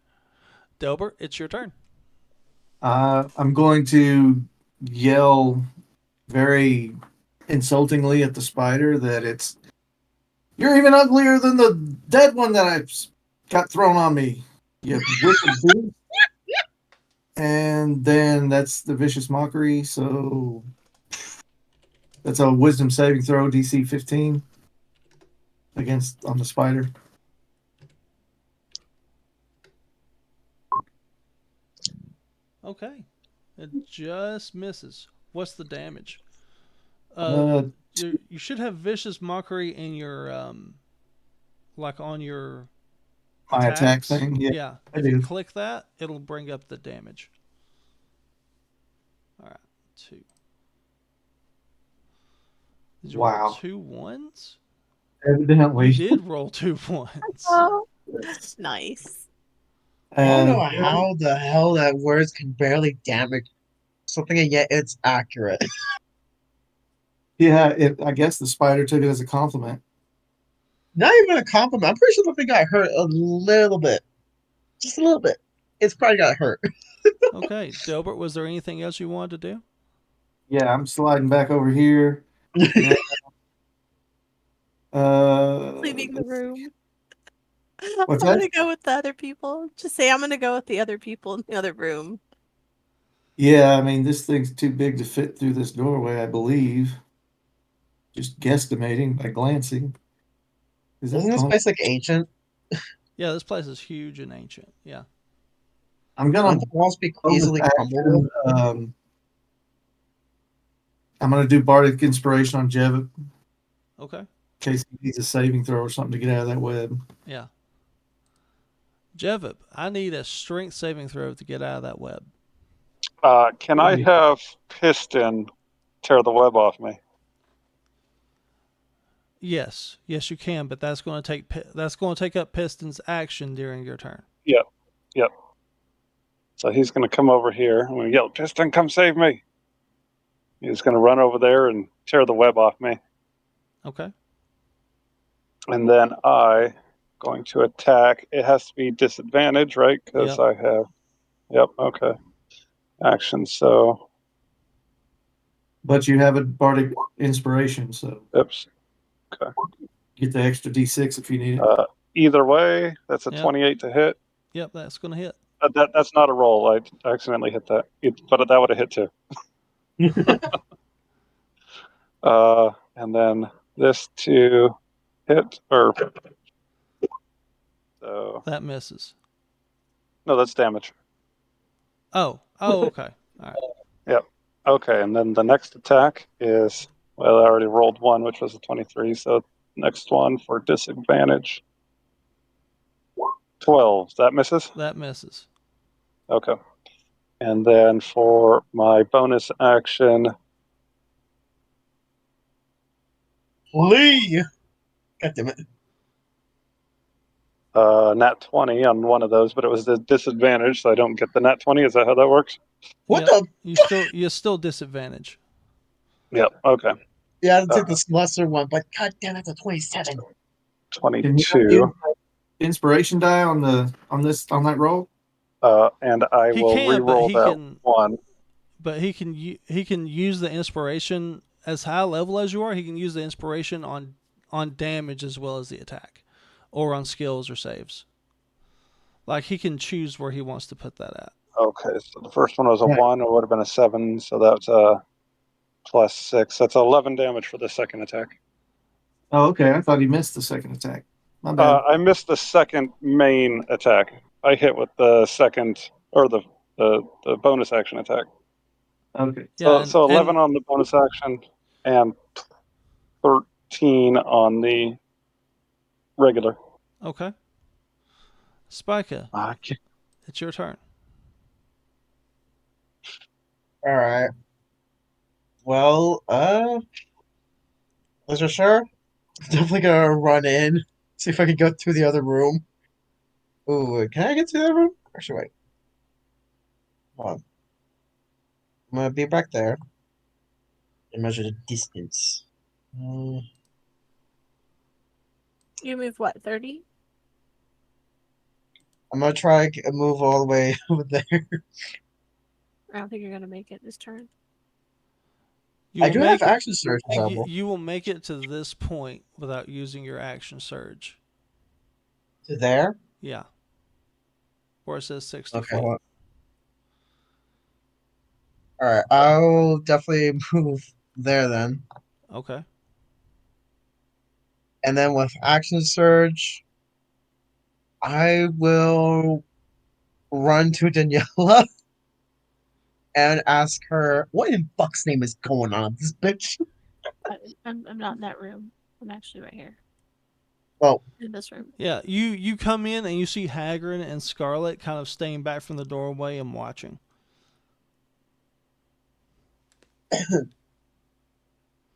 Delbert, it's your turn. I'm going to yell very insultingly at the spider that you're even uglier than the dead one that I got thrown on me. You wicked beast. And then that's the vicious mockery. So that's a wisdom saving throw, DC 15 on the spider. Okay. It just misses. What's the damage? Uh, You should have vicious mockery in your like on your my attack attacks. thing. Yeah, Yeah. I If you do. click that, it'll bring up the damage. All right. 2. Did you roll Wow. 2 1s? Evidently. You did roll 2 1s. Oh, Yes. nice. I don't know And how the hell that words can barely damage something, and yet it's accurate. yeah, I guess the spider took it as a compliment. Not even a compliment. I'm pretty sure the thing got hurt a little bit. Just a little bit. It's probably got hurt. Okay. Delbert, was there anything else you wanted to do? Yeah, I'm sliding back over here. And, Leaving the let's see. room. What's I'm that? gonna go with the other people. Just say I'm gonna go with the other people in the other room. Yeah, I mean, this thing's too big to fit through this doorway, I believe. Just guesstimating by glancing. Is Isn't that this going? place like ancient? Yeah, this place is huge and ancient. Yeah. I'm Wouldn't gonna the walls be bonus easily crumbleable? action. I'm gonna do bardic inspiration on Jev in Okay. case he needs a saving throw or something to get out of that web. Yeah. Jevip, I need a strength saving throw to get out of that web. Can I have Piston tear the web off me? Yes, yes, you can, but that's going to take up Piston's action during your turn. Yep. So he's going to come over here. I'm going to yell, Piston, come save me. He's going to run over there and tear the web off me. Okay. And then I going to attack. It has to be disadvantage, right? Because Yep. I have. Yep. Okay. Action. So. But you have a bardic inspiration, so Oops. get the extra D6 if you need it. Either way, that's a Yep. 28 to hit. Yep, that's going to hit. That's not a roll. I accidentally hit that. But that would have hit too. And then this to hit or so. That misses. No, that's damage. Oh, okay. All right. Yep. Okay, and then the next attack is, well, I already rolled one, which was a 23, so next one for disadvantage. 12. That misses? That misses. Okay. And then for my bonus action, Lee! God damn it. nat 20 on one of those, but it was the disadvantage, so I don't get the nat 20. Is that how that works? What Yep. the? You still disadvantage. Yep. Okay. Yeah, I'd take this lesser one, but god damn it, the 27. Can you 22. use inspiration die on that roll? And I He will can, but re-roll he that can. one. But he can use the inspiration as high level as you are. He can use the inspiration on damage as well as the attack, or on skills or saves. Like he can choose where he wants to put that at. Okay, so the first one was a Right. 1, it would have been a 7, so that's a plus 6. That's 11 damage for the second attack. Oh, okay. I thought he missed the second attack. My bad. I missed the second main attack. I hit with the second, or the bonus action attack. Okay. Yeah, So 11 on the bonus action, and 13 on the regular. Okay. Spica, Okay. it's your turn. Alright. Well, was you sure? Definitely gonna run in, see if I can go through the other room. Ooh, can I get to that room? Actually, wait. Hold on. I'm gonna be back there and measure the distance. You move what, 30? I'm gonna try and move all the way over there. I don't think you're gonna make it this turn. You I will do have make it, action surge available. you will make it to this point without using your action surge. To there? Yeah. Where it says 60 Okay, feet. well, alright, I'll definitely move there then. Okay. And then with action surge, I will run to Daniela and ask her, what in fuck's name is going on with this bitch? I'm not in that room. I'm actually right here Well, in this room. Yeah, you come in and you see Haggrin and Scarlett kind of staying back from the doorway and watching.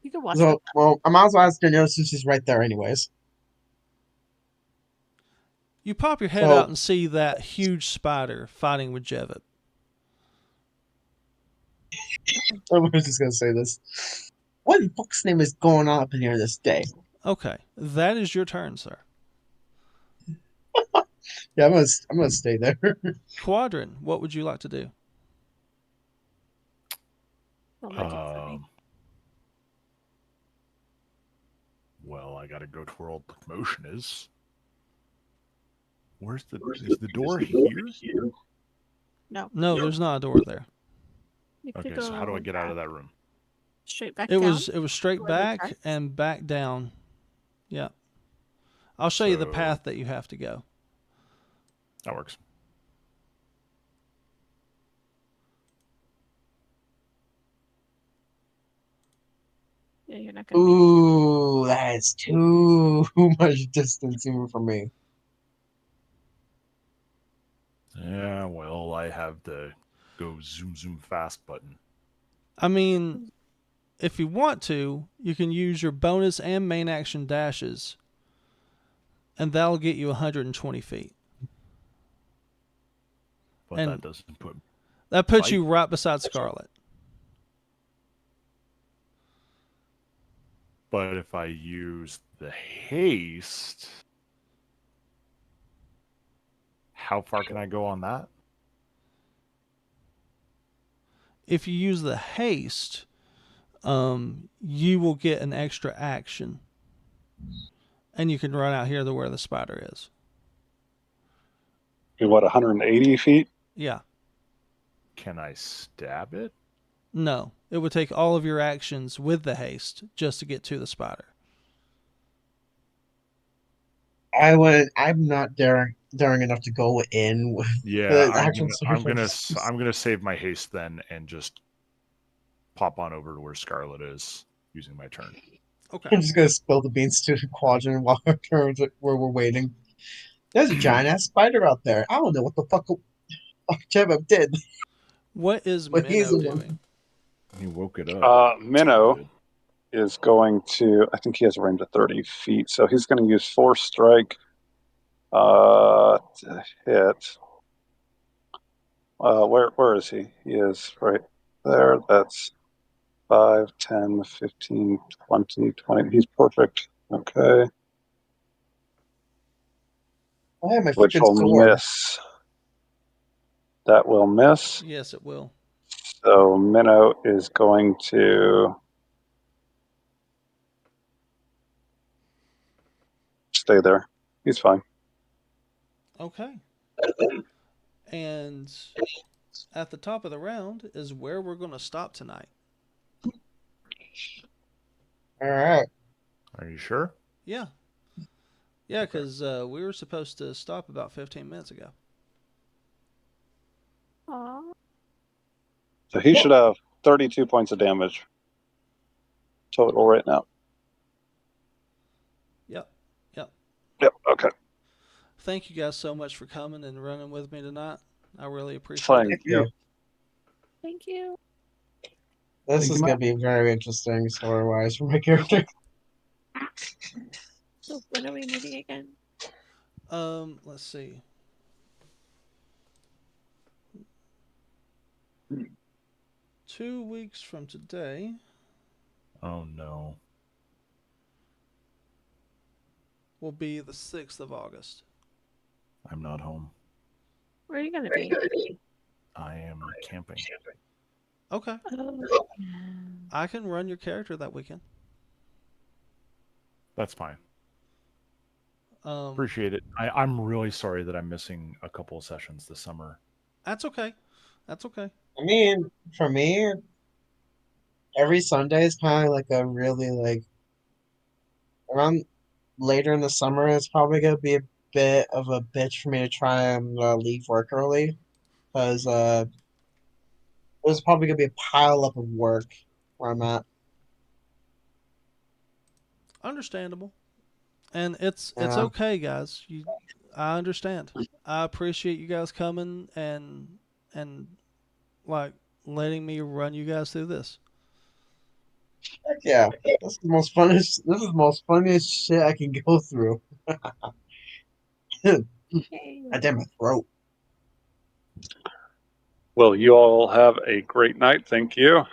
You can watch so, them. well, I might as well ask Daniela since she's right there anyways. You pop your head So, out and see that huge spider fighting with Jevit. I'm just gonna say this. What in fuck's name is going on up in here this day? Okay, that is your turn, sir. Yeah, I'm gonna stay there. Quadrant, what would you like to do? Don't let it for me. Well, I gotta go to where all the commotion is. Is the door here? No. No, there's not a door there. You could Okay, go so how do I get out of that room? straight back It down. was straight where the back tracks? and back down. Yeah. I'll show you the So- path that you have to go. That works. Yeah, you're not gonna Ooh, that is too much distance even for me. Yeah, well, I have the go zoom zoom fast button. I mean, if you want to, you can use your bonus and main action dashes, and that'll get you 120 feet. But And that doesn't put. That puts Fight. you right beside Scarlet. But if I use the haste, how far can I go on that? If you use the haste, you will get an extra action. And you can run out here to where the spider is. You're what, 180 feet? Yeah. Can I stab it? No. It would take all of your actions with the haste just to get to the spider. I'm not daring enough to go in with Yeah, the I'm actual gonna surge. I'm gonna save my haste then and just pop on over to where Scarlet is using my turn. Okay. I'm just gonna spill the beans to the quadrant while where we're waiting. There's a giant ass spider out there. I don't know what the fuck Jebba did, What is but he's Minnow the one. doing? He woke it up. Minnow Good. is going to, I think he has a range of 30 feet, so he's going to use Force Strike to hit. Where is he? He is right there. That's 5, 10, 15, 20, 20. He's perfect. Okay. I have my Which freaking will sword. miss. That will miss. Yes, it will. So Minnow is going to stay there. He's fine. Okay. And at the top of the round is where we're going to stop tonight. All right. Are you sure? Yeah. Yeah, because we were supposed to stop about 15 minutes ago. Aw. So he should have 32 points of damage total right now. Yep. Yep. Yep. Okay. Thank you guys so much for coming and running with me tonight. I really appreciate Fine. it. Yeah. Thank you. This Thank is you, gonna be very interesting story wise for my character. So when are we meeting again? Let's see. Hmm. 2 weeks from today Oh no. will be the 6th of August. I'm not home. Where are you gonna be? I am camping. Okay. Oh, yeah. I can run your character that weekend. That's fine. Um, Appreciate it. I'm really sorry that I'm missing a couple of sessions this summer. that's okay. That's okay. I mean, for me, every Sunday is kind of like a really like around later in the summer. It's probably gonna be a bit of a bitch for me to try and leave work early because there's probably gonna be a pile up of work where I'm at. Understandable. And it's Yeah. okay, guys. I understand. I appreciate you guys coming and like letting me run you guys through this. Heck yeah, this is the most funniest. This is the most funniest shit I can go through. Yay. I damn my throat. Well, you all have a great night. Thank you.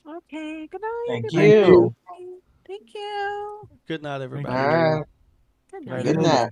Okay. Good night. Thank Good night. you. Thank you. Good night, Thank everybody. you. Alright, Good Good night, night. good night.